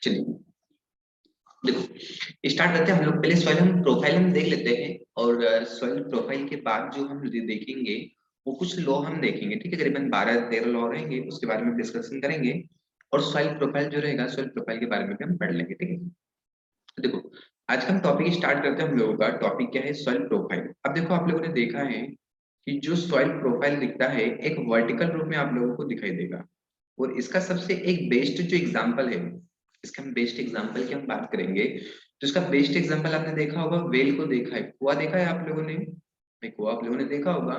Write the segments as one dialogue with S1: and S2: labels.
S1: चलिए देखो, स्टार्ट करते हैं हम लोग। पहले सॉइल हम प्रोफाइल हम देख लेते हैं, और सॉइल प्रोफाइल के बाद जो हम देखेंगे वो कुछ लॉ हम देखेंगे। ठीक है, करीबन 12-13 लॉ रहेंगे, उसके बारे में डिस्कशन करेंगे। और सॉइल प्रोफाइल जो रहेगा, सॉइल प्रोफाइल के बारे में भी हम पढ़ लेंगे। ठीक है, तो देखो आज का हम टॉपिक स्टार्ट करते हैं। हम लोगों का टॉपिक क्या है? Soil profile. अब देखो, आप लोगों ने देखा है कि जो सॉइल प्रोफाइल दिखता है एक वर्टिकल रूप में आप लोगों को दिखाई देगा। और इसका सबसे एक बेस्ट जो एग्जांपल है, इसका हम बेस्ट एग्जांपल की हम बात करेंगे, तो इसका बेस्ट एग्जांपल आपने देखा होगा, वेल को देखा है, कुआं देखा है आप लोगों ने? भाई कुआं आप लोगों ने देखा होगा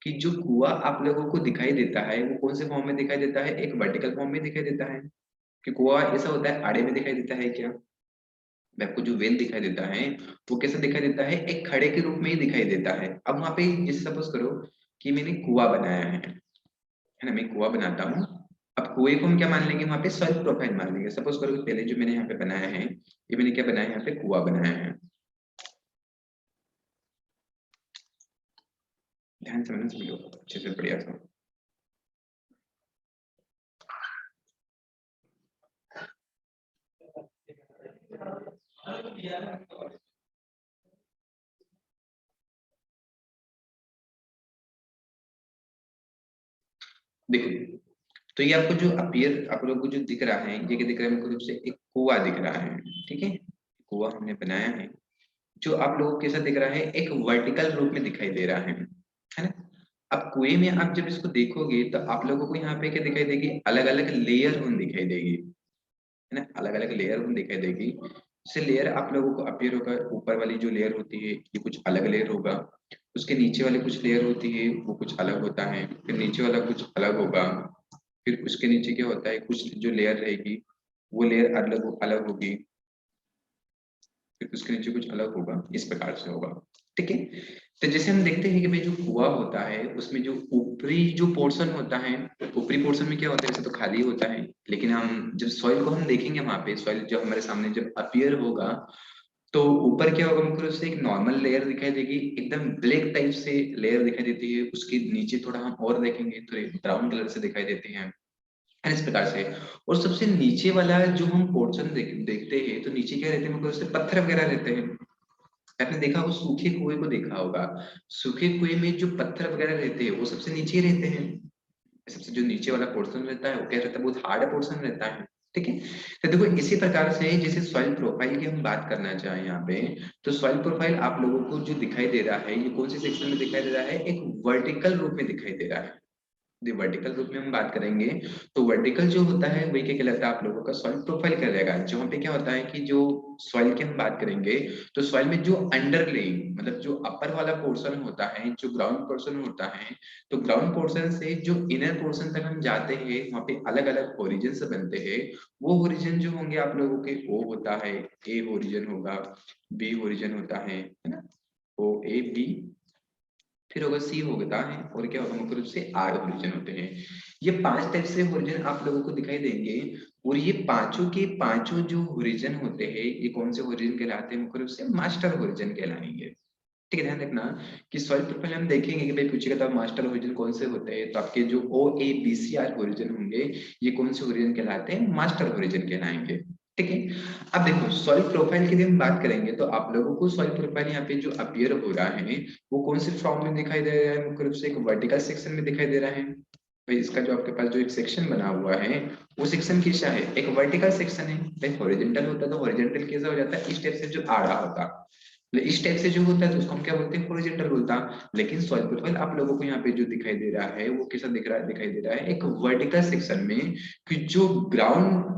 S1: कि जो कुआं आप लोगों को दिखाई देता है वो कौन से फॉर्म में दिखाई देता है? एक वर्टिकल फॉर्म में दिखाई देता है। कि कुआं ऐसा होता है आड़े में दिखाई देता है क्या? आपको जो वेल दिखाई देता है वो कैसे दिखाई देता है? एक खड़े के रूप में ही दिखाई देता है। अब वहां पे जैसे सपोज करो कि मैंने कुआं बनाया है ना, मैं कुआं बनाता हूँ। अब कुएं को हम क्या मान लेंगे? वहां पे सॉइल प्रोफाइल मान लेंगे। सपोज करो कि पहले जो मैंने यहाँ पे बनाया है, ये मैंने क्या बनाया है? यहाँ पे कुआं बनाया है। ध्यान से मैंने समझो अच्छे से, बढ़िया सा। देखो, तो ये आपको जो अपीयर आप लोगों को जो दिख रहा है, ये क्या दिख रहा है? मुख्य रूप से एक कुआं दिख रहा है। ठीक है, कुआं हमने बनाया है, जो आप लोगों को कैसा दिख रहा है? एक वर्टिकल रूप में दिखाई दे रहा है ना? अब कुएं में आप जब इसको देखोगे तो आप लोगों को यहाँ पे क्या दिखाई देगी? अलग अलग लेयर उन दिखाई देगी, है ना? अलग अलग लेयर उन दिखाई देगी। जैसे लेयर आप लोगों को अपीयर होगा, ऊपर वाली जो लेयर होती है ये कुछ अलग लेयर होगा, उसके नीचे वाली कुछ लेयर होती है वो कुछ अलग होता है, फिर नीचे वाला कुछ अलग होगा, फिर उसके नीचे क्या होता है? कुछ जो लेयर रहेगी वो लेयर अलग अलग होगी, फिर उसके नीचे कुछ अलग होगा, इस प्रकार से होगा। ठीक है, तो जैसे हम देखते हैं कि भाई जो कुआं होता है उसमें जो ऊपरी जो पोर्शन होता है, ऊपरी पोर्शन में क्या होता है? वैसे तो खाली होता है, लेकिन हम जब सॉइल को हम देखेंगे, वहां पे सॉइल जब हमारे सामने जब अपीयर होगा तो ऊपर क्या होगा? मुख्य रूप से एक नॉर्मल लेयर दिखाई देगी, एकदम ब्लैक टाइप से लेयर दिखाई देती है। उसके नीचे थोड़ा हम और देखेंगे तो ब्राउन कलर से दिखाई देते हैं, इस प्रकार से। और सबसे नीचे वाला जो हम पोर्शन देखते हैं, तो नीचे क्या रहते हैं? मतलब उससे पत्थर वगैरह रहते हैं। आपने देखा होगा, सूखे कुएं को देखा होगा, सूखे कुएं में जो पत्थर वगैरह रहते हैं वो सबसे नीचे रहते हैं। सबसे जो नीचे वाला पोर्शन रहता है वो क्या रहता है? बहुत हार्ड पोर्शन रहता है। ठीक है, तो देखो इसी प्रकार से जैसे सॉइल प्रोफाइल की हम बात करना चाहें यहाँ पे, तो सॉइल प्रोफाइल आप लोगों को जो दिखाई दे रहा है, ये कौन सी सेक्शन में दिखाई दे रहा है? एक वर्टिकल रूप में दिखाई दे रहा है। वर्टिकल रूप में हम बात करेंगे तो वर्टिकल जो होता है वही क्या कहलाता है? आप लोगों का सॉइल प्रोफाइल कहलाएगा। जहाँ पे क्या होता है कि जो सॉइल की हम बात करेंगे तो सॉइल में जो अंडर लेइंग मतलब जो अपर वाला पोर्शन होता है, जो ग्राउंड पोर्शन होता है, तो ग्राउंड पोर्शन से जो इनर पोर्शन तक हम जाते हैं वहाँ पे अलग अलग ओरिजिन बनते हैं। वो ओरिजिन जो होंगे आप लोगों के, ओ होता है, ए ओरिजिन होगा, बी ओरिजिन होता है ना? ओ ए बी, फिर होगा सी होता है, और क्या होगा? मुख्य रूप से आर ओरिजिन होते हैं। ये 5 टाइप से ओरिजिन आप लोगों को दिखाई देंगे। और ये पांचों के पांचों जो ओरिजिन होते हैं ये कौन से ओरिजिन कहलाते हैं? मुख्य रूप से मास्टर ओरिजिन कहलाएंगे। ठीक है, ध्यान रखना कि सॉइल प्रोफाइल हम देखेंगे कि भाई पूछेगा तो मास्टर ओरिजिन कौन से होते हैं, तो आपके जो O A B C R origin होंगे ये कौन से ओरिजिन कहलाते हैं? मास्टर ओरिजिन कहलाएंगे। ठीक है, अब देखो सॉइल प्रोफाइल की हम बात करेंगे तो आप लोगों को सॉइल प्रोफाइल यहाँ पे जो अपीयर हो रहा है वो कौन से फॉर्म में दिखाई दे रहा है? मुख्य रूप से एक वर्टिकल सेक्शन में दिखाई दे रहा है। भाई इसका जो आपके पास जो एक सेक्शन बना हुआ है वो सेक्शन कैसा है? एक वर्टिकल सेक्शन है। भाई हॉरिजॉन्टल होता तो हॉरिजॉन्टल कैसा हो जाता है? इस टाइप से जो आड़ा होता, इस टाइप से जो होता है तो उसको हम क्या बोलते हैं? हॉरिजॉन्टल बोलता। लेकिन सॉइल प्रोफाइल आप लोगों को यहाँ पे जो दिखाई दे रहा है वो कैसा दिख रहा है? दिखाई दे रहा है एक वर्टिकल सेक्शन में, कि जो ग्राउंड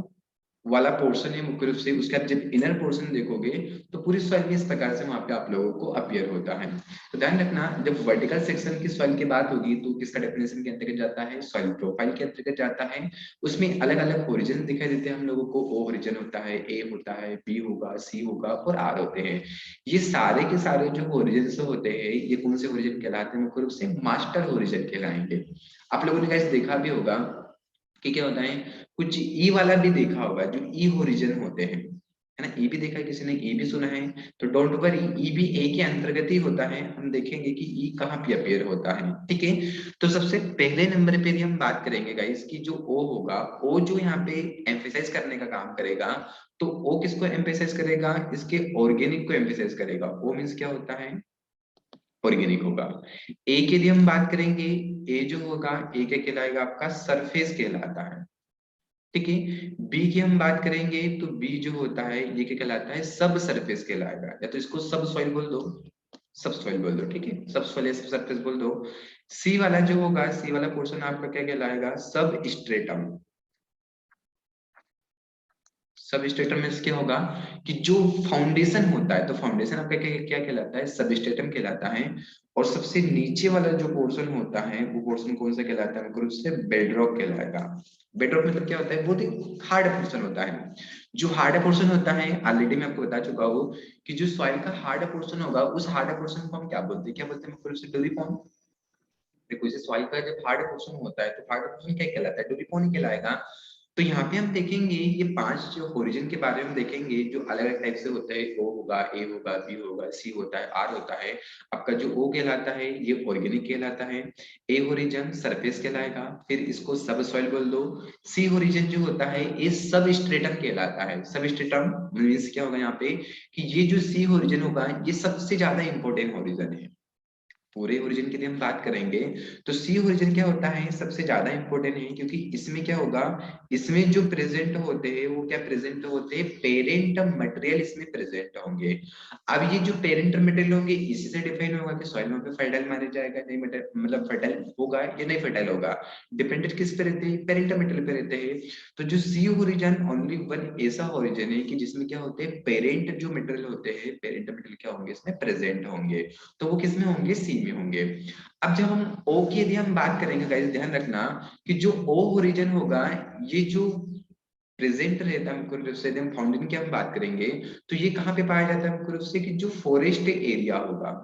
S1: वाला पोर्शन है मुख्य रूप से, उसके आप जब इनर पोर्शन देखोगे तो पूरी सॉइल में इस प्रकार से वहां पे आप लोगों को अपीयर होता है। तो ध्यान रखना, जब वर्टिकल सेक्शन की सॉइल की बात होगी तो किसका डेफिनेशन के अंतर्गत जाता है? सॉइल प्रोफाइल के अंतर्गत जाता है। उसमें अलग अलग ओरिजिन दिखाई देते हैं हम लोगों को। ओ ओरिजिन होता है, ए होता है, बी होगा, सी होगा और आर होते हैं। ये सारे के सारे जो ओरिजिन होते हैं ये कौन से ओरिजिन कहलाते हैं? मुख्य रूप से मास्टर ओरिजिन कहलाएंगे। आप लोगों ने कैसे देखा भी होगा कि क्या होता है, कुछ ई वाला भी देखा होगा जो ई ओरिजिन होते हैं। है ना, ई भी देखा है किसी ने, ई भी सुना है, तो डोंट वरी, ई भी ए के अंतर्गत ही होता है। हम देखेंगे कि ई कहाँ पे अपीयर होता है, ठीक है। तो सबसे पहले नंबर पे हम बात करेंगे गाइस कि जो ओ होगा, ओ जो यहाँ पे एम्फेसाइज करने का काम करेगा, तो ओ किसको एम्फेसाइज करेगा, इसके ऑर्गेनिक को एम्फेसाइज करेगा। ओ मीन्स क्या होता है, ऑर्गेनिक होगा। ए के लिए हम बात करेंगे, ए जो होगा, ए क्या कहलाएगा, आपका सरफेस कहलाता है, ठीक है। बी की हम बात करेंगे तो बी जो होता है ये क्या कहलाता है, सब सरफेस कहलाएगा, या तो इसको सब सॉइल बोल दो, सब सॉइल बोल दो, ठीक है, सब सॉइल या सब सरफेस बोल दो। सी वाला जो होगा, सी वाला पोर्शन आपका क्या कहलाएगा, सब स्ट्रेटम। सब स्ट्रेटम मीन्स क्या होगा कि जो फाउंडेशन होता है, तो फाउंडेशन आपका क्या क्या कहलाता है, सब स्ट्रेटम कहलाता है। और सबसे नीचे वाला जो पोर्शन होता है वो पोर्शन कौन सा कहलाता है, मुख्य रूप से बेडरॉक कहलाएगा। बेडरॉक मतलब क्या होता है, बहुत ही हार्ड पोर्शन होता है। जो हार्ड पोर्शन होता है, ऑलरेडी मैं आपको बता चुका हूँ कि जो सॉइल का हार्ड पोर्शन होगा, उस हार्ड पोर्शन को हम क्या बोलते हैं, क्या बोलते हैं मुख्य रूप से, डोरीपोन। देखो इसे सॉइल का जब हार्ड पोर्शन होता है तो हार्ड पोर्शन क्या कहलाता है, डोरीपोन ही कहलाएगा। तो यहाँ पे हम देखेंगे ये 5 जो ओरिजिन के बारे में देखेंगे, जो अलग अलग टाइप से होता है, ओ होगा, ए होगा, बी होगा, सी होता है, आर होता है। आपका जो ओ कहलाता है ये ऑर्गेनिक कहलाता है। ए ओरिजिन सरफेस कहलाएगा, फिर इसको सब सॉइल बोल दो। सी ओरिजिन जो होता है ये सब स्ट्रेटम कहलाता है। सब स्ट्रेटम मीन्स क्या होगा यहाँ पे कि ये जो सी ओरिजिन होगा ये सबसे ज्यादा इंपॉर्टेंट ओरिजिन है। पूरे ओरिजिन के लिए हम बात करेंगे तो सी ओरिजिन क्या होता है, सबसे ज्यादा इंपॉर्टेंट है, क्योंकि इसमें क्या होगा, इसमें जो प्रेजेंट होते हैं वो क्या प्रेजेंट होते हैं, पेरेंट मटेरियल इसमें प्रेजेंट होंगे। अब ये जो पेरेंट मटेरियल होंगे इसी से डिफाइन होगा कि सॉइल में फर्टाइल माना जाएगा, नहीं मतलब फर्टाइल होगा या नहीं फर्टाइल होगा। डिपेंडेंट किस पे रहते हैं, पेरेंट मटेरियल पे रहते हैं। तो जो सी ओरिजिन ओनली वन ऐसा ओरिजिन है कि जिसमें क्या होते हैं, पेरेंट जो मटेरियल होते हैं, पेरेंट मटेरियल क्या होंगे इसमें प्रेजेंट होंगे। तो वो किसमें होंगे, सी में होंगे। अब जब हम ओ के लिए हम बात करेंगे गाइस, ध्यान रखना कि जो ओ ओरिजिन होगा, ये जो प्रेजेंट रहता है मुख्य रूप से, हम फाउंडेन की हम बात करेंगे तो ये कहाँ पे पाया जाता है मुख्य रूप से, कि जो फॉरेस्ट एरिया होगा।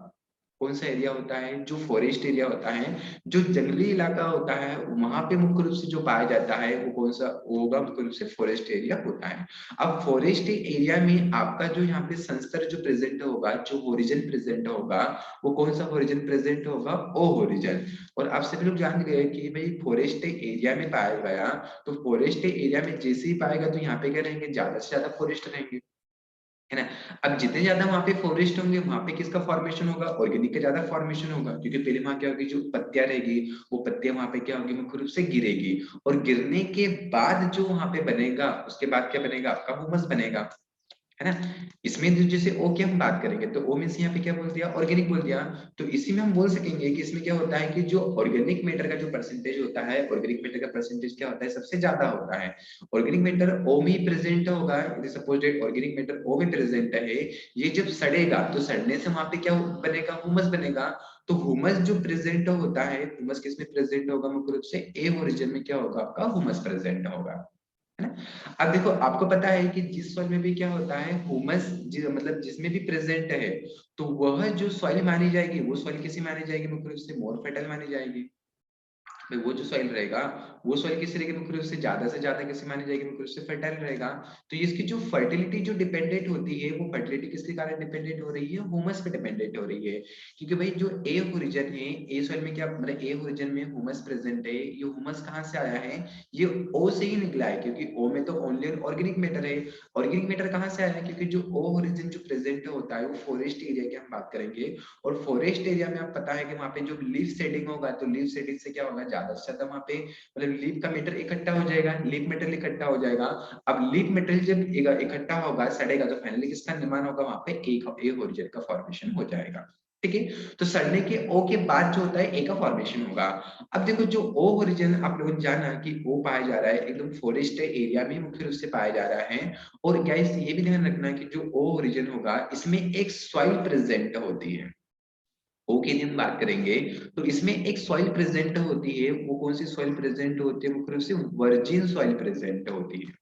S1: कौन सा एरिया होता है, जो फॉरेस्ट एरिया होता है, जो जंगली इलाका होता है, वहां पे मुख्य रूप से जो पाया जाता है वो कौन सा होगा, मुख्य रूप से फॉरेस्ट एरिया होता है। अब फॉरेस्ट एरिया में आपका जो यहाँ पे संस्तर जो प्रेजेंट होगा, जो ओरिजिन प्रेजेंट होगा, वो कौन सा ओरिजिन प्रेजेंट होगा, ओ ओरिजिन। और आप सभी लोग जान गए कि भाई फॉरेस्ट एरिया में पाया गया, तो फॉरेस्ट एरिया में जैसे ही पाएगा तो यहाँ पे क्या रहेंगे, ज्यादा से ज्यादा फॉरेस्ट रहेंगे, है ना। अब जितने ज्यादा वहां पे फॉरेस्ट होंगे, वहां पे किसका फॉर्मेशन होगा, ऑर्गेनिक का ज्यादा फॉर्मेशन होगा, क्योंकि पहले वहां क्या होगी, जो पत्तियां रहेगी वो पत्तियां वहां पे क्या होगी, मुख्य रूप से गिरेगी। और गिरने के बाद जो वहां पे बनेगा, उसके बाद क्या बनेगा, आपका ह्यूमस बनेगा, है ना। इसमें जैसे ओ की हम बात करेंगे तो ओ मीन्स यहाँ पे क्या बोल दिया, ऑर्गेनिक बोल दिया। तो इसी में हम बोल सकेंगे कि इसमें क्या होता है कि जो ऑर्गेनिक मैटर का जो परसेंटेज होता है, ऑर्गेनिक मैटर का परसेंटेज क्या होता है, सबसे ज्यादा होता है। ऑर्गेनिक मैटर ओ में प्रेजेंट होगा, सपोज दैट ऑर्गेनिक मैटर ओ में प्रेजेंट है, ये जब सड़ेगा तो सड़ने से वहां पे क्या बनेगा, ह्यूमस बनेगा। तो ह्यूमस जो प्रेजेंट होता है, ह्यूमस किस में प्रेजेंट होगा, मुख्य रूप से ए ओरिजिन में क्या होगा, आपका ह्यूमस प्रेजेंट होगा, है ना। अब देखो आपको पता है कि जिस सॉइल में भी क्या होता है, ह्यूमस मतलब जिसमें भी प्रेजेंट है, तो वह जो सॉइल मानी जाएगी वो सॉइल किसी मानी जाएगी, मुख्य रूप से मोर फर्टाइल मानी जाएगी। भाई वो जो सॉइल रहेगा, वो सॉइल किस रहेगी, मुख्य रूप से ज्यादा किसी मानी जाएगी, मुख्य रूप से फर्टाइल रहेगा। तो इसकी जो फर्टिलिटी जो डिपेंडेंट होती है, वो फर्टिलिटी किसके कारण डिपेंडेंट हो रही है, ह्यूमस पे डिपेंडेंट हो रही है। क्योंकि भाई जो ए ओरिजिन है, ए सॉइल में क्या मतलब ए ओरिजिन में ह्यूमस प्रेजेंट है, ये ह्यूमस कहाँ से आया है, ये ओ से ही निकला है, क्योंकि ओ में तो ओनली ऑर्गेनिक मैटर है। ऑर्गेनिक मैटर कहाँ से आया है, क्योंकि जो ओ ओरिजिन जो प्रेजेंट होता है वो फॉरेस्ट एरिया की हम बात करेंगे। और फॉरेस्ट एरिया में आप पता है कि वहां पे जो लीफ शेडिंग होगा, तो लीफ शेडिंग से क्या होगा, ज्यादा से ज्यादा वहां पे मतलब लीफ का मेटेरियल इकट्ठा हो जाएगा, लीफ मेटेरियल इकट्ठा हो जाएगा। अब लीफ मेटेरियल जब इकट्ठा होगा, सड़ेगा, तो फाइनली किसका निर्माण होगा, वहां पे एक ओरिजिन का फॉर्मेशन हो जाएगा, ठीक है। तो सड़ने के ओ के बाद जो होता है ए का फॉर्मेशन होगा। अब देखो जो ओ ओरिजिन आप लोगों ने जाना कि ओ पाया जा रहा है एकदम फॉरेस्ट एरिया में मुख्य रूप से पाया जा रहा है। और गाइस ये भी ध्यान रखना कि जो ओ ओरिजिन होगा इसमें एक सॉइल प्रेजेंट होती है। ओ की यदि हम बात करेंगे तो इसमें एक सॉइल प्रेजेंट होती है, वो कौन सी सॉइल प्रेजेंट होती है, मुख्य रूप से वर्जिन सॉइल प्रेजेंट होती है।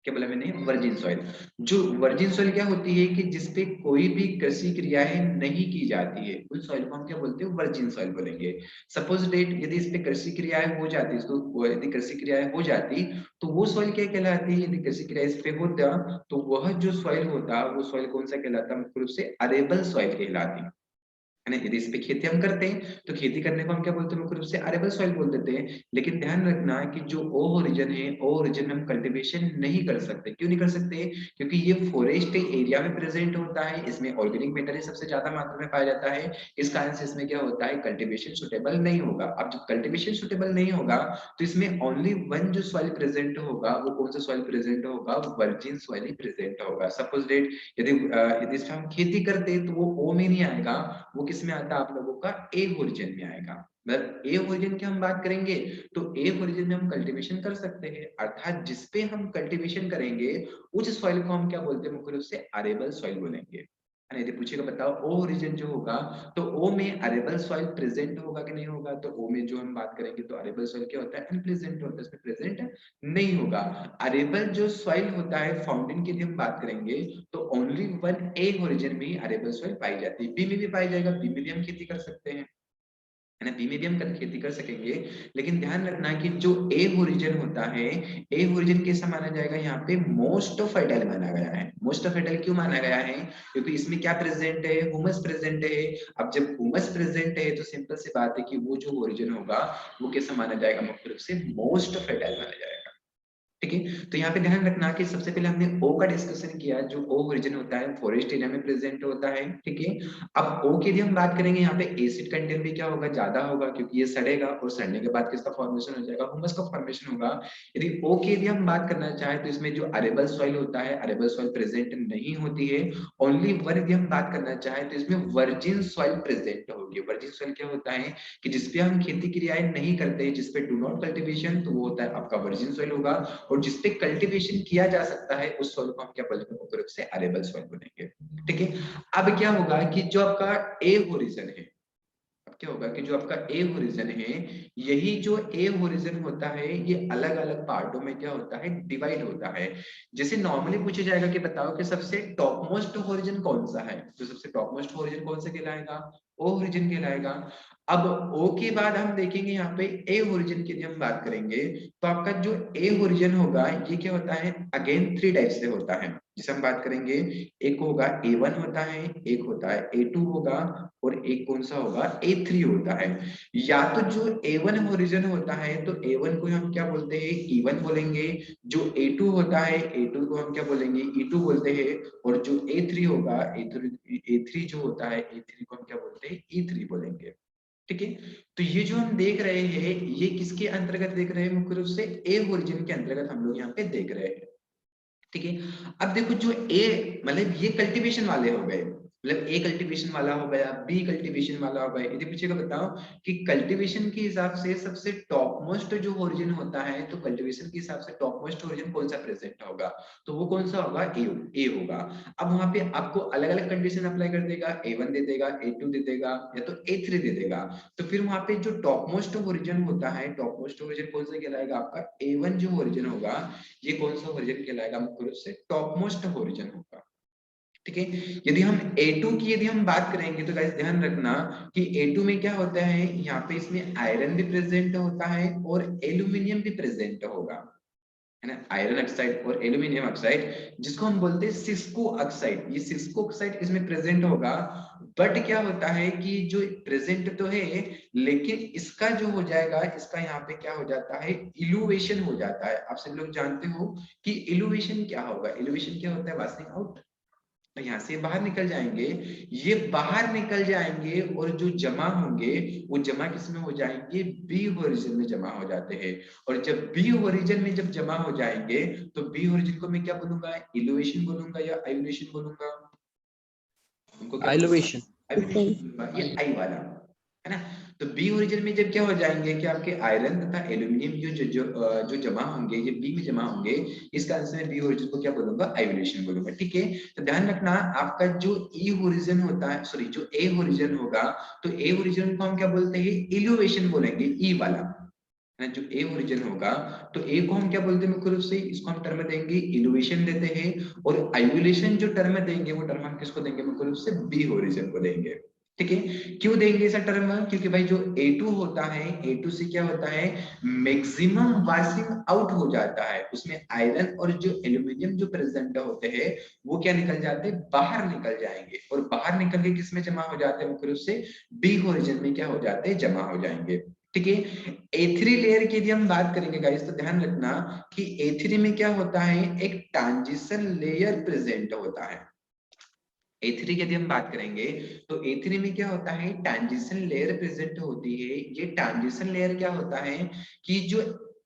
S1: क्या बोला मैंने, वर्जिन सॉइल। जो वर्जिन सॉइल क्या होती है कि जिसपे कोई भी कृषि क्रियाएं नहीं की जाती है, उस सॉइल को हम क्या बोलते हैं, वर्जिन सॉइल बोलेंगे। सपोज डेट यदि इस पे कृषि क्रियाएं हो जाती, इसको यदि कृषि क्रियाएं हो जाती तो वो सॉइल क्या कहलाती है, यदि कृषि क्रिया इस पे होता तो वह जो सॉइल होता वो सॉइल कौन सा कहलाता, मुख्य रूप से अरेबल सॉइल कहलाती है ना। यदि इस पे खेती हम करते हैं तो खेती करने को हम क्या बोलते हैं, मुख्य रूप से अरेबल सॉइल बोल देते हैं। लेकिन ध्यान रखना कि जो ओ रीजन है, ओ रीजन में हम कल्टीवेशन नहीं कर सकते। क्यों नहीं कर सकते, क्योंकि ये फॉरेस्ट एरिया में प्रेजेंट होता है, इसमें ऑर्गेनिक मैटर सबसे ज्यादा मात्रा में पाया जाता है। इस कारण से इसमें क्या होता है, कल्टीवेशन सुटेबल नहीं होगा। अब जब कल्टीवेशन सुटेबल नहीं होगा तो इसमें ओनली वन जो सॉइल प्रेजेंट होगा, वो कौन सा सॉइल प्रेजेंट होगा, वर्जिन सॉइल ही प्रेजेंट होगा। सपोज डेट यदि इस पे हम खेती करते तो वो ओ में नहीं आएगा, वो किस में आता है, आप लोगों का ए ओरिजिन में आएगा। मतलब ए ओरिजिन की हम बात करेंगे तो ए ओरिजिन में हम कल्टीवेशन कर सकते हैं, अर्थात जिसपे हम कल्टीवेशन करेंगे उस सॉइल को हम क्या बोलते हैं, मुख्य रूप से अरेबल सॉइल बोलेंगे। यदि पूछेगा बताओ ओ ओरिजिन जो होगा तो ओ में अरेबल सॉइल प्रेजेंट होगा कि नहीं होगा, तो ओ में जो हम बात करेंगे तो अरेबल सॉइल क्या होता है, अनप्रेजेंट होता है, इसमें प्रेजेंट नहीं होगा। अरेबल जो सॉइल होता है फाउंटेन की यदि हम बात करेंगे तो ओनली वन ए ओरिजिन में ही अरेबल सॉइल पाई जाती है। बी में भी पाई जाएगा, बी में भी हम खेती कर सकते हैं, है ना, बी में भी हम खेती कर सकेंगे। लेकिन ध्यान रखना कि जो ए ओरिजिन होता है, ए ओरिजिन कैसा माना जाएगा, यहाँ पे मोस्ट फर्टाइल माना गया है। मोस्ट फर्टाइल क्यों माना गया है, क्योंकि इसमें क्या प्रेजेंट है, ह्यूमस प्रेजेंट है। अब जब ह्यूमस प्रेजेंट है तो सिंपल सी बात है कि वो जो ओरिजिन होगा वो कैसा माना जाएगा, मुख्य रूप से मोस्ट फर्टाइल माना जाएगा। ठीक है, तो यहाँ पे ध्यान रखना कि सबसे पहले हमने ओ का डिस्कशन किया, जो ओ ओरिजिन होता है फॉरेस्ट एरिया में प्रेजेंट होता है। ठीक है, अब ओ की यदि हम बात करेंगे, यहाँ पे एसिड कंटेंट भी क्या होगा, ज्यादा होगा, क्योंकि ये सड़ेगा और सड़ने के बाद किसका फॉर्मेशन हो जाएगा, ह्यूमस का फॉर्मेशन होगा। यदि ओ की यदि हम बात करना चाहे तो इसमें जो अरेबल सॉइल होता है, अरेबल सॉइल प्रेजेंट नहीं होती है। ओनली वन यदि हम बात करना चाहे तो इसमें वर्जिन सॉइल प्रेजेंट होगी। वर्जिन सॉइल क्या होता है कि जिसपे हम खेती क्रियाएं नहीं करते, जिसपे डू नॉट कल्टीवेशन, तो वो होता है आपका वर्जिन सॉइल होगा। और जिसपे कल्टीवेशन किया जा सकता है उस सॉइल को हम क्या बोलेंगे, मुख्य रूप से अरेबल सॉइल बोलेंगे। ठीक है, अब क्या होगा कि जो आपका ए ओरिजिन है, अब क्या होगा कि जो आपका ए ओरिजिन है, यही जो ए ओरिजिन होता है ये अलग अलग पार्टों में क्या होता है, डिवाइड होता है। जैसे नॉर्मली पूछा जाएगा कि बताओ कि सबसे टॉप मोस्ट ओरिजिन कौन सा है, तो सबसे टॉप मोस्ट ओरिजिन कौन सा कहलाएगा, ओ ओरिजिन कहलाएगा। अब ओ के बाद हम देखेंगे यहाँ पे ए ओरिजिन की हम बात करेंगे, तो आपका जो ए ओरिजिन होगा ये क्या होता है, अगेन थ्री टाइप से होता है। जिसे हम बात करेंगे, एक होगा A1 होता है, एक होता है A2 होगा, और एक कौन सा होगा, A3 होता है। या तो जो A1 ओरिजिन होता है तो A1 को हम क्या बोलते हैं, E1 बोलेंगे। जो A2 होता है, A2 को हम क्या बोलेंगे, E2 बोलते हैं। और जो A3 होगा, A3 जो होता है, A3 को हम क्या बोलते हैं, E3 बोलेंगे। ठीक है, तो ये जो हम देख रहे हैं ये किसके अंतर्गत देख रहे हैं, मुख्य रूप से ए ओरिजिन के अंतर्गत हम लोग यहाँ पे देख रहे हैं। ठीक है, अब देखो जो ए मतलब ये कल्टीवेशन वाले हो गए, मतलब ए कल्टीवेशन वाला हो गया, बी कल्टीवेशन वाला हो गया। यदि पूछेगा बताओ कि कल्टीवेशन के हिसाब से सबसे टॉप मोस्ट जो ओरिजिन होता है, तो कल्टीवेशन के हिसाब से टॉप मोस्ट ओरिजिन कौन सा प्रेजेंट होगा, तो वो कौन सा होगा, ए होगा। अब वहां पे आपको अलग अलग कंडीशन अप्लाई कर देगा, A1 दे देगा, A2 दे देगा, या तो A3 दे देगा। तो फिर वहां पे जो टॉप मोस्ट ओरिजिन होता है, टॉप मोस्ट ओरिजिन कौन सा कहलाएगा, आपका A1 जो ओरिजिन होगा, ये कौन सा ओरिजिन कहलाएगा, मुख्य रूप से टॉप मोस्ट ओरिजिन होगा। ठीक है, यदि हम A2 की यदि हम बात करेंगे तो गाइस ध्यान रखना कि A2 में क्या होता है, यहाँ पे इसमें आयरन भी प्रेजेंट होता है और एल्यूमिनियम भी प्रेजेंट होगा, है ना, आयरन ऑक्साइड और एल्यूमिनियम ऑक्साइड, जिसको हम बोलते हैं सिस्को ऑक्साइड। ये सिस्को ऑक्साइड इसमें प्रेजेंट होगा। बट क्या होता है कि जो प्रेजेंट तो है, लेकिन इसका जो हो जाएगा, इसका यहाँ पे क्या हो जाता है, इल्यूवेशन हो जाता है। आप सब लोग जानते हो कि इल्यूवेशन क्या होगा, इल्यूवेशन क्या होता है, वाशिंग आउट। तो यहाँ से बाहर निकल जाएंगे, ये बाहर निकल जाएंगे और जो जमा होंगे वो जमा किस में हो जाएंगे, बी ओरिजिन में जमा हो जाते हैं। और जब बी ओरिजिन में जब जमा हो जाएंगे तो बी ओरिजिन को मैं क्या बोलूंगा, इल्यूवेशन बोलूंगा या आयोनेशन बोलूंगा, उनको क्या बोलूंगा,
S2: एलिवेशन।
S1: आयोनेशन बोलूंगा, ये आई वाला, है ना। तो बी ओरिजिन में जब क्या हो जाएंगे कि आपके आयरन तथा एल्यूमिनियम जो जमा होंगे, ये बी में जमा होंगे, इस कारण से मैं बी ओरिजिन को क्या बोलूंगा, आयोनेशन बोलूंगा। ठीक है, तो ध्यान रखना आपका जो ई ओरिजिन होता है, सॉरी जो ए ओरिजिन होगा, तो ए ओरिजिन को हम क्या बोलते हैं, इल्यूवेशन बोलेंगे, ई वाला। है ना, जो ए ओरिजिन होगा, तो ए को हम क्या बोलते हैं मुख्य रूप से, इसको हम टर्म देंगे इल्यूमिनेशन देते हैं, और आइल्यूमिनेशन जो टर्म देंगे वो टर्म हम किसको देंगे मुख्य रूप से, बी ओरिजिन को देंगे। ठीक है, क्यों देंगे ऐसा टर्म, क्योंकि भाई जो A2 होता है, A2 से क्या होता है, मैक्सिमम वाशिंग आउट हो जाता है, उसमें आयरन और जो एल्यूमिनियम जो प्रेजेंट होते हैं वो क्या निकल जाते हैं, बाहर निकल जाएंगे, और बाहर निकल के किस में जमा हो जाते हैं मुख्य रूप से, बी ओरिजिन में क्या हो जाते हैं, जमा हो जाएंगे। ठीक है, A3 लेयर की यदि हम बात करेंगे गाइस, तो ध्यान रखना कि A3 में क्या होता है, एक ट्रांजिशन लेयर प्रेजेंट होता है। A3 की यदि हम बात करेंगे तो A3 में क्या होता है, ट्रांजिशन लेयर प्रेजेंट होती है। ये ट्रांजिशन लेयर क्या होता है कि जो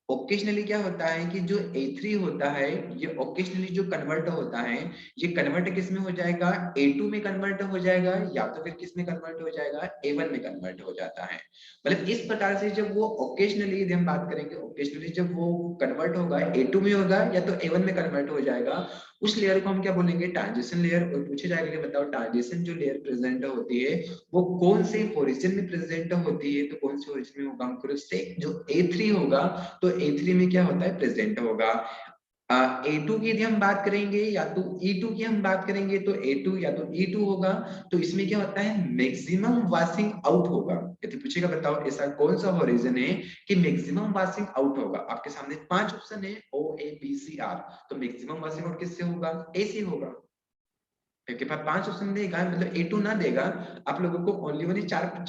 S1: ओकेजनली क्या होता है कि जो A3 होता है, ये ओकेजनली जो कन्वर्ट होता है, ये कन्वर्ट किस में हो जाएगा, A2 में कन्वर्ट हो जाएगा, या तो फिर किस में कन्वर्ट हो जाएगा, A1 में कन्वर्ट हो जाता है। मतलब इस प्रकार से जब वो ओकेजनली यदि हम बात करेंगे, ओकेजनली जब वो कन्वर्ट होगा A2 में होगा या तो A1 में कन्वर्ट हो जाएगा, उस लेयर को हम क्या बोलेंगे, ट्रांजिशन लेयर। और पूछे जाएगा कि बताओ ट्रांजिशन जो लेयर प्रेजेंट होती है वो कौन से ओरिजिन में प्रेजेंट होती है, तो कौन से ओरिजिन में होगा, हम से जो A3 होगा, तो A3 में क्या होता है, प्रेजेंट होगा। A2 की यदि हम बात करेंगे या तो E2 की हम बात करेंगे, तो A2 या तो E2 होगा, तो इसमें क्या होता है, मैक्सिमम वाशिंग आउट होगा। यदि पूछेगा बताओ ऐसा कौन सा ओरिजिन है कि मैक्सिमम वाशिंग आउट होगा, आपके सामने 5 ऑप्शन है OABCR, तो मैक्सिमम वाशिंग आउट किससे होगा, ए से होगा। क्योंकि 5 ऑप्शन देगा, मतलब A2 ना देगा, आप लोगों को ओनली ओनली मतलब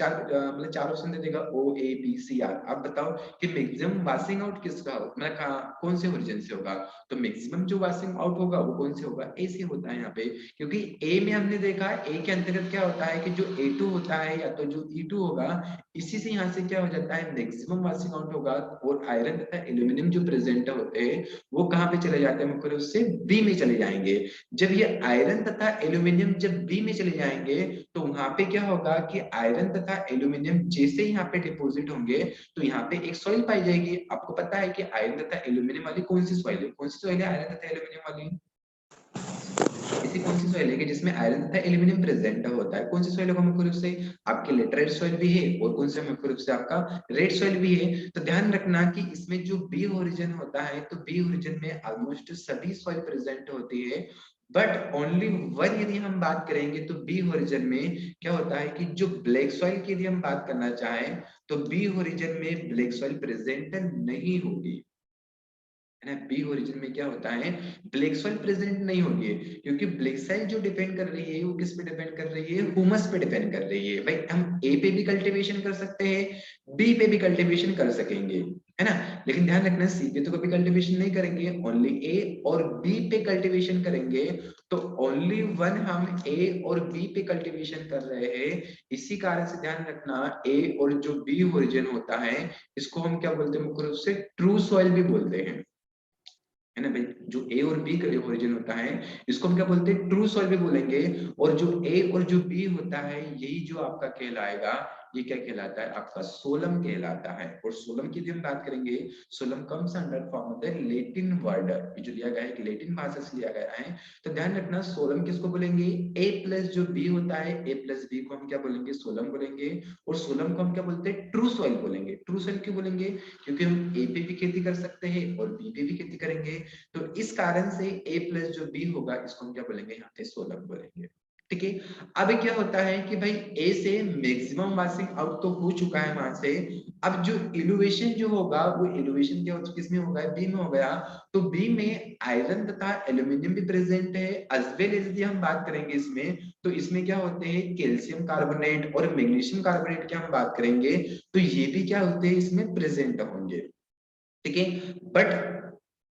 S1: 4 ऑप्शन दे देगा OABCR। आप बताओ कि मैक्सिमम वाशिंग आउट किसका होगा, मतलब कौन से ओरिजिन से होगा, तो मैक्सिमम जो वाशिंग आउट होगा वो कौन से होगा, ए से होता है यहाँ पे। क्योंकि ए में हमने देखा, ए के अंतर्गत क्या होता है कि जो A2 होता है या तो जो E2 होगा, इसी से यहाँ से क्या हो जाता है, मैक्सिमम वाशिंग आउट होगा, और आयरन तथा एल्यूमिनियम जो प्रेजेंट होते हैं वो कहाँ पे चले जाते हैं, मुख्य रूप से बी में चले जाएंगे। जब ये आयरन तथा एल्यूमिनियम जब बी में चले जाएंगे, तो वहां पे क्या होगा कि आयरन तथा एल्यूमिनियम जैसे यहाँ पे डिपोजिट होंगे, तो यहाँ पे एक सॉइल पाई जाएगी। आपको पता है कि आयरन तथा एल्यूमिनियम वाली कौन सी सॉइल है, कौन सी सॉइल है आयरन तथा एल्यूमिनियम वाली, ऐसी कौन सी सॉइल है कि जिसमें आयरन तथा एल्यूमिनियम प्रेजेंट होता है, कौन सी सॉइल होगा मुख्य रूप से, आपके लेटराइट सॉइल भी है, और कौन सा मुख्य रूप से आपका रेड सॉइल भी है। तो ध्यान रखना कि इसमें जो बी ओरिजिन होता है, तो बी ओरिजिन में ऑलमोस्ट सभी सॉइल प्रेजेंट होती है, बट ओनली वन यदि हम बात करेंगे तो बी ओरिजिन में क्या होता है कि जो ब्लैक सॉइल की यदि हम बात करना चाहें, तो बी ओरिजिन में ब्लैक सॉइल प्रेजेंट नहीं होगी, है ना। बी ओरिजिन में क्या होता है, ब्लैक सॉइल प्रेजेंट नहीं होगी, क्योंकि ब्लैक सॉइल जो डिपेंड कर रही है वो किस पे डिपेंड कर रही है, ह्यूमस पे डिपेंड कर रही है। भाई हम ए पे भी कल्टीवेशन कर सकते हैं, बी पे भी कल्टीवेशन कर सकेंगे, है ना, लेकिन ध्यान रखना सी पे तो कभी कल्टीवेशन नहीं करेंगे, ओनली ए और बी पे कल्टीवेशन करेंगे। तो ओनली वन हम ए और बी पे कल्टीवेशन कर रहे हैं, इसी कारण से ध्यान रखना ए और जो बी ओरिजिन होता है, इसको हम क्या बोलते हैं मुख्य रूप से, ट्रू सॉइल भी बोलते हैं, है ना भाई। जो ए और बी का जो ओरिजिन होता है इसको हम क्या बोलते हैं, ट्रू सॉइल भी बोलेंगे। और जो ए और जो बी होता है यही जो आपका कहलाएगा, ये क्या कहलाता है, आपका सोलम कहलाता है। और सोलम की भी हम बात करेंगे, solum comes under form of the Latin word, जो दिया गया है एक लेटिन भाषा से लिया गया है। तो ध्यान रखना सोलम किसको बोलेंगे, ए प्लस जो बी होता है, ए प्लस बी को हम क्या बोलेंगे, सोलम बोलेंगे। और सोलम को हम क्या बोलते हैं, ट्रू सॉइल बोलेंगे। ट्रू सॉइल क्यों बोलेंगे, क्योंकि हम ए पे भी खेती कर सकते हैं और बी पे भी खेती करेंगे, तो इस कारण से a प्लस जो b होगा इसको हम क्या बोलेंगे, यहाँ पे 16 बोलेंगे। ठीक है, अब क्या होता है कि भाई a से मैक्सिमम वाशिंग आउट तो हो चुका है वहां से, अब जो इनोवेशन जो होगा वो इनोवेशन क्या किसमें होगा, बी में हो गया। तो बी में आयरन तथा एल्यूमिनियम भी प्रेजेंट है, एज वेल एज यदि हम बात करेंगे इसमें, तो इसमें क्या होते हैं, कैल्शियम कार्बोनेट और मैग्नीशियम कार्बोनेट की हम बात करेंगे, तो ये भी क्या होते हैं इसमें प्रेजेंट होंगे। ठीक है, बट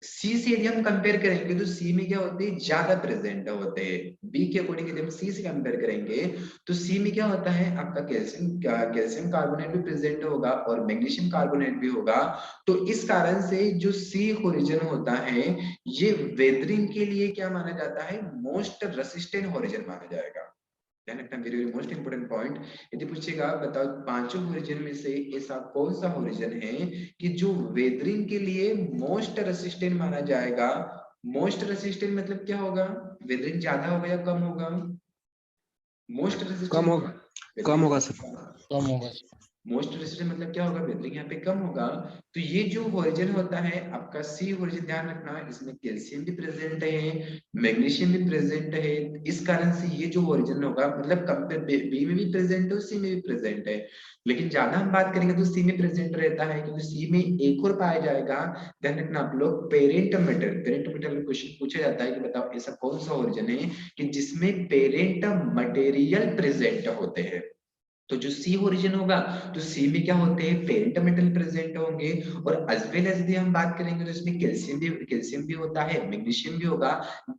S1: सी से यदि हम कंपेयर करेंगे तो सी में क्या होते हैं, ज्यादा प्रेजेंट होते हैं। बी के अकॉर्डिंग यदि हम सी से कंपेयर करेंगे तो सी में क्या होता है, आपका कैल्शियम कार्बोनेट भी प्रेजेंट होगा और मैग्नीशियम कार्बोनेट भी होगा। तो इस कारण से जो सी ओरिजिन होता है, ये वेदरिंग के लिए क्या माना जाता है, मोस्ट रेसिस्टेंट ओरिजिन माना जाएगा। ध्यान रखना, very very most important point. यदि पूछेगा बताओ पांचों ओरिजिन में से ऐसा कौन सा ओरिजिन है कि जो वेदरिंग के लिए मोस्ट रेसिस्टेंट माना जाएगा। मोस्ट रेसिस्टेंट मतलब क्या होगा, वेदरिंग ज्यादा होगा या कम होगा, मोस्ट
S2: कम
S1: रेसिस्टेंट
S2: होगा, कम होगा सर,
S3: कम होगा।
S1: मोस्ट रेसिस्टेंट मतलब क्या होगा, वेदरिंग यहाँ पे कम होगा। तो ये जो ओरिजिन होता है आपका सी ओरिजिन, ध्यान रखना इसमें कैल्शियम भी प्रेजेंट है, मैग्नीशियम भी प्रेजेंट है, इस कारण से ये जो ओरिजिन होगा मतलब कंपेयर बी में भी प्रेजेंट है, सी में भी प्रेजेंट है, लेकिन ज्यादा हम बात करेंगे तो सी में प्रेजेंट रहता है, क्योंकि सी में एक और पाया जाएगा। ध्यान रखना आप लोग, पेरेंट मेटल, पेरेंट मेटल में क्वेश्चन पूछा जाता है कि बताओ ऐसा कौन सा ओरिजिन है कि जिसमें पेरेंट मटेरियल प्रेजेंट होते हैं। तो जो सी ओरिजिन होगा तो सी में क्या होते हैं, पेरेंट मेटल प्रेजेंट होंगे, और एज वेल एज यदि हम बात करेंगे तो इसमें कैल्शियम भी होता है, मैग्नीशियम भी होगा,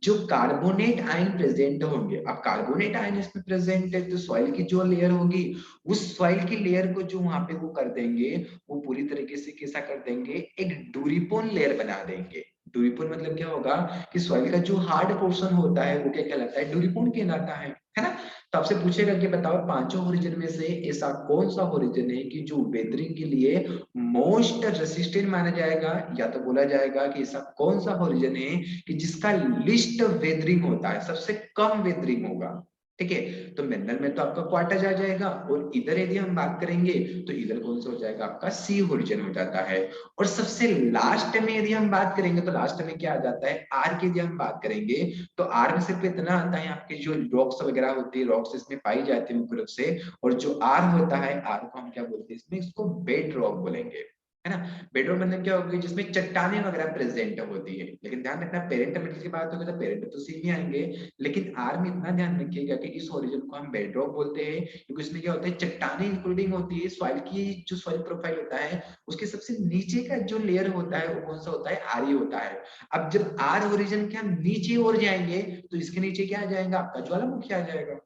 S1: जो कार्बोनेट आयन प्रेजेंट होंगे। अब कार्बोनेट आयन इसमें प्रेजेंट है तो सॉइल की जो लेयर होगी उस सॉइल की लेयर को जो वहां पे वो कर देंगे, वो पूरी तरीके से कैसा कर देंगे, एक डूरिपोन लेयर बना देंगे। डूरिपोन मतलब क्या होगा कि सॉइल का जो हार्ड पोर्शन होता है वो क्या कहलाता है, डूरिपोन कहलाता है ना। तो आपसे पूछेगा कि बताओ पांचों ओरिजिन में से ऐसा कौन सा ओरिजिन है कि जो वेदरिंग के लिए मोस्ट रेसिस्टेंट माना जाएगा, या तो बोला जाएगा कि ऐसा कौन सा ओरिजिन है कि जिसका लिस्ट वेदरिंग होता है, सबसे कम वेदरिंग होगा। ठीक है, तो मिनरल में तो आपका क्वार्टज आ जाएगा, और इधर यदि हम बात करेंगे तो इधर कौन सा हो जाएगा, आपका सी ओरिजिन हो जाता है। और सबसे लास्ट में यदि हम बात करेंगे तो लास्ट में क्या आ जाता है, आर की यदि हम बात करेंगे तो आर में सिर्फ इतना आता है, आपके जो रॉक्स वगैरह होती है, रॉक्स इसमें पाई जाती है मुख्य रूप से, और जो आर होता है, आर को हम क्या बोलते हैं, इसमें इसको बेड रॉक बोलेंगे, है ना। बेड रॉक मतलब क्या होगी, जिसमें चट्टाने वगैरह प्रेजेंट होती है। लेकिन ध्यान रखना, पेरेंट मेटल की बात होगी तो पेरेंट तो सी में आएंगे, लेकिन आर में इतना ध्यान रखिएगा कि इस ओरिजिन को हम बेड रॉक बोलते हैं, क्योंकि इसमें क्या होता है, चट्टाने इंक्लूडिंग होती है, सॉइल की जो सॉइल प्रोफाइल होता है उसके सबसे नीचे का जो लेयर होता है वो कौन सा होता है, आर ही होता है। अब जब आर ओरिजिन के हम नीचे और जाएंगे तो इसके नीचे क्या आ जाएगा, आपका ज्वालामुखी आ जाएगा।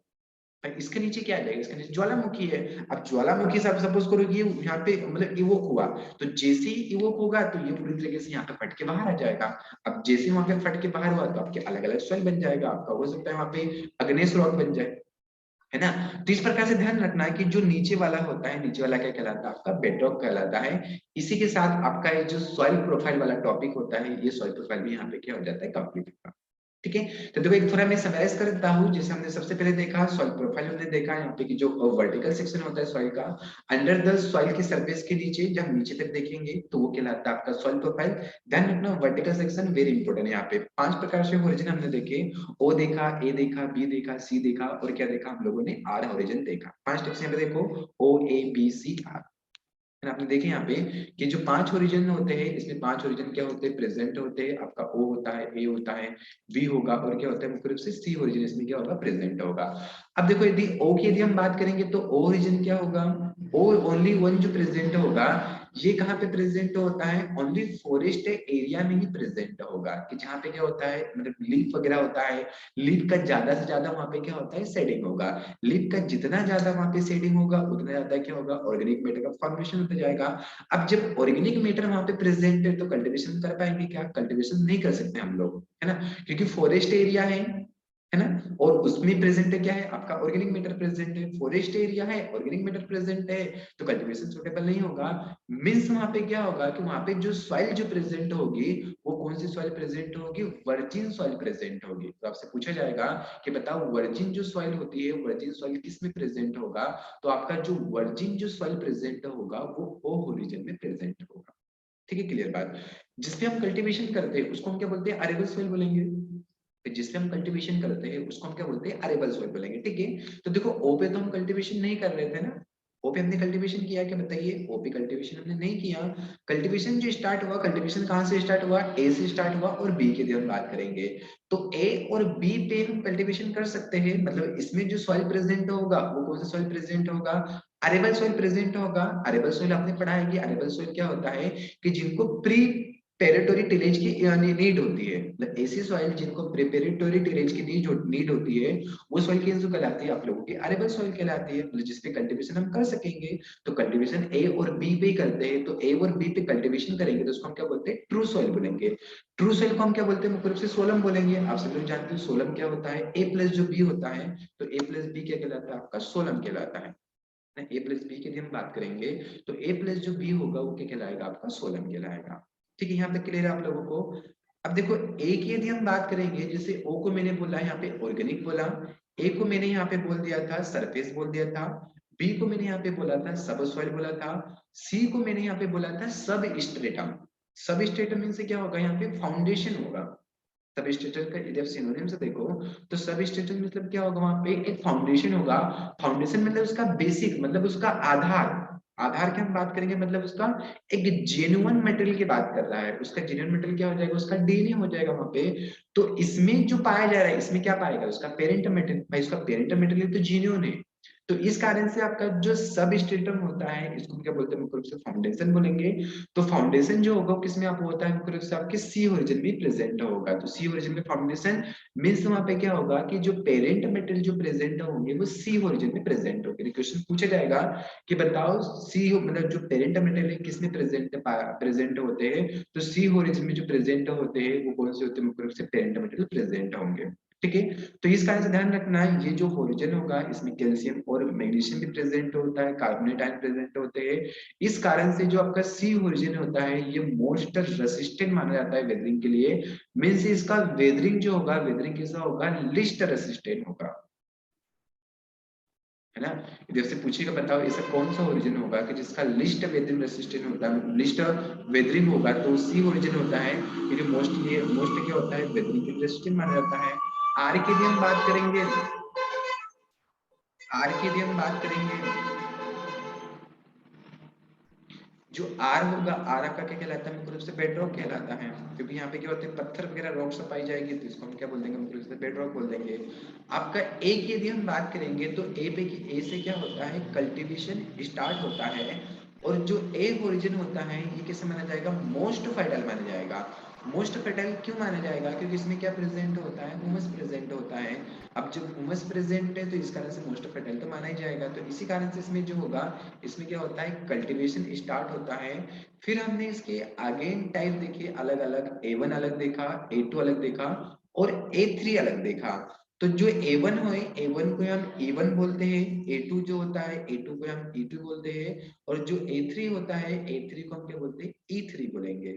S1: इसके नीचे क्या आ जाएगा, इसके नीचे ज्वालामुखी है। अब ज्वालामुखी से आप सपोज करो कि यहाँ पे मतलब इवोक हुआ, तो जैसे ही इवोक होगा तो ये पूरी तरीके से यहाँ पे फट के बाहर आ जाएगा। अब जैसे वहां पे फट के बाहर हुआ तो आपके अलग अलग सॉइल बन जाएगा, आपका हो सकता है वहां पे अग्नेस रॉक बन जाए, है ना। तो इस प्रकार से ध्यान रखना है कि जो नीचे वाला होता है, नीचे वाला क्या कहलाता है, आपका बेडरॉक कहलाता है। इसी के साथ आपका ये जो सॉइल प्रोफाइल वाला टॉपिक होता है, ये सॉइल प्रोफाइल भी यहाँ पे क्या हो जाता है, कंप्लीट होगा। ठीक है, तो देखो एक थोड़ा मैं समराइज कर देता हूँ। जैसे हमने सबसे पहले देखा सॉइल प्रोफाइल, हमने देखा यहाँ पे कि जो वर्टिकल सेक्शन होता है सॉइल का, अंडर द सॉइल की सरफेस के नीचे, जब नीचे तक देखेंगे तो वो कहलाता है आपका सॉइल प्रोफाइल। ध्यान रखना, वर्टिकल सेक्शन वेरी इंपॉर्टेंट है। यहाँ पे 5 प्रकार से ओरिजिन हमने देखे, ओ देखा, ए देखा, बी देखा, सी देखा, और क्या देखा हम लोगों ने, आर ओरिजिन देखा। 5 टिप्स यहाँ पे देखो, ओ ए बी सी आर। आपने देखे यहाँ पे कि जो 5 ओरिजिन होते हैं, इसमें 5 ओरिजिन क्या होते हैं, प्रेजेंट होते हैं। आपका ओ होता है, ए होता है, बी होगा, और क्या होता है मुख्य रूप से सी ओरिजिन इसमें क्या होगा, प्रेजेंट होगा। अब देखो यदि ओ की यदि हम बात करेंगे तो ओ ओरिजिन क्या होगा, ओ ओनली वन जो प्रेजेंट होगा, ये कहाँ पे प्रेजेंट होता है, ओनली फॉरेस्ट एरिया में ही प्रेजेंट होगा, कि जहाँ पे क्या होता है मतलब लीफ वगैरह होता है, लीफ का ज्यादा से ज्यादा वहां पे क्या होता है, शेडिंग होगा। लीफ का जितना ज्यादा वहां पे शेडिंग होगा उतना ज्यादा क्या होगा, ऑर्गेनिक मैटर का फॉर्मेशन होता जाएगा। अब जब ऑर्गेनिक मैटर वहां पे प्रेजेंट है तो कल्टीवेशन कर पाएंगे क्या, कल्टीवेशन नहीं कर सकते हम लोग, है ना, क्योंकि फॉरेस्ट एरिया है ना, और उसमें प्रेजेंट है क्या है, आपका ऑर्गेनिक मैटर प्रेजेंट है, फॉरेस्ट एरिया है, ऑर्गेनिक मैटर प्रेजेंट है, तो कल्टीवेशन सुटेबल नहीं होगा। मींस वहां पे क्या होगा कि वहां पे जो सॉइल जो प्रेजेंट होगी वो कौन सी सॉइल प्रेजेंट होगी, वर्जिन सॉइल प्रेजेंट होगी। तो आपसे पूछा जाएगा कि बताओ वर्जिन जो सॉइल होती है, वर्जिन सॉइल किस में प्रेजेंट होगा, तो आपका जो वर्जिन जो सॉइल प्रेजेंट होगा वो ओ ओरिजिन में प्रेजेंट होगा। ठीक है, क्लियर बात। जिसपे हम कल्टीवेशन करते हैं उसको हम क्या बोलते हैं, अरेबल सॉइल बोलेंगे। फिर जिसपे हम कल्टीवेशन करते हैं उसको हम क्या बोलते हैं, अरेबल सॉइल बोलेंगे। ठीक है, तो देखो ओ पे तो हम कल्टीवेशन नहीं कर रहे थे ना, ओ पे हमने कल्टीवेशन किया क्या बताइए, ओ पे कल्टीवेशन हमने नहीं किया। कल्टीवेशन जो स्टार्ट हुआ, कल्टीवेशन कहाँ से स्टार्ट हुआ, ए से स्टार्ट हुआ, और बी की हम बात करेंगे तो ए और बी पे हम कल्टीवेशन कर सकते हैं। मतलब इसमें जो सॉइल प्रेजेंट होगा वो कौन सा सॉइल प्रेजेंट होगा, अरेबल सॉइल प्रेजेंट होगा। अरेबल सॉइल आपने पढ़ा है कि अरेबल सॉइल क्या होता है कि जिनको प्री टेरिटोरी टिलेज की नीड होती है, मतलब ऐसी सॉइल जिनको प्रिपेरेटरी टिलेज की नीड होती है, वो सॉइल की कहलाती है आप लोगों की अरेबल सॉइल कहलाती है, मतलब जिसपे कल्टीवेशन हम कर सकेंगे। तो कल्टीवेशन ए और बी पे करते हैं, तो ए और बी पे कल्टीवेशन करेंगे तो उसको हम क्या बोलते हैं, ट्रू सॉइल बोलेंगे। ट्रू सॉइल को हम क्या बोलते हैं, मुख्य रूप से सोलम बोलेंगे। आप सब लोग जानते हो सोलम क्या होता है, ए प्लस जो बी होता है, तो ए प्लस बी क्या कहलाता है, आपका सोलम कहलाता है। ए प्लस बी की हम बात करेंगे तो ए प्लस जो बी होगा वो क्या कहलाएगा, आपका सोलम कहलाएगा। ठीक है, यहाँ तक क्लियर है आप लोगों को। अब देखो ए की यदि हम बात करेंगे, जैसे ओ को मैंने बोला यहाँ पे ऑर्गेनिक बोला, ए को मैंने यहाँ पे बोल दिया था सरफेस बोल दिया था, बी को मैंने यहाँ पे बोला था सब सॉइल बोला था, सी को मैंने यहाँ पे बोला था सब स्ट्रेटम। सब स्ट्रेटम मीन से क्या होगा, यहाँ पे फाउंडेशन होगा। सब स्ट्रेटम का यदि आप सिनोनिम से देखो तो सब स्ट्रेटम मतलब क्या होगा, वहां पे एक फाउंडेशन होगा। फाउंडेशन मतलब उसका बेसिक, मतलब उसका आधार। आधार की हम बात करेंगे मतलब उसका एक जेन्युइन मटेरियल की बात कर रहा है, उसका जेन्युइन मटेरियल क्या हो जाएगा, उसका डीएनए हो जाएगा वहां पे। तो इसमें जो पाया जा रहा है, इसमें क्या पाएगा, उसका पेरेंट मटेरियल। भाई उसका पेरेंट मटेरियल तो जेन्युइन है। तो इस कारण से आपका जो सब स्ट्रेटम होता है, इसको क्या बोलते हैं, मुख्य रूप से फाउंडेशन बोलेंगे। तो फाउंडेशन जो होगा किसमें आप होता है, मुख्य रूप से आपके सी ओरिजिन में प्रेजेंट होगा। तो सी ओरिजिन में फाउंडेशन मीन्स वहां पे क्या होगा कि जो पेरेंट मटेरियल जो प्रेजेंट होंगे वो सी ओरिजिन में प्रेजेंट होंगे। क्वेश्चन पूछा जाएगा कि बताओ सी मतलब जो पेरेंट मटेरियल किसमें प्रेजेंट होते हैं, तो सी ओरिजिन में जो प्रेजेंट होते हैं वो कौन से होते हैं, मुख्य रूप से पेरेंट मटेरियल प्रेजेंट होंगे। ठीक है, तो इस कारण से ध्यान रखना है, ये जो ओरिजिन होगा इसमें कैल्शियम और मैग्नीशियम भी प्रेजेंट होता है, कार्बोनेट आयन प्रेजेंट होते हैं। इस कारण से जो आपका सी ओरिजिन होता है ये मोस्ट रेसिस्टेंट माना जाता है वेदरिंग के लिए। मीन्स इसका वेदरिंग जो होगा, वेदरिंग कैसा होगा, लिस्ट रेसिस्टेंट होगा, है ना। इधर से पूछेगा बताओ ऐसा कौन सा ओरिजिन होगा कि जिसका लिस्ट वेदरिंग रेसिस्टेंट होता है, लिस्ट वेदरिंग होगा, तो सी ओरिजिन होता है, क्योंकि मोस्ट क्या होता है, वेदरिंग के रेसिस्टेंट माना जाता है। आर की भी हम बात करेंगे, आर की भी हम बात करेंगे। जो आर होगा, आर आपका क्या कहलाता है, मुख्य रूप से बेडरॉक कहलाता है, क्योंकि यहाँ पे क्या होते हैं पत्थर वगैरह रॉक से पाई जाएगी, तो इसको हम क्या बोल देंगे, मुख्य रूप से बेडरॉक बोल देंगे। आपका ए की यदि हम बात करेंगे तो ए पे की ए से क्या होता है, कल्टीवेशन स्टार्ट होता है। और जो ए ओरिजिन होता है ये कैसे माना जाएगा, मोस्ट फर्टाइल माना जाएगा। मोस्ट फर्टाइल क्यों माना जाएगा, क्योंकि इसमें क्या प्रेजेंट होता है, ह्यूमस प्रेजेंट होता है। अब जब ह्यूमस प्रेजेंट है तो इस कारण से मोस्ट फर्टाइल तो माना ही जाएगा। तो इसी कारण से इसमें जो होगा, इसमें क्या होता है, कल्टीवेशन स्टार्ट होता है। फिर हमने इसके आगे टाइप देखे अलग अलग, A1 अलग देखा, A2 अलग देखा और A3 अलग देखा। तो जो A1 है, A1 को हम E1 बोलते हैं, A2 जो होता है, A2 को हम E2 बोलते हैं, और जो A3 होता है, A3 को हम क्या बोलते हैं, E3 बोलेंगे।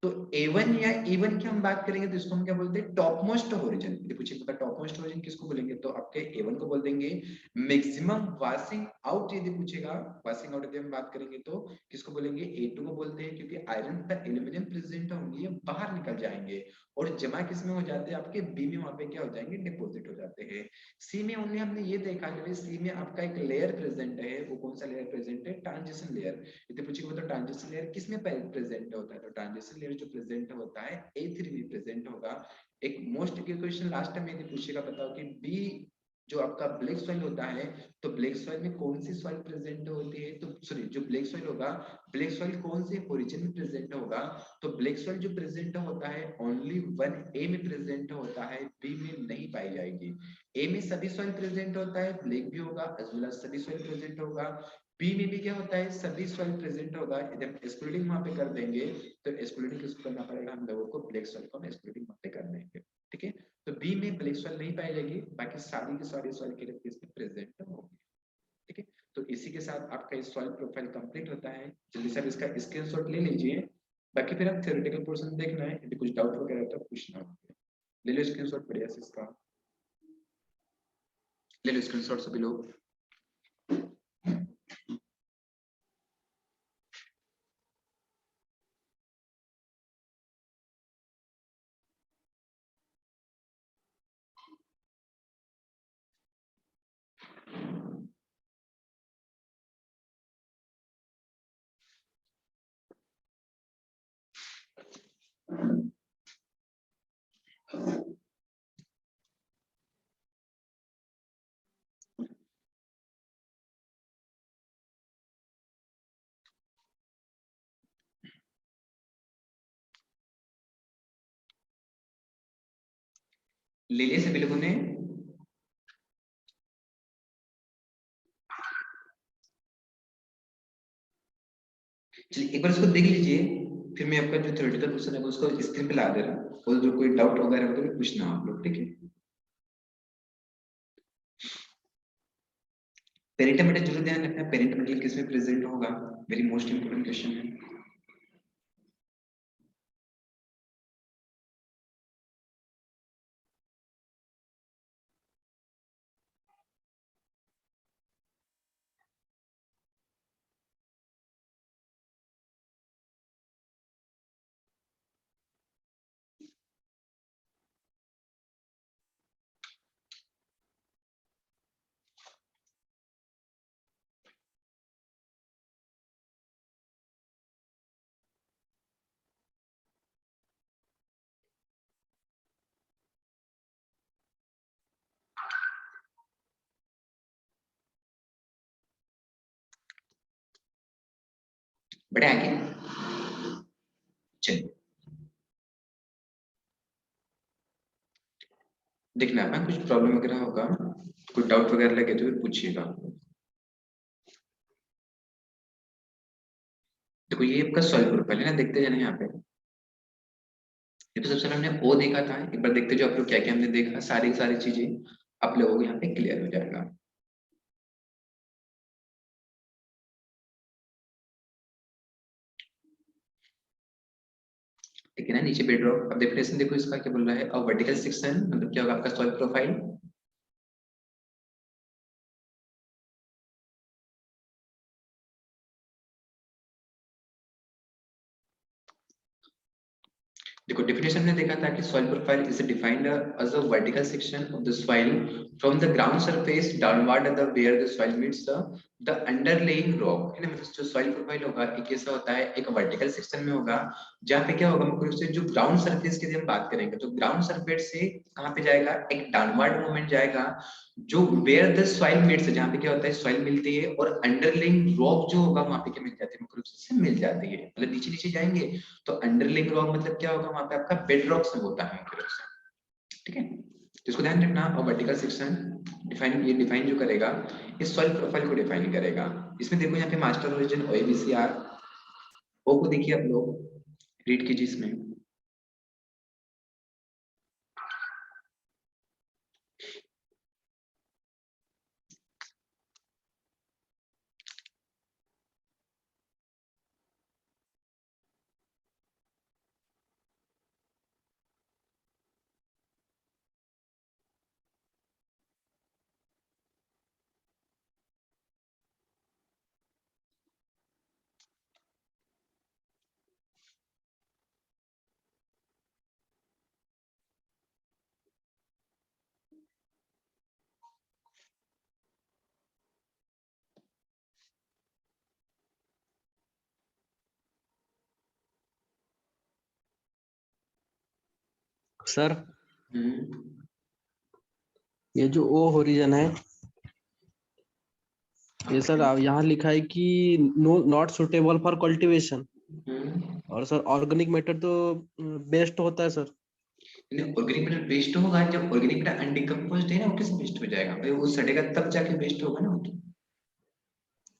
S1: तो A1 या E1 की हम बात करेंगे तो इसको हम क्या बोलते हैं, टॉप मोस्ट ओरिजिन। यदि पूछे टॉप मोस्ट ओरिजिन किसको बोलेंगे, तो आपके A1 को बोल देंगे। मैक्सिमम वाशिंग आउट यदि पूछेगा, वाशिंग आउट यदि हम बात करेंगे तो किसको बोलेंगे, A2 को बोलते हैं, क्योंकि आयरन पर एल्यूमिनियम प्रेजेंट होंगे, ये बाहर निकल जाएंगे और जमा किसमें हो जाते हैं, आपके बी में, वहां पे क्या हो जाएंगे, डिपोजिट हो जाते हैं। सी में ओनली हमने ये देखा कि सी में आपका एक लेयर प्रेजेंट है, वो कौन सा लेयर प्रेजेंट है, ट्रांजिशन लेयर। यदि पूछेगा तो ट्रांजिशन लेयर किसमें प्रेजेंट होता है, तो ट्रांजिशन लेयर जो प्रेजेंट होता है A3 में प्रेजेंट होगा। एक मोस्ट क्वेश्चन लास्ट में यदि पूछेगा बताओ कि बी जो आपका ब्लैक सॉइल होता है, तो ब्लैक सॉइल में कौन सी सॉइल प्रेजेंट होती है, तो सॉरी जो ब्लैक सॉइल होगा, ब्लैक सॉइल कौन से ओरिजिन में प्रेजेंट होगा, तो ब्लैक सॉइल जो प्रेजेंट होता है ओनली 1A में प्रेजेंट होता है, बी में नहीं पाई जाएगी। ए में सभी सॉइल प्रेजेंट होता है, ब्लैक भी होगा एज वेल एज सभी सॉइल प्रेजेंट होगा। बी में भी क्या होता है, सभी सॉइल प्रेजेंट होगा। यदि हम एक्सक्लूडिंग वहां पे कर देंगे तो एक्सक्लूडिंग किसको करना पड़ेगा, हम लोगों को ब्लैक सॉइल को हम एक्सक्लूडिंग वहां पे कर देंगे। ठीक है, तो बी में ब्लैक सॉइल नहीं पाई जाएगी, बाकी सारी की सारी सॉइल के लिए इसमें प्रेजेंट होगी। ठीक है, तो इसी के साथ आपका इस सॉइल प्रोफाइल कंप्लीट होता है। जल्दी से आप इसका स्क्रीनशॉट ले लीजिए, बाकी फिर आप थ्योरेटिकल पोर्शन देखना है, यदि कुछ डाउट वगैरह तो पूछना। ले लो स्क्रीनशॉट बढ़िया से इसका, ले लो स्क्रीनशॉट सभी लोग। ले लिए सभी लोगों ने? चलिए एक बार इसको देख लीजिए, फिर मैं आपका जो थ्योरेटिकल क्वेश्चन है उसको स्क्रीन पे ला दे रहा हूँ, और जो कोई डाउट वगैरह हो तो पूछना आप लोग, ठीक है। पेरेंट मटेरियल जरूर ध्यान रखना, पेरेंट मटेरियल किसमें प्रेजेंट होगा, वेरी मोस्ट इंपोर्टेंट क्वेश्चन है। बढ़े आगे। चलिए देखना है कुछ प्रॉब्लम वगैरह होगा, कुछ डाउट वगैरह लगे तो फिर पूछिएगा। देखो ये आपका सॉल्व प्रोफाइल है ना, देखते जाना यहाँ पे। ये तो सबसे पहले हमने ओ देखा था, एक बार देखते जो आप लोग क्या क्या हमने देखा, सारी सारी चीजें आप लोगों को यहाँ पे क्लियर हो जाएगा। ठीक है ना, नीचे बेडरॉक। अब डेफिनेशन देखो इसका क्या बोल रहा है, अ वर्टिकल सेक्शन मतलब क्या होगा आपका सॉइल प्रोफाइल। देखो डेफिनेशन में देखा था कि soil profile is defined as a vertical section of the soil from the ground surface downward the where the soil meets the underlying rock, है ना। मतलब जो सॉइल प्रोफाइल होगा एक ऐसा होता है, एक वर्टिकल सेक्शन में होगा जहाँ पे क्या होगा मुख्य रूप से जो ग्राउंड सरफेस की हम बात करेंगे तो ग्राउंड सरफेस से कहाँ पे जाएगा, एक डाउनवर्ड मूवमेंट जाएगा जो वेयर द सॉइल मीट्स, जहाँ पे क्या होता है सॉइल मिलती है और अंडरलेइंग रॉक जो होगा वहां पे क्या मिल जाती है, मुख्य रूप से मिल जाती है। मतलब नीचे नीचे जाएंगे तो अंडरलिंग रॉक मतलब क्या होगा वहां पे आपका बेड रॉक से होता है मुख्य रूप से, ठीक है। तो इसको ध्यान रखना। और वर्टिकल सेक्शन डिफाइन, ये डिफाइन जो करेगा इस सॉइल प्रोफाइल को डिफाइन करेगा। इसमें देखो यहाँ पे मास्टर ओरिजिन ओएबीसीआर ओ को देखिए आप लोग रीड कीजिए इसमें।
S2: सर
S1: हम्म
S2: ये जो ओ होरिजन है ये सर यहाँ लिखा है कि no not suitable for cultivation, और सर ऑर्गेनिक मैटर तो बेस्ट होता है सर।
S1: ऑर्गेनिक मैटर वेस्ट होगा जब ऑर्गेनिक मैटर अनडिकम्पोज्ड है ना, वो कैसे वेस्ट हो जाएगा भाई, वो सड़ेगा तब जाके वेस्ट होगा ना वो तो।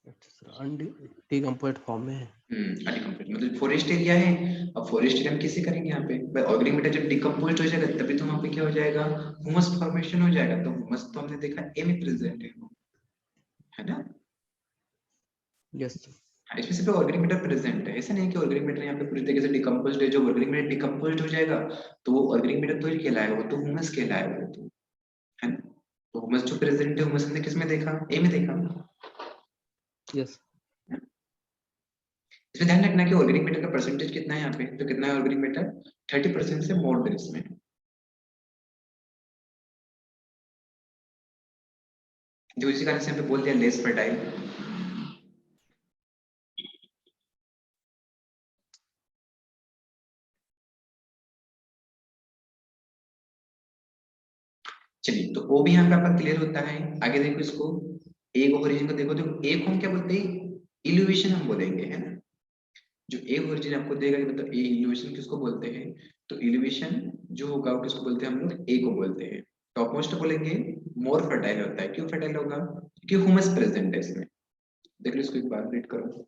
S2: अच्छा सर, अनडिकम्पोज्ड फॉर्म में है।
S1: अनकम्प्लीट मतलब फॉरेस्ट एरिया है। अब फॉरेस्ट एरिया हम कैसे करेंगे यहाँ पे भाई, ऑर्गेनिक मैटर जब डिकम्पोज हो जाएगा तभी तो वहाँ पे क्या हो जाएगा, ह्यूमस फॉर्मेशन हो जाएगा। तो ह्यूमस तो हमने देखा ए में प्रेजेंट है ना।
S2: Yes sir.
S1: हाँ, इसमें सिर्फ ऑर्गेनिक मैटर प्रेजेंट है, ऐसा नहीं कि ऑर्गेनिक मैटर यहाँ पे पूरी तरीके से डिकम्पोज्ड है। जो ऑर्गेनिक मैटर डिकम्पोज्ड हो जाएगा तो वो ऑर्गेनिक मैटर तो ही कहलाएगा, वो तो ह्यूमस कहलाएगा वो तो, है ना। तो ह्यूमस जो प्रेजेंट है ह्यूमस हमने किस में देखा, ए में देखा।
S2: यस
S1: इसमें ध्यान रखना कि ऑर्गेनिक मैटर का परसेंटेज कितना है यहाँ पे, तो कितना है ऑर्गेनिक मैटर, 30% से मोर देन इसमें। जो इसी कारण से यहाँ पे बोल दिया लेस फर्टाइल। चलिए तो वो भी यहाँ पे आपका क्लियर होता है। आगे देखो इसको, ए ओरिजिन को देखो, तो ए को हम क्या बोलते हैं, इल्यूमिनेशन हम बोलेंगे, है ना। जो ए ओरिजिन आपको देगा कि मतलब ए इल्यूमिनेशन किसको बोलते हैं, तो इल्यूमिनेशन जो होगा वो किसको बोलते हैं, हम लोग ए को बोलते हैं। टॉप मोस्ट बोलेंगे मोर फर्टाइल होता है। क्यों फर्टाइल होगा, क्योंकि ह्यूमस प्रेजेंट है इसमें। देख लो इसको एक बार रीड करो।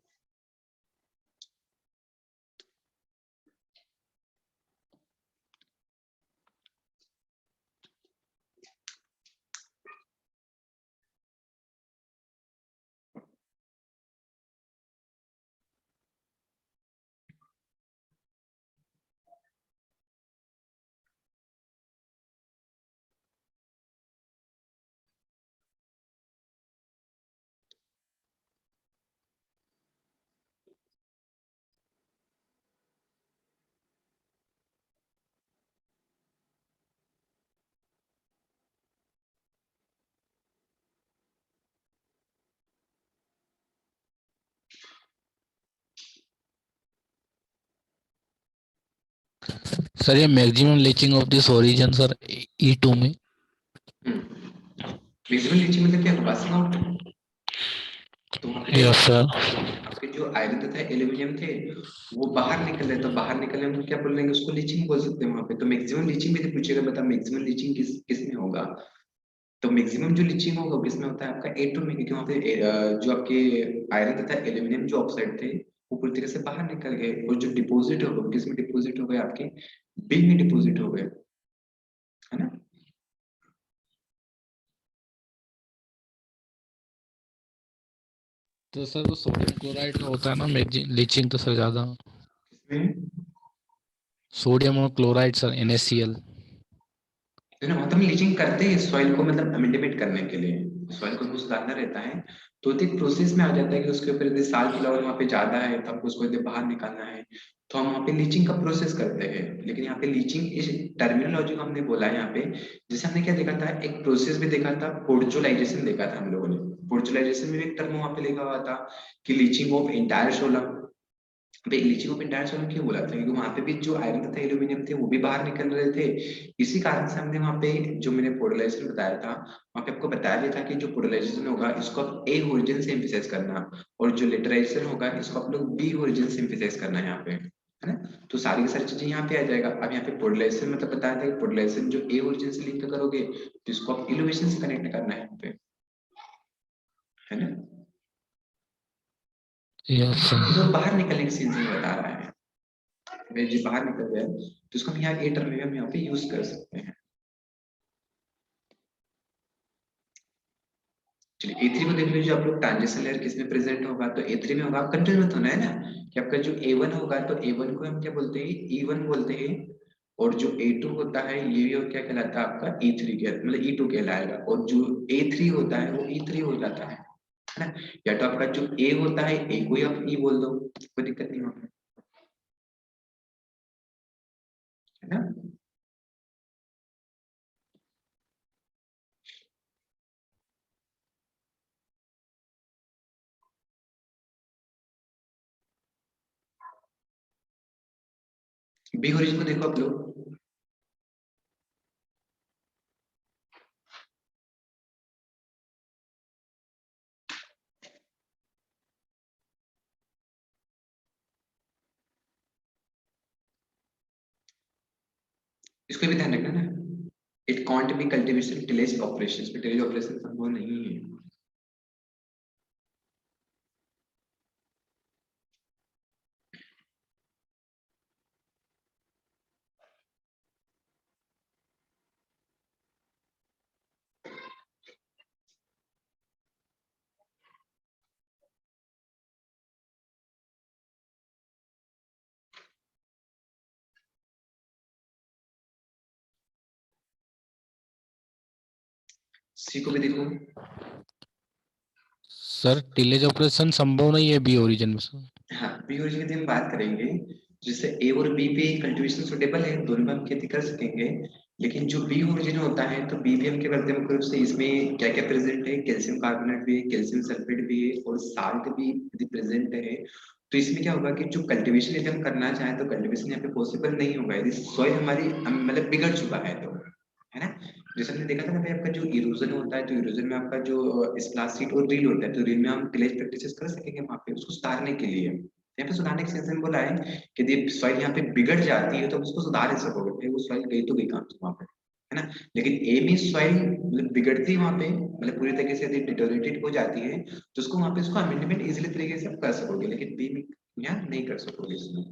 S3: सर ये maximum leaching of this origin sir E2 में।
S1: विजुअल नीचे मतलब क्या, पासिंग आउट। तो वहाँ पे
S3: यस सर।
S1: आपके जो आयरन तथा एल्यूमिनियम थे वो बाहर निकल रहे, तो बाहर निकलने हम क्या बोल लेंगे, उसको लीचिंग बोल सकते हैं वहां पे। तो मैक्सिमम लीचिंग भी पूछेगा, बता मैक्सिमम लीचिंग किस में होगा, तो मैक्सिमम जो लीचिंग होगा किसमें होता है आपका A2 में, क्योंकि वहाँ पे जो आपके आयरन तथा एल्यूमिनियम जो ऑक्साइड थे वो पूरी तरह से बाहर निकल गए, और जो डिपॉजिट हो गए किसमें डिपॉजिट हो गए, आपके B में डिपॉजिट हो गए, है ना।
S3: तो सर वो सोडियम क्लोराइड का होता है ना लीचिंग तो सर ज्यादा,
S1: किसमें,
S3: सोडियम और क्लोराइड सर NaCl।
S1: है ना, मतलब लीचिंग करते हैं सॉइल को मतलब अमेंडमेंट करने के लिए, सॉइल को कुछ सुधारना रहता है, तो एक प्रोसेस में आ जाता है कि उसके ऊपर यदि साल फ्लावर वहाँ पे ज्यादा है तो हमको उसको यदि बाहर निकालना है, तो हम वहाँ पे लीचिंग का प्रोसेस करते हैं। लेकिन यहाँ पे लीचिंग इस टर्मिनोलॉजी को हमने बोला है यहाँ पे, जैसे हमने क्या देखा था, एक प्रोसेस भी देखा था, पोर्चुलाइजेशन देखा था हम लोगों ने। पोर्चुलाइजेशन में भी एक टर्म वहाँ पे लिखा हुआ था कि leaching of entire solar. Leaching of entire solar क्यों बोला था, क्योंकि वहां पे भी जो आयरन तथा एल्यूमिनियम थे वो भी बाहर निकल रहे थे, इसी कारण से हमने वहां पे जो मैंने पोलराइजेशन बताया था वहां पे आपको बताया भी था कि जो पोलराइजेशन होगा इसको आप ए ओरिजिन से एम्फेसाइज करना, और जो लेटराइजेशन होगा इसको आप लोग बी ओरिजिन से एम्फेसाइज करना है यहाँ पे, है ना। तो सारी की सारी चीजें यहाँ पे आ जाएगा। अब यहाँ पे पोलराइजेशन मतलब बताया था कि पोलराइजेशन जो ए ओरिजिन से लिंक करोगे तो इसको आप एलिवेशन से कनेक्ट करना है यहाँ पे, है ना।
S3: Yes sir.
S1: तो बाहर निकलने की चीजें बता रहा है, जी बाहर निकल गया तो इसको हम यहाँ ए टर्म में हम यहाँ पे यूज कर सकते हैं। चलिए A3 को देख लीजिए आप लोग, ट्रांजिशन लेयर किसमें प्रेजेंट होगा, तो A3 में होगा। आप कंफ्यूज मत होना है ना कि आपका जो A1 होगा तो A1 को हम क्या बोलते हैं, E1 बोलते हैं, और जो A2 होता है ये भी क्या कहलाता है आपका E3 के मतलब E2 कहलाएगा, और जो A3 होता है वो E3 हो जाता है ना। या तो आपका जो A होता है A को ही आप E बोल दो, कोई दिक्कत नहीं होगा, है ना। बी ओरिजिन को देखो आप लोग, इसको भी ध्यान रखना ना, it can't be cultivation tillage operations, पे टिलेज ऑपरेशन संभव नहीं है। सी को भी देखो,
S3: सर टिलेज ऑपरेशन संभव नहीं है बी ओरिजिन में सर।
S1: हाँ बी ओरिजिन की हम बात करेंगे, जिससे ए और बी पे कल्टीवेशन सुटेबल है, दोनों में हम खेती कर सकेंगे। लेकिन जो बी ओरिजिन होता है तो बी पे हम क्या करते हैं मुख्य रूप से, इसमें क्या क्या प्रेजेंट है, कैल्शियम कार्बोनेट भी है, कैल्शियम सल्फेट भी है, और साल्ट भी यदि प्रेजेंट है, तो इसमें क्या होगा कि जो कल्टीवेशन यदि हम करना चाहें तो कल्टीवेशन यहाँ पे पॉसिबल नहीं होगा यदि सॉइल हमारी मतलब बिगड़ चुका है तो, है ना। जैसे हमने देखा था ना भाई, आपका जो इरोजन होता है तो इरोजन में आपका जो स्प्लास्ट और रील होता है, तो रील में हम टिलेज प्रैक्टिसेस कर सकेंगे वहां पे उसको सुधारने के लिए। यहाँ पे सुधारने के सेंस में बोला है कि यदि सॉइल यहाँ पे बिगड़ जाती है तो उसको सुधार नहीं सकोगे, भाई वो सॉइल गई तो गई काम से वहां पे, है ना। लेकिन ए में सॉइल मतलब बिगड़ती है वहां पे, मतलब पूरी तरीके से यदि डिटोरेटेड हो जाती है तो उसको वहां पे उसको अमेंडमेंट इजीली तरीके से आप कर सकोगे, लेकिन बी में यहाँ नहीं कर सकोगे इसमें।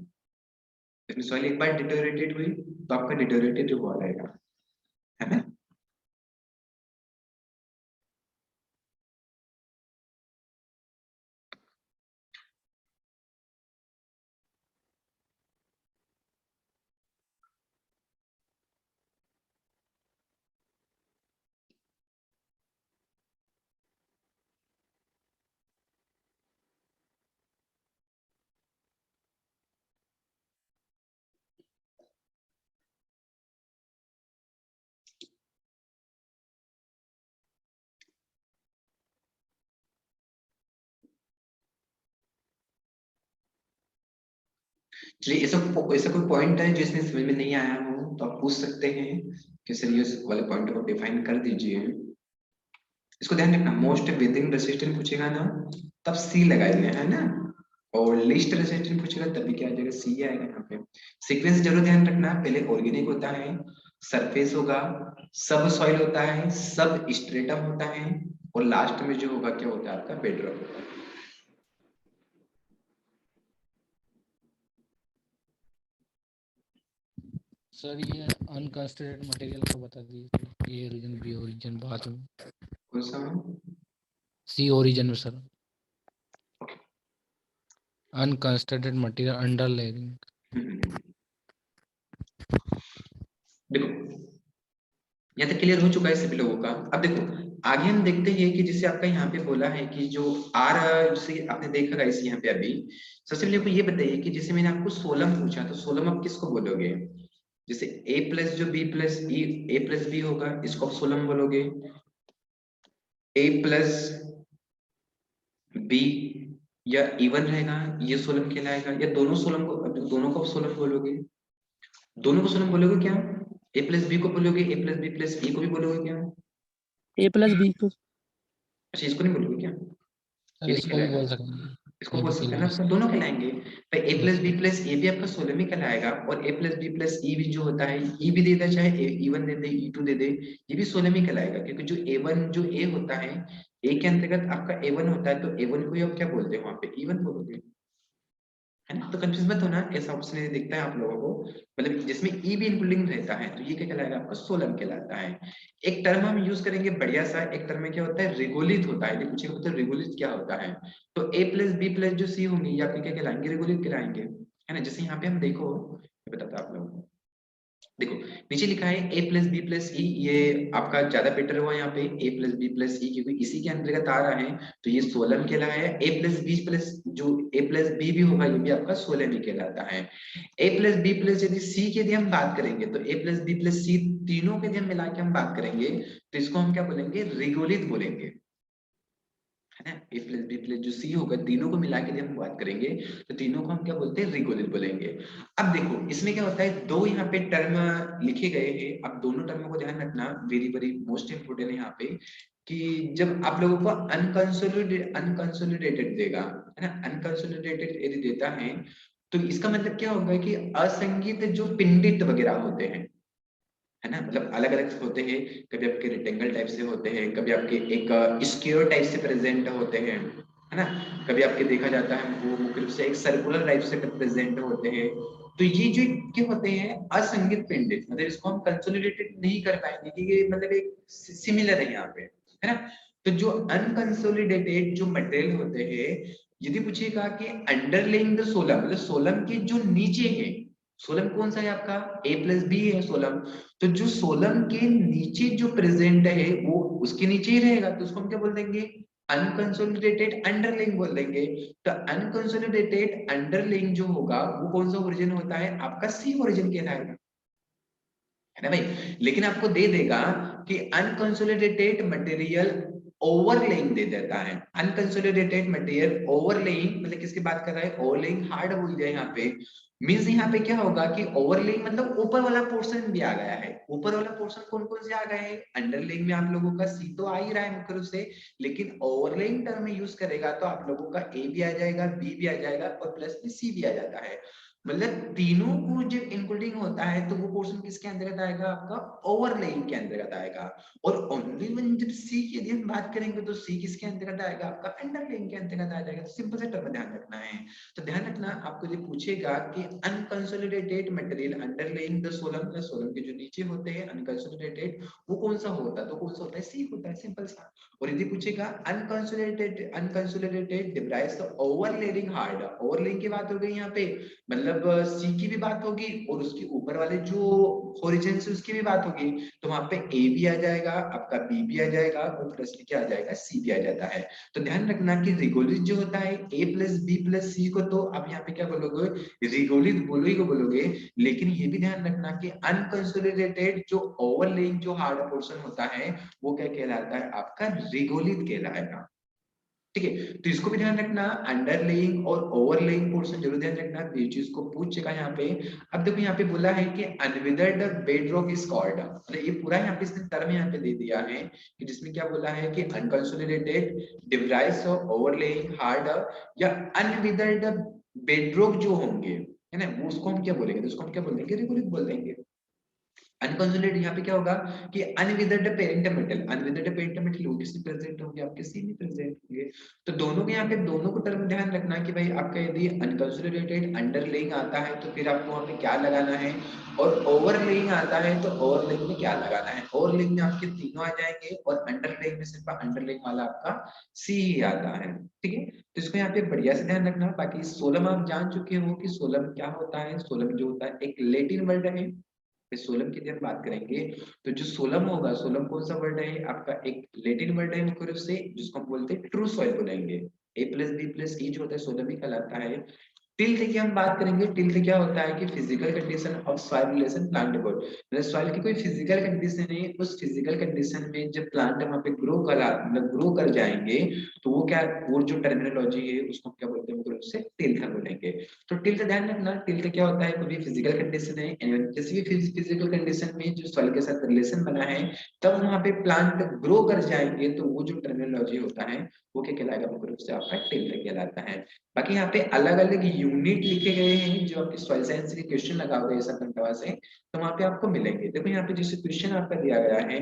S1: लेकिन सॉइल एक बार डिटोरेटेड हुई तो आपका डिटोरेटेड हुआ रहेगा, है ना। चलिए ऐसा ऐसा कोई पॉइंट है जिसमें समझ में नहीं आया हो तो आप पूछ सकते हैं कि सर ये वाले पॉइंट को डिफाइन कर दीजिए। इसको ध्यान रखना, मोस्ट विथिंग रेसिस्टेंट पूछेगा ना तब सी लगाएंगे, है ना। और लिस्ट रेजिस्टेंस पूछेगा तभी क्या आ जाएगा, सी आएगा यहाँ पे। सीक्वेंस जरूर ध्यान रखना, पहले ऑर्गेनिक होता है, सरफेस होगा, सब सॉइल होता है, सब स्ट्रेटम होता है, और लास्ट में जो होगा क्या होता है आपका बेडरॉक होगा।
S3: सर ये अनकंस्ट्रक्टेड मटेरियल को बता दीजिए, ए ओरिजिन बी ओरिजिन बात में,
S1: कौन सा
S3: सी ओरिजिन में sir, unconstructed material under layering.
S1: देखो यहाँ तक क्लियर हो चुका है सभी लोगों का। अब देखो आगे हम देखते हैं कि जैसे आपका यहाँ पे बोला है कि जो आर से आपने देखा इस यहाँ पे अभी, सबसे पहले आपको ये बताइए कि जैसे मैंने आपको सोलम पूछा तो सोलम आप किसको बोलोगे, जैसे ए प्लस जो बी प्लस ए प्लस बी होगा इसको आप सोलम बोलोगे, ए प्लस बी या इवन रहेगा ये सोलम कहलाएगा, या दोनों सोलम को, दोनों को आप सोलम बोलोगे, दोनों को सोलम बोलोगे क्या, ए प्लस बी को बोलोगे, ए प्लस बी प्लस ई को भी बोलोगे क्या,
S4: ए प्लस बी को।
S1: अच्छा इसको नहीं बोलोगे क्या,
S3: सर
S1: ये
S3: इसको भी
S1: कहलाएगा,
S3: बोल सकते हैं,
S1: इसको
S3: ये
S1: बोल
S3: भी
S1: सकते हैं
S3: कहलाएगा
S1: ना,
S3: सर।
S1: दोनों कहलाएंगे। तो ए प्लस बी प्लस ए भी आपका सोलम ही कहलाएगा, और ए प्लस बी प्लस ई भी जो होता है ई भी दे दे, चाहे E one they they E to दे दे, ये भी सोलम ही कहलाएगा, क्योंकि जो ए वन जो ए होता है, ए के अंतर्गत आपका ए वन होता है, तो ए वन को ही आप क्या बोलते हैं वहां पे ई वन बोलोगे, है ना। तो कंफ्यूज मत होना, ऐसा ऑप्शन दिखता है आप लोगों को, मतलब जिसमें ई भी इंक्लूडिंग रहता है तो ये क्या कहलाएगा आपका सोलम कहलाता है। एक टर्म हम यूज करेंगे बढ़िया सा, एक टर्म में क्या होता है रिगोलित होता है, पूछे तो रिगोलित क्या होता है, तो ए प्लस बी प्लस जो सी होंगे ये आपके क्या कहलाएंगे, रिगोलित कहलाएंगे, है ना। जैसे यहाँ पे हम देखो, मैं बताता हूँ आप लोगों को, देखो नीचे लिखा है ए प्लस बी प्लस ई, ये आपका ज्यादा बेटर हुआ यहाँ पे ए प्लस बी प्लस ई, क्योंकि इसी के अंतर्गत आ रहा है, तो ये सोलम कहलाया है। ए प्लस बी प्लस जो ए प्लस बी भी होगा ये भी आपका सोलम ही कहलाता है। ए प्लस बी प्लस यदि सी की यदि हम बात करेंगे, तो ए प्लस बी प्लस सी तीनों के यदि हम मिला के हम बात करेंगे तो इसको हम क्या बोलेंगे, रिगोलित बोलेंगे, है ना। ए प्लस बी प्लस जो सी होगा तीनों को मिला के यदि हम बात करेंगे तो तीनों को हम क्या बोलते हैं, रिगोलित बोलेंगे। अब देखो इसमें क्या होता है, दो यहाँ पे टर्म लिखे गए हैं, अब दोनों टर्मों को ध्यान रखना, वेरी वेरी मोस्ट इंपोर्टेंट है यहाँ पे, कि जब आप लोगों को अनकंसोलिडेटेड देगा, है ना, अनकंसोलिडेटेड यदि देता है तो इसका मतलब क्या होगा कि असंगीत जो पिंडित वगैरह होते हैं, है ना, मतलब अलग अलग होते हैं, कभी आपके रेक्टेंगल टाइप से होते हैं, कभी आपके एक स्क्वायर टाइप से प्रेजेंट होते हैं, है ना, कभी आपके देखा जाता है वो मुख्य रूप से एक सर्कुलर टाइप से प्रेजेंट होते हैं। तो ये जो क्या होते हैं असंगीत पिंडित, मतलब इसको हम कंसोलिडेटेड नहीं कर पाएंगे कि ये मतलब एक सिमिलर है यहाँ पे, है ना। तो जो अनकंसोलिडेटेड जो मटेरियल होते हैं, यदि पूछेगा कि अंडरलेइंग द सोलम, मतलब सोलम के जो नीचे है, सोलम कौन सा है आपका, ए प्लस बी है सोलम, तो जो सोलम के नीचे जो प्रेजेंट है वो उसके नीचे ही रहेगा, तो उसको हम क्या बोल देंगे, अनकंसोलिडेटेड अंडरलिंग बोल देंगे। तो अनकंसोलिडेटेड अंडरलिंग जो होगा वो कौन सा ओरिजिन होता है आपका, सी ओरिजिन कहलाएगा, है ना भाई। लेकिन आपको दे देगा कि अनकंसोलिडेटेड मटेरियल ओवरलेइंग दे देता है, अनकंसोलिडेटेड मटेरियल ओवरलेइंग, मतलब किसकी बात कर रहा है, ओवरलेइंग हार्ड बोल दिया यहाँ पे, मींस यहाँ पे क्या होगा कि ओवरलेइंग मतलब ऊपर वाला पोर्शन भी आ गया है। ऊपर वाला पोर्शन कौन कौन से आ गए हैं, अंडरलेइंग में आप लोगों का सी तो आ ही रहा है मुख्य रूप से, लेकिन ओवरलेइंग टर्म में यूज करेगा तो आप लोगों का ए भी आ जाएगा, बी भी आ जाएगा, और प्लस में सी भी आ जाता है, मतलब तीनों को जब इंक्लूडिंग होता है तो वो पोर्शन किसके अंतर्गत आएगा, आपका ओवरलेइंग के अंतर्गत आएगा। और ओनली वन जब सी की यदि हम बात करेंगे तो सी किसके अंतर्गत आएगा, आपका अंडरलेइंग के अंतर्गत आ जाएगा। तो सिंपल से टर्म ध्यान रखना है। तो ध्यान रखना, आपको ये पूछेगा कि अनकंसोलिडेटेड मटेरियल अंडरलेइंग द सोलम, सोलम के जो नीचे होते हैं अनकंसोलिडेटेड, वो कौन सा होता है, तो कौन सा होता है, सी होता है, सिंपल सा। और यदि पूछेगा अनकंसोलिडेटेड डिराइव्स द ओवरलेइंग हार्ड, ओवरलेइंग की बात हो गई यहाँ पे, मतलब सी की भी बात होगी और उसके ऊपर वाले जो ओरिजिन से उसकी भी बात होगी, तो वहां पे ए भी आ जाएगा, आपका बी भी आ जाएगा, और प्लस में क्या आ जाएगा, सी भी आ जाता है। तो ध्यान रखना कि रिगोलित जो होता है ए प्लस बी प्लस सी को तो आप यहाँ पे क्या बोलोगे, रिगोलित बोलो ही को बोलोगे, लेकिन ये भी ध्यान रखना कि अनकंसोलिडेटेड जो ओवरलेइंग जो हार्ड पोर्शन होता है वो क्या कहलाता है, आपका रिगोलित कहलाएगा। ठीक है। तो इसको भी ध्यान रखना, अंडरलेइंग और ओवरलेइंग पोर्शन जरूर ध्यान रखना, ये चीज को पूछेगा यहाँ पे। अब देखो यहाँ पे बोला है कि अनविदर्ड बेडरॉक इज कॉल्ड, मतलब ये पूरा यहाँ पे इसने टर्म यहाँ पे दे दिया है कि जिसमें क्या बोला है कि अनकंसोलिडेटेड डिब्राइस ओवरलेइंग हार्ड या अनविदर्ड बेडरॉक जो होंगे, है ना, वो उसको हम क्या बोलेंगे, तो उसको हम क्या बोलेंगे, रिगोलिक बोल देंगे। अनकंसोलिडेटेड यहाँ पे क्या होगा कि अनविदर्ड पेरेंट मेटल, अनविदर्ड पेरेंट मेटल वो किसमें प्रेजेंट होंगे, आपके सी में प्रेजेंट होंगे। तो दोनों के यहाँ पे दोनों को टर्म ध्यान रखना कि भाई आपका यदि अनकंसोलिडेटेड अंडरलेइंग आता है तो फिर आपको वहाँ पे क्या लगाना है, और ओवरलेइंग आता है तो ओवरलेइंग में क्या लगाना है। ओवरलेइंग में आपके तीनों आ जाएंगे और अंडरलेइंग में सिर्फ अंडरलेइंग वाला आपका सी ही आता है, ठीक है। तो इसको यहाँ पे बढ़िया से ध्यान रखना। बाकी सोलम आप जान चुके हो कि सोलम क्या होता है। सोलम जो होता है एक लेटिन वर्ड है। सोलम की जब बात करेंगे तो जो सोलम होगा, सोलम कौन सा वर्ड है आपका, एक लेटिन वर्ड है मुख्य रूप से, जिसको हम बोलते हैं ट्रू सॉइल बोलेंगे। ए प्लस बी प्लस ई जो होता है सोलम ही कहलाता है। टिल्थ की हम बात करेंगे, टिल्थ क्या होता है कि physical condition of soil relation plant board, मतलब सॉइल की कोई फिजिकल कंडीशन है, उस फिजिकल कंडीशन में जब प्लांट वहां पे ग्रो कर, मतलब ग्रो कर जाएंगे तो वो क्या, वो जो टर्मिनोलॉजी है उसको क्या बोलते हैं, मुख्य रूप से टिल्थ बोलेंगे। तो टिल्थ ध्यान रखना, टिल्थ क्या होता है, कोई फिजिकल कंडीशन है, किसी भी फिजिकल कंडीशन में जो सॉइल के साथ रिलेशन बना है, तब वहां पे प्लांट ग्रो कर जाएंगे तो वो जो टर्मिनोलॉजी होता है वो क्या कहलाएगा, मुख्य रूप से आपका टिल्थ कहलाता है। बाकी यहाँ पे अलग अलग यूनिट लिखे गए हैं जो आपके सॉइल साइंस के क्वेश्चन लगा हुआ है ऐसा कंटवा से, तो वहां पे आपको मिलेंगे। देखो यहाँ पे जैसे क्वेश्चन आपका दिया गया है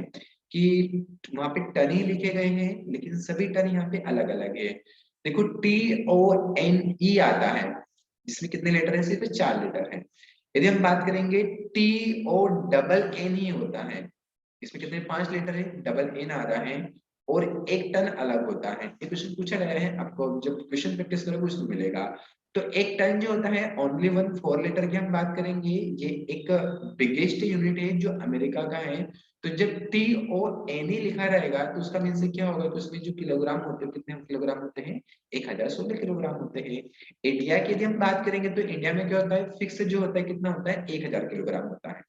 S1: कि वहां पे टन ही लिखे गए हैं, लेकिन सभी टन यहाँ पे अलग अलग है। देखो TONE आता है, जिसमें कितने लेटर है, सिर्फ 4 लेटर है। यदि हम बात करेंगे TONN ही होता है, इसमें कितने 5 लेटर है, डबल एन आ रहा है, और एक टन अलग होता है। ये क्वेश्चन पूछा गया है आपको, जब क्वेश्चन प्रैक्टिस करोगे उसमें मिलेगा। तो एक टन जो होता है ओनली 1 4 लेटर की हम बात करेंगे, ये एक बिगेस्ट यूनिट है जो अमेरिका का है। तो जब TONE लिखा रहेगा तो उसका मीन से क्या होगा कि उसमें जो किलोग्राम होते हैं, कितने किलोग्राम होते हैं, 1016 किलोग्राम होते हैं। इंडिया की यदि हम बात करेंगे तो इंडिया में क्या होता है, फिक्स जो होता है कितना होता है, 1000 किलोग्राम होता है।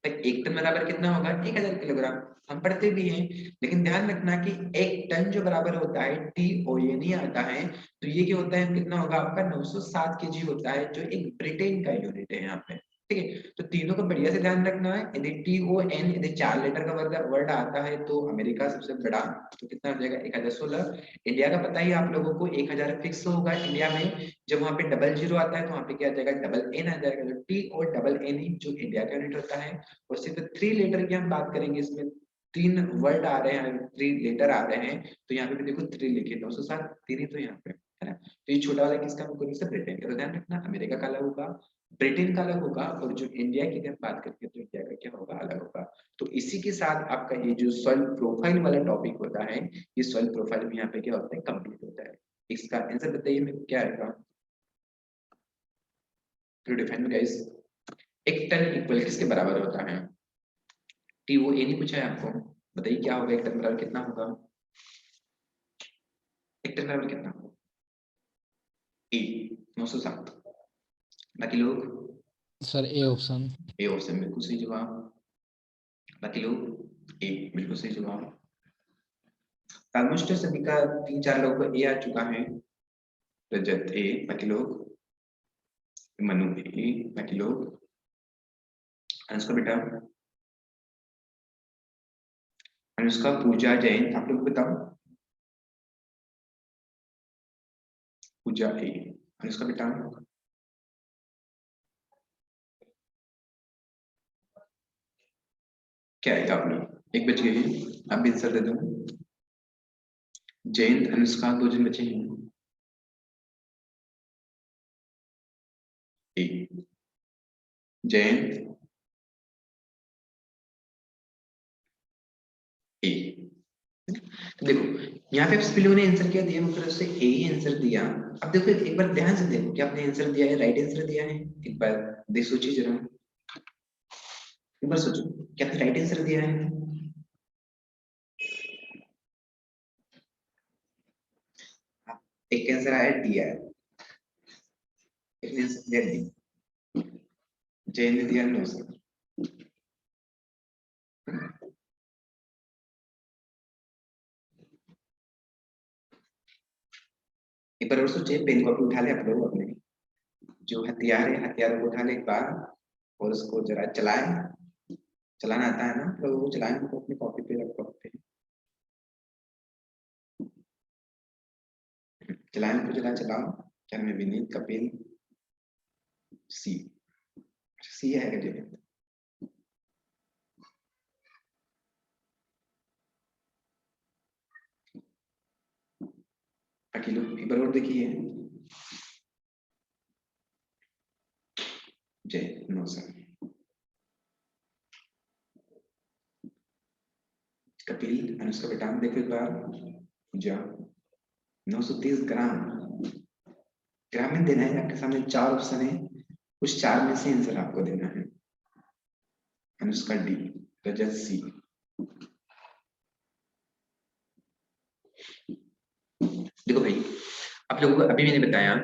S1: एक टन बराबर कितना होगा, 1000 किलोग्राम, हम पढ़ते भी हैं। लेकिन ध्यान रखना कि एक टन जो बराबर होता है TONE आता है, तो ये क्या होता है, कितना होगा आपका 907 केजी होता है, जो एक ब्रिटेन का यूनिट है यहाँ पे, ठीक है। तो तीनों को बढ़िया से ध्यान रखना है। यदि TON यदि 4 लेटर का वर्ड आता है तो अमेरिका सबसे बड़ा, तो कितना हो जाएगा 1016। इंडिया का पता ही आप लोगों को 1000 फिक्स होगा इंडिया में। जब वहां पे डबल जीरो आता है तो वहां पे क्या आ जाएगा, डबल एन आ जाएगा। तो T और डबल एन ही जो इंडिया का यूनिट होता है। और सिर्फ 3 लेटर की हम बात करेंगे, इसमें 3 वर्ड आ रहे हैं, 3 लेटर आ रहे हैं, तो यहाँ पे भी देखो 3 लिखे, 907 3 ही तो यहाँ पे है ना। तो ये छोटा वाला किसका, मुझे से ब्रिटेन का, तो ध्यान रखना अमेरिका का अलग होगा, ब्रिटेन का अलग होगा, और जो इंडिया की हम बात करते हैं तो इंडिया का क्या होगा, अलग होगा। तो इसी के साथ आपका ये जो सॉइल प्रोफाइल वाला टॉपिक होता है, ये सॉइल प्रोफाइल में यहाँ पे क्या होता है, कंप्लीट होता है। इसका आंसर बताइए मेरे को क्या आएगा, तो डिफाइन गाइस, एक टन इक्वल किसके बराबर होता है, TONE नहीं पूछा है आपको, बताइए क्या होगा, एक टन बराबर कितना होगा, एक टन बराबर कितना होगा, ए 907। बाकी लोग,
S3: sir A option.
S1: A option बिल्कुल सही जवाब। बाकी लोग ए बिल्कुल सही जवाब। ऑलमोस्ट सभी का 3-4 लोगों को ए आ चुका है। रजत ए, बाकी लोग, मनु ए, बाकी लोग, अनुष्का बेटा, अनुष्का, पूजा, जैन, आप लोग बताओ। पूजा ए, अनुष्का बेटा, क्या आएगा आप लोग, 1 बज गए, आप भी आंसर दे दो। जयंत, अनुष्का, 2 जन बचे हैं। ए, जयंत ए। तो देखो यहाँ पे स्पिलो ने आंसर क्या दिया, मतलब से ए ही आंसर दिया। अब देखो एक बार ध्यान से देखो क्या आपने आंसर दिया है, राइट आंसर दिया है, एक बार देख सोचिए जरा, एक बार सोचो क्या आपने राइट आंसर दिया है। एक आंसर आया डी आया, एक आंसर दिया डी, जय ने दिया नो सर। एक बार और सोचे, पेन कॉपी उठा ले आप लोग, अपने जो हथियार है हथियारों को उठा ले एक बार और उसको जरा चलाएं। चलाना आता है ना तो वो चलाएं, तो अपनी कॉपी पे लैपटॉप पे चलाएं, तो जरा चलाओ। क्या मैं विनीत कपिल सी सी है जो अकेले एक बार और देखिए। जय नो सर। कपिल अनुष्का बेटा देखो एक बार जा 930 ग्राम। ग्राम में देना है, आपके सामने 4 ऑप्शन है, उस 4 में से आंसर आपको देना है। अनुष्का डी, रजत सी। देखो भाई, आप लोगों को अभी मैंने बताया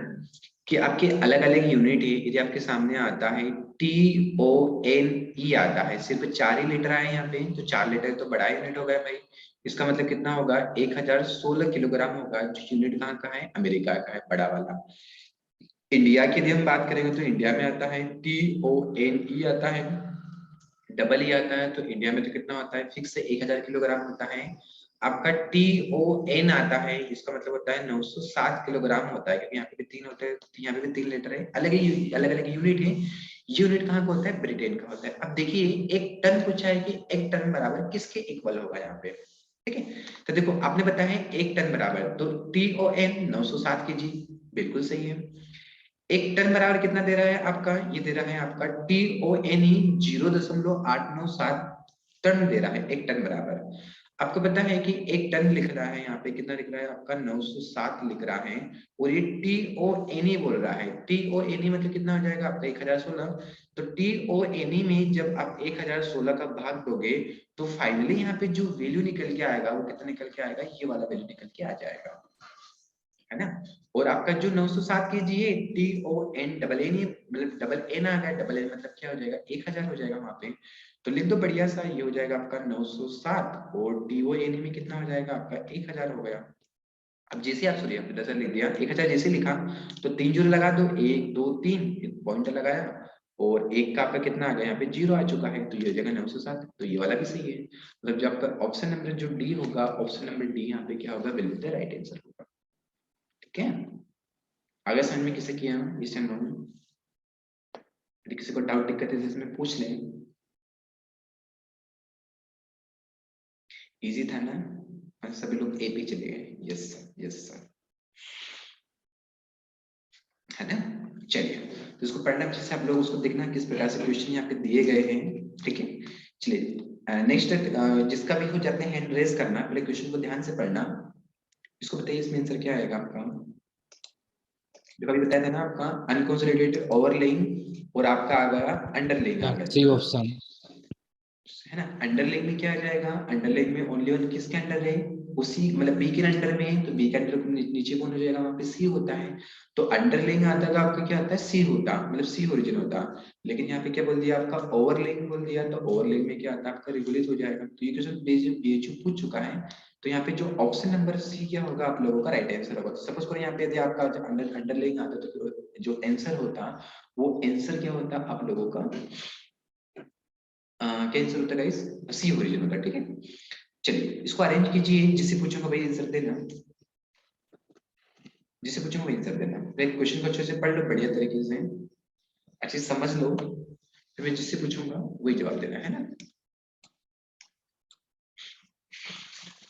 S1: कि आपके अलग अलग यूनिट है। यदि आपके सामने आता है TONE आता है, सिर्फ 4 ही लेटर आए यहाँ पे, तो 4 लेटर तो बड़ा यूनिट हो गया भाई। इसका मतलब कितना होगा, 1016 किलोग्राम होगा, जो यूनिट कहाँ का है, अमेरिका का है, बड़ा वाला। इंडिया की यदि हम बात करेंगे तो इंडिया में आता है TONE आता है, डबल ई आता है, तो इंडिया में तो कितना होता है, फिक्स 1000 किलोग्राम होता है। आपका TON आता है, इसका मतलब होता है 907 किलोग्राम होता है, क्योंकि यहाँ पे भी 3 होते हैं, यहाँ पे भी 3 लेटर है, अलग अलग यूनिट है। यूनिट कहाँ का होता है, ब्रिटेन का होता है। अब देखिए, एक टन पूछा है कि एक टन बराबर किसके इक्वल होगा यहाँ पे, ठीक है। तो देखो आपने बताया है 1 टन बराबर, तो TON 907 kg, बिल्कुल सही है। 1 टन बराबर कितना दे रहा है आपका, ये दे रहा है आपका TONE 0.897 टन दे रहा है 1 टन बराबर। आपको पता है कि 1 टन लिख रहा है, यहाँ पे कितना लिख रहा है आपका 907 लिख रहा है, और ये TONE बोल रहा है। TONE मतलब कितना हो जाएगा आपका 1016। तो TONE में जब आप 1016 का भाग दोगे तो फाइनली यहाँ पे जो वैल्यू निकल के आएगा वो कितना निकल के आएगा, ये वाला वैल्यू निकल के आ जाएगा, है ना। और आपका जो 907 kg है, TON डबल एन, मतलब डबल एन आ गया, डबल एन मतलब क्या हो जाएगा, 1000 हो जाएगा वहां पे। तो लिख दो बढ़िया सा, ये हो जाएगा आपका 907 और TON में कितना हो जाएगा आपका 1000 हो गया। अब जैसे आप सूर्य दरअसल लिख दिया 1000 जैसे लिखा, तो 3 जीरो लगा दो, 1 2 3 पॉइंटर लगाया, और एक का आपका कितना आ गया, यहाँ पे 0 आ चुका है, तो ये हो जाएगा 907। तो ये वाला भी सही है, मतलब जो आपका ऑप्शन नंबर जो डी होगा, ऑप्शन नंबर डी यहाँ पे क्या होगा, बिल्कुल राइट आंसर होगा, ठीक है। आगे समझ में किसे किया इस टाइम में, यदि किसी को डाउट दिक्कत है जिसमें पूछ लें। इजी था ना, और सभी लोग ए पे चले गए, यस सर यस सर, है ना। चलिए, तो इसको पढ़ना अच्छे से आप लोग, उसको देखना किस प्रकार से क्वेश्चन यहाँ पे दिए गए हैं, ठीक है। चलिए नेक्स्ट, जिसका भी हो जाते हैं हैंड रेज करना, पहले क्वेश्चन को ध्यान से पढ़ना। इसको बताइए इसमें आंसर क्या आएगा आपका, जो अभी बताया था ना आपका अनकंसोलिडेटेड ओवरलेइंग, और आपका आ गया अंडरलेइंग आ
S3: सी
S1: गया,
S3: ऑप्शन।
S1: है ना। अंडरलेइंग में क्या आ जाएगा, अंडरलेइंग में ओनली वन किसके अंडर है, उसी मतलब बी के अंडर में है, तो बी के अंडर नीचे कौन हो जाएगा, वहां पे सी होता है। तो अंडरलेइंग आता है आपका क्या आता है, सी होता, मतलब सी ओरिजिन होता। लेकिन यहाँ पे क्या बोल दिया आपका, ओवरलेइंग बोल दिया, तो ओवरलेइंग में क्या आता है आपका, रेगुलेट हो जाएगा। तो ये क्वेश्चन बीएचयू पूछ चुका है, तो यहाँ पे जो ऑप्शन नंबर सी क्या होगा आप लोगों का राइट आंसर होगा। सपोज करो यहाँ पे यदि आपका जब अंडरलेइंग आता तो जो आंसर होता, वो आंसर क्या होता आप लोगों का, कैंसर होता गाइस, सी ओरिजिन होता, ठीक है। चलिए इसको अरेंज कीजिए, जिससे पूछूंगा भाई आंसर देना, जिससे पूछूंगा भाई आंसर देना। तो एक क्वेश्चन को अच्छे से पढ़ लो बढ़िया तरीके से, अच्छे से समझ लो, फिर मैं जिससे पूछूंगा वही जवाब देना, है ना।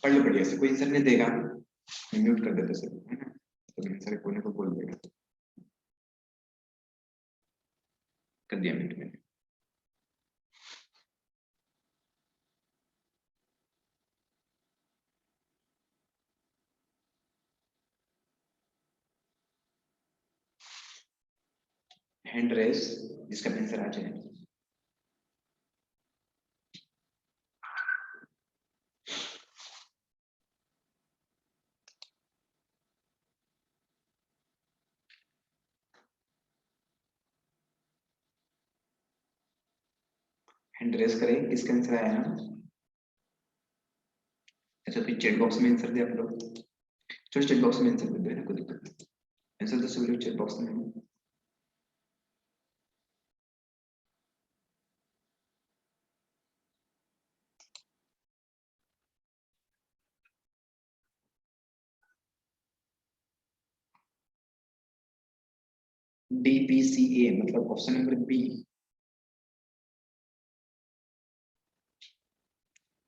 S1: पढ़ लो बढ़िया से, कोई आंसर नहीं देगा मैं म्यूट कर देता सर, है ना, तो आंसर कोने को बोल देगा, कर दिया म्यूट मैंने। हैंड रेस जिसका आंसर आ जाए, हैंड रेस करें किसका आंसर आया ना। अच्छा फिर चैट बॉक्स में आंसर दे आप लोग, चलो चैट बॉक्स में आंसर दे दो, कोई दिक्कत नहीं। Answer the video chat box में। DBCA मतलब ऑप्शन नंबर बी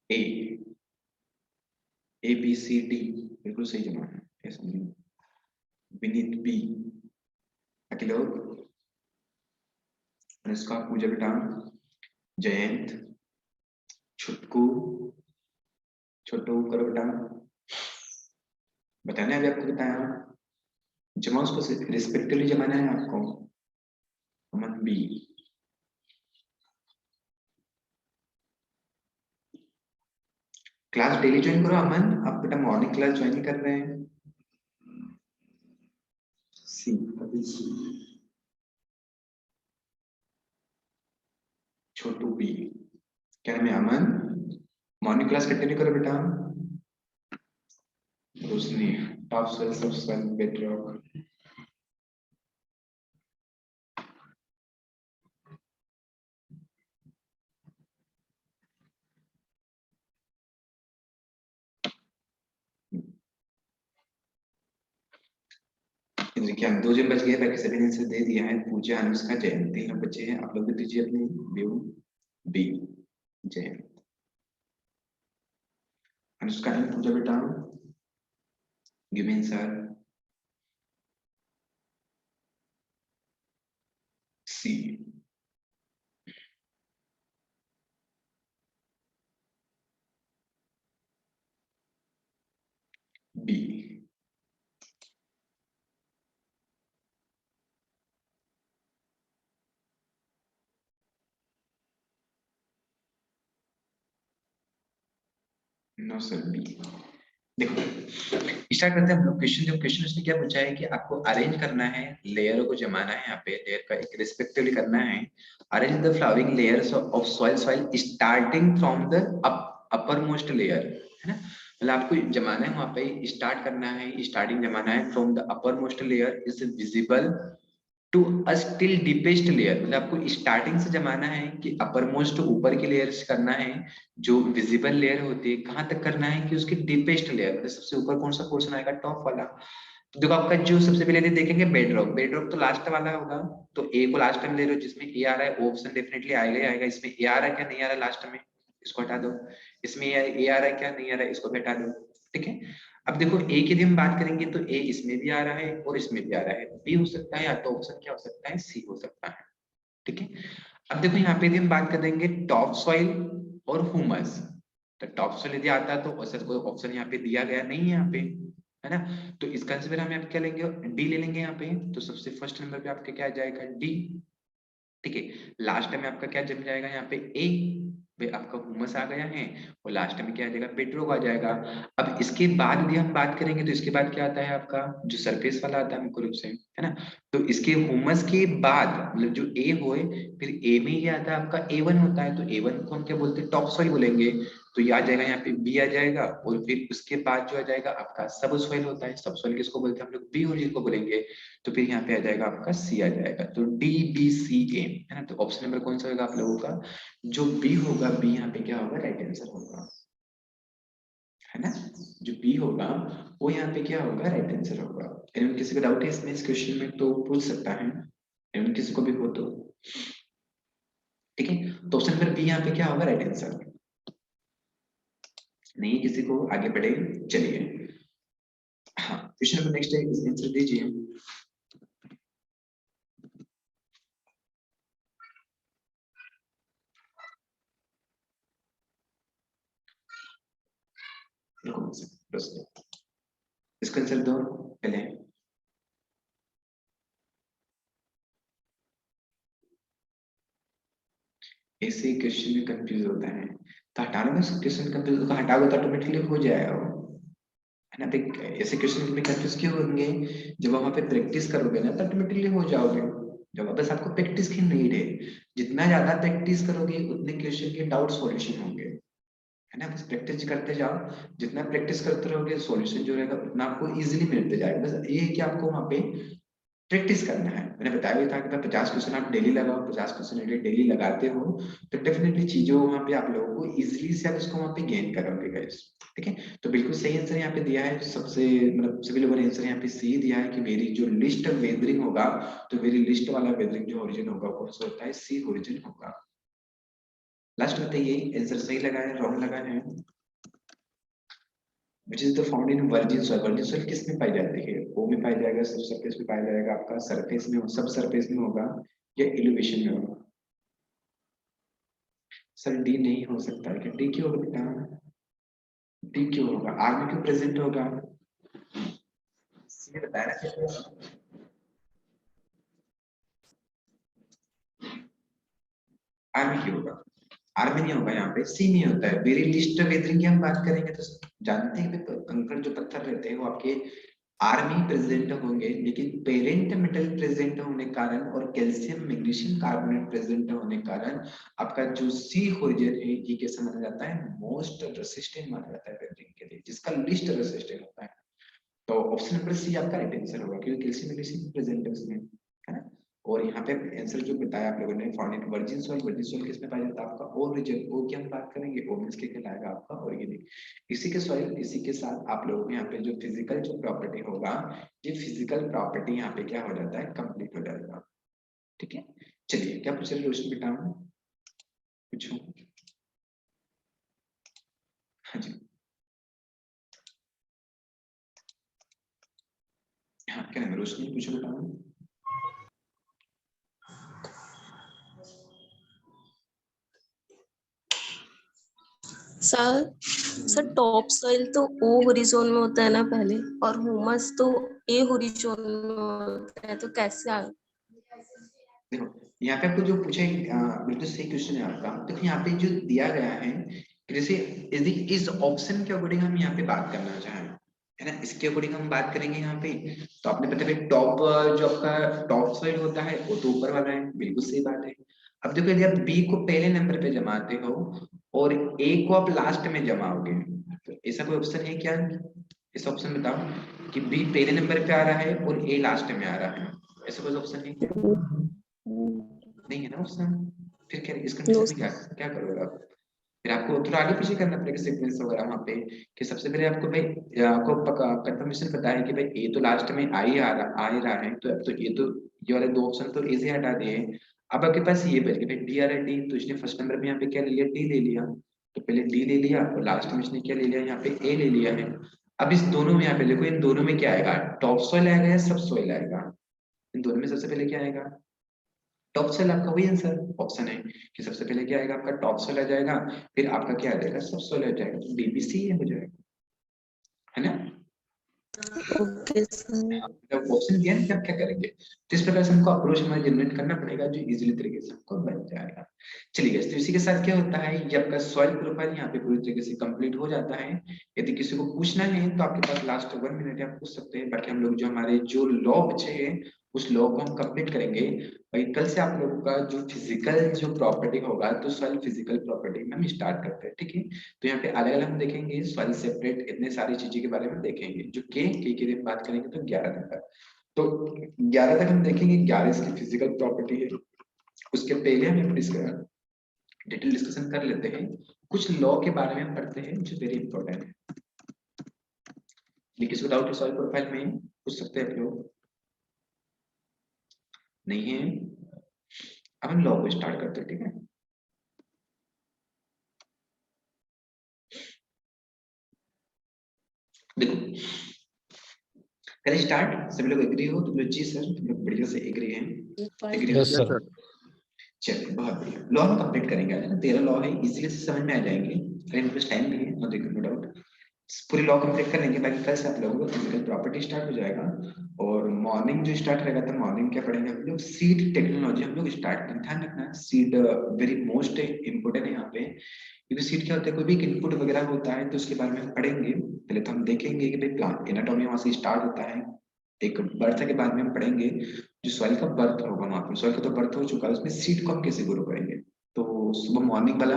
S1: ए ABCD बिल्कुल सही जवाब है, ऐसा नहीं। विनीत बी, बाकी लोग अनुष्का, पूजा बेटा, जयंत, छुटकू, छोटू करो बेटा, बताना अभी आपको बताया, जमा उसको रिस्पेक्टिवली जमाना है आपको। अमन बी, क्लास डेली ज्वाइन करो अमन, आप बेटा मॉर्निंग क्लास ज्वाइन ही कर रहे हैं। सी, अभी सी, छोटू बी, क्या नाम है अमन, मॉर्निंग क्लास कंटिन्यू करो बेटा। रोशनी, टॉप स्वेल सब स्वेल बेडरॉक, देखिए हम 2 जन बच गए, बाकी सभी ने आंसर दे दिया है। पूजा, अनुष्का, जयंत, 3 लोग बचे हैं। आप लोग भी दीजिए अपनी view. B Jayant, Anushka and Pooja बेटा, give me answer. C, B, no sir B. देखो स्टार्ट करते हैं हम लोग क्वेश्चन। जो क्वेश्चन उसने क्या पूछा है कि आपको अरेंज करना है, लेयरों को जमाना है, यहाँ पे लेयर का एक रिस्पेक्टिवली करना है। Arrange the flowering layers of soil starting from the uppermost layer, है ना। मतलब आपको जमाना है, वहां पे स्टार्ट करना है, स्टार्टिंग जमाना है from the uppermost layer is visible to a still deepest layer. मतलब आपको स्टार्टिंग से जमाना है कि अपर मोस्ट ऊपर की लेयर से करना है, जो विजिबल लेयर होती है कहां तक करना है कि उसकी डीपेस्ट लेयर, मतलब सबसे ऊपर कौन सा पोर्शन आएगा, टॉप वाला। तो देखो आपका जो सबसे पहले देखेंगे बेडरॉक, बेडरॉक तो लास्ट वाला होगा, तो ए को लास्ट में ले लो, जिसमें ए आ रहा है वो ऑप्शन डेफिनेटली आएगा ही आएगा। इसमें ए आ रहा है क्या, नहीं आ रहा है लास्ट में, इसको हटा दो। इसमें ए आ रहा है क्या, नहीं आ रहा है, इसको हटा दो। ठीक है, अब देखो ए की यदि हम बात करेंगे तो ए इसमें भी आ रहा है और इसमें भी आ रहा है, बी हो सकता है, या तो ऑप्शन क्या हो सकता है, सी हो सकता है। ठीक है, अब देखो यहाँ पे यदि हम बात करेंगे टॉप सॉइल और ह्यूमस, तो टॉप सॉइल यदि आता है तो ऐसा कोई ऑप्शन यहाँ पे दिया गया नहीं है यहाँ पे, है ना। तो इसका आंसर हम यहाँ पे क्या लेंगे, डी ले लेंगे यहाँ पे। तो सबसे फर्स्ट नंबर पे आपका क्या आ जाएगा, डी। ठीक है, लास्ट में आपका क्या जम जाएगा यहाँ पे, ए पे आपका ह्यूमस आ गया है, और लास्ट में क्या आ जाएगा, बेडरॉक आ जाएगा। अब इसके बाद भी हम बात करेंगे तो इसके बाद क्या आता है आपका, जो सरफेस वाला आता है मुख्य रूप से, है ना। तो इसके ह्यूमस के बाद मतलब जो ए होए, फिर ए में ये आता है आपका A1 होता है, तो A1 को हम क्या बोलते हैं, टॉप सॉइल बोलेंगे। तो ये आ जाएगा यहाँ पे बी आ जाएगा, और फिर उसके बाद जो आ जाएगा आपका सब सॉइल होता है। सब सॉइल किसको बोलते हैं हम लोग, बी ओरिजिन को बोलेंगे। तो फिर यहाँ पे आ जाएगा आपका सी आ जाएगा। तो डी बी सी ए, है ना। तो ऑप्शन नंबर कौन सा होगा आप लोगों का, जो बी होगा, बी यहाँ पे क्या होगा, राइट आंसर होगा, है ना। जो बी होगा वो यहाँ पे क्या होगा, राइट आंसर होगा। एनिवन किसी को डाउट है इसमें, इस क्वेश्चन में तो पूछ सकता है, एनिवन किसी को भी हो तो। ठीक है, तो ऑप्शन नंबर बी यहाँ पे क्या होगा, राइट आंसर। नहीं किसी को, आगे बढ़े, चलिए। हाँ, क्वेश्चन नंबर नेक्स्ट है, आंसर दीजिए। इसका आंसर दो पहले। ऐसे क्वेश्चन में कंफ्यूज होता है, तो हटाने में क्वेश्चन कंफ्यूज होगा, हटाओगे तो ऑटोमेटिकली हो जाएगा वो, है ना। तो ऐसे क्वेश्चन में कंफ्यूज क्यों होंगे, जब वहां पे प्रैक्टिस करोगे ना तो ऑटोमेटिकली हो जाओगे। जब बस आपको प्रैक्टिस की नीड है, जितना ज्यादा प्रैक्टिस करोगे उतने क्वेश्चन के डाउट सॉल्यूशन होंगे, है ना। बस प्रैक्टिस करते जाओ, जितना प्रैक्टिस करते रहोगे सॉल्यूशन जो रहेगा उतना आपको इजीली मिलते जाएगा। बस ये है कि आपको वहां पे प्रैक्टिस करना है। मैंने बताया भी था कि भाई 50 क्वेश्चन आप डेली लगाओ, 50 क्वेश्चन डेली लगाते हो तो डेफिनेटली चीजों वहां पे आप लोगों को इजीली से आप उसको वहां पे गेन करोगे गाइस। ठीक है, तो बिल्कुल सही आंसर यहाँ पे दिया है सबसे, मतलब सभी लोगों ने आंसर यहाँ पे सही दिया है कि मेरी जो लिस्ट वेदरिंग होगा, तो मेरी लिस्ट वाला वेदरिंग जो ओरिजिन होगा कौन सा होता है, सी ओरिजिन होगा। लास्ट बताइए आंसर सही लगा है रॉन्ग लगा है? which is the found in virgin soil। virgin soil किस में पाई जाती है? ओ में पाई जाएगा, सब सरफेस में पाया जाएगा, आपका सरफेस में, सब सरफेस में होगा या एलिवेशन में होगा? सर डी नहीं हो सकता है, डी क्यों होगा बेटा? डी क्यों होगा? आर में क्यों प्रेजेंट होगा? सी बताया आर में क्यों होगा? आर में नहीं होगा, यहाँ पे सी में होता है। वेरी लिस्ट वेदरिंग की हम बात करेंगे तो जानते हैं कि कंकड़ जो पत्थर रहते हैं वो आपके आर में प्रेजेंट होंगे, लेकिन पेरेंट मेटल प्रेजेंट होने के कारण और कैल्शियम मैग्नीशियम कार्बोनेट प्रेजेंट होने के कारण आपका जो सी ओरिजिन है ये कैसा माना जाता है? मोस्ट रेसिस्टेंट माना जाता है वेदरिंग के लिए, जिसका लिस्ट रेसिस्टेंट होता है। तो ऑप्शन नंबर सी आपका राइट आंसर होगा, क्योंकि कैल्शियम मैग्नीशियम प्रेजेंट है उसमें, है ना। और यहाँ पे आंसर जो बताया आप लोगों ने found in virgin soil, virgin soil किसमें पाया जाता है? आपका ओरिजिन। ओ की हम बात करेंगे, ओ मींस के कहलाएगा आपका ऑर्गेनिक। इसी के सॉइल, इसी के साथ आप लोगों को यहाँ पे जो फिजिकल जो प्रॉपर्टी होगा, ये फिजिकल प्रॉपर्टी यहाँ पे क्या हो जाता है? कंप्लीट हो जाएगा। ठीक है, चलिए क्या पूछ रहे रोशनी बेटा? पूछो। हाँ जी, हाँ क्या नाम है? रोशनी पूछो बेटा।
S5: सर टॉप सॉइल तो ओ होरिजोन में होता है ना पहले, और ह्यूमस तो ए होरिजोन में होता है, तो कैसे आ?
S1: देखो यहाँ पे आपको जो पूछे बिल्कुल सही क्वेश्चन है आपका। देखो यहाँ पे जो दिया गया है, जैसे यदि इस ऑप्शन के अकॉर्डिंग हम यहाँ पे बात करना चाहें, है ना, इसके अकॉर्डिंग हम बात करेंगे यहाँ पे, तो आपने पता है टॉप जो आपका टॉप साइड होता है वो तो ऊपर वाला है, बिल्कुल सही बात है। अब देखो यदि आप बी को पहले नंबर पे जमाते हो और ए को आप लास्ट में जमाओगे, तो ऐसा कोई ऑप्शन है क्या? इस ऑप्शन बताओ कि बी पहले नंबर पे आ रहा है और ए लास्ट में आ रहा है, ऐसा कोई ऑप्शन है क्या? नहीं है ना ऑप्शन। फिर क्या इस कंडीशन में क्या क्या करोगे आप? फिर आपको थोड़ा आगे पीछे करना पड़ेगा सीक्वेंस वगैरह वहां पे, कि सबसे पहले आपको भाई आपको कंफर्मेशन पता है कि भाई ए तो लास्ट में आ ही रहा है, तो अब तो ये वाले दो ऑप्शन तो ए से हटा दिए। अब आपके पास ये बच गया भाई डी आ रहा है, डी, तो इसने फर्स्ट नंबर में यहाँ पे क्या ले लिया? डी ले लिया। तो पहले डी ले लिया और लास्ट में इसने क्या ले लिया? यहाँ पे ए ले लिया है। अब इस दोनों में यहाँ पे देखो, इन दोनों में क्या आएगा? टॉप सॉइल आएगा या सब सॉइल आएगा? इन दोनों में सबसे पहले क्या आएगा? Top soil. आपका वही आंसर ऑप्शन है कि सबसे पहले क्या आएगा? आपका टॉप सेल आ जाएगा, फिर आपका क्या आ जाएगा? सब सेल आ जाएगा, तो डीबीसी हो जाएगा, है ना।
S5: Okay sir.
S1: ऑप्शन दिया ना कि आप क्या करेंगे, तो इस प्रकार से हमको अप्रोच हमें जनरेट करना पड़ेगा जो इजीली तरीके से हमको बन जाएगा। चलिए तो इसी के साथ क्या होता है, ये आपका सॉइल प्रोफाइल यहाँ पे पूरी तरीके से कंप्लीट हो जाता है। यदि किसी को पूछना है तो आपके पास लास्ट 1 मिनट है, आप पूछ सकते हैं। बाकी हम लोग जो हमारे जो लॉ बचे हैं उस लॉ को हम कंप्लीट करेंगे। भाई कल से आप लोगों का जो फिजिकल जो प्रॉपर्टी होगा, तो सॉइल फिजिकल प्रॉपर्टी में हम स्टार्ट करते हैं। ठीक है, तो यहाँ पे अलग अलग हम देखेंगे सॉइल सेपरेट, इतने सारी चीजें के बारे में देखेंगे जो के दिन बात करेंगे तो 11 दिन तक। तो 11 तक हम देखेंगे 11 इसकी फिजिकल प्रॉपर्टी है। उसके पहले हम डिटेल डिस्कशन कर लेते हैं, कुछ लॉ के बारे में हम पढ़ते हैं जो वेरी इंपॉर्टेंट है। किसी को डाउट है सॉइल प्रोफाइल में पूछ सकते हैं आप लोग? नहीं है? अब हम लॉ को स्टार्ट करते हैं। ठीक है, देखो करें स्टार्ट। सभी लोग एग्री हो? तुम लोग जी सर, तुम लोग बढ़िया से एग्री हैं? एग्री हो
S3: यस सर।
S1: चलिए बहुत बढ़िया। लॉ हम कंप्लीट करेंगे आज ना, 13 लॉ है, इजीली से समझ में आ जाएंगे। अरे इनके पास टाइम भी है, नो डाउट। पूरी लॉ कंप्लीट कर लेंगे, बाकी कल से आप लोगों को फिजिकल प्रॉपर्टी स्टार्ट हो जाएगा। और मॉर्निंग जो स्टार्ट रहेगा, तो मॉर्निंग क्या पढ़ेंगे हम लोग? सीड टेक्नोलॉजी हम लोग स्टार्ट करें। ध्यान रखना सीड वेरी मोस्ट इंपोर्टेंट है यहाँ पे, क्योंकि सीड क्या होता है, कोई भी इनपुट वगैरह होता है तो उसके बारे में हम पढ़ेंगे। पहले तो हम देखेंगे कि भाई प्लांट एनाटॉमी वहां से स्टार्ट होता है, एक बर्थ के बाद में हम पढ़ेंगे जो सॉइल का बर्थ होगा, वहां पर सॉइल का तो बर्थ हो चुका है, उसमें सीड को हम कैसे ग्रो करेंगे। तो सुबह मॉर्निंग वाला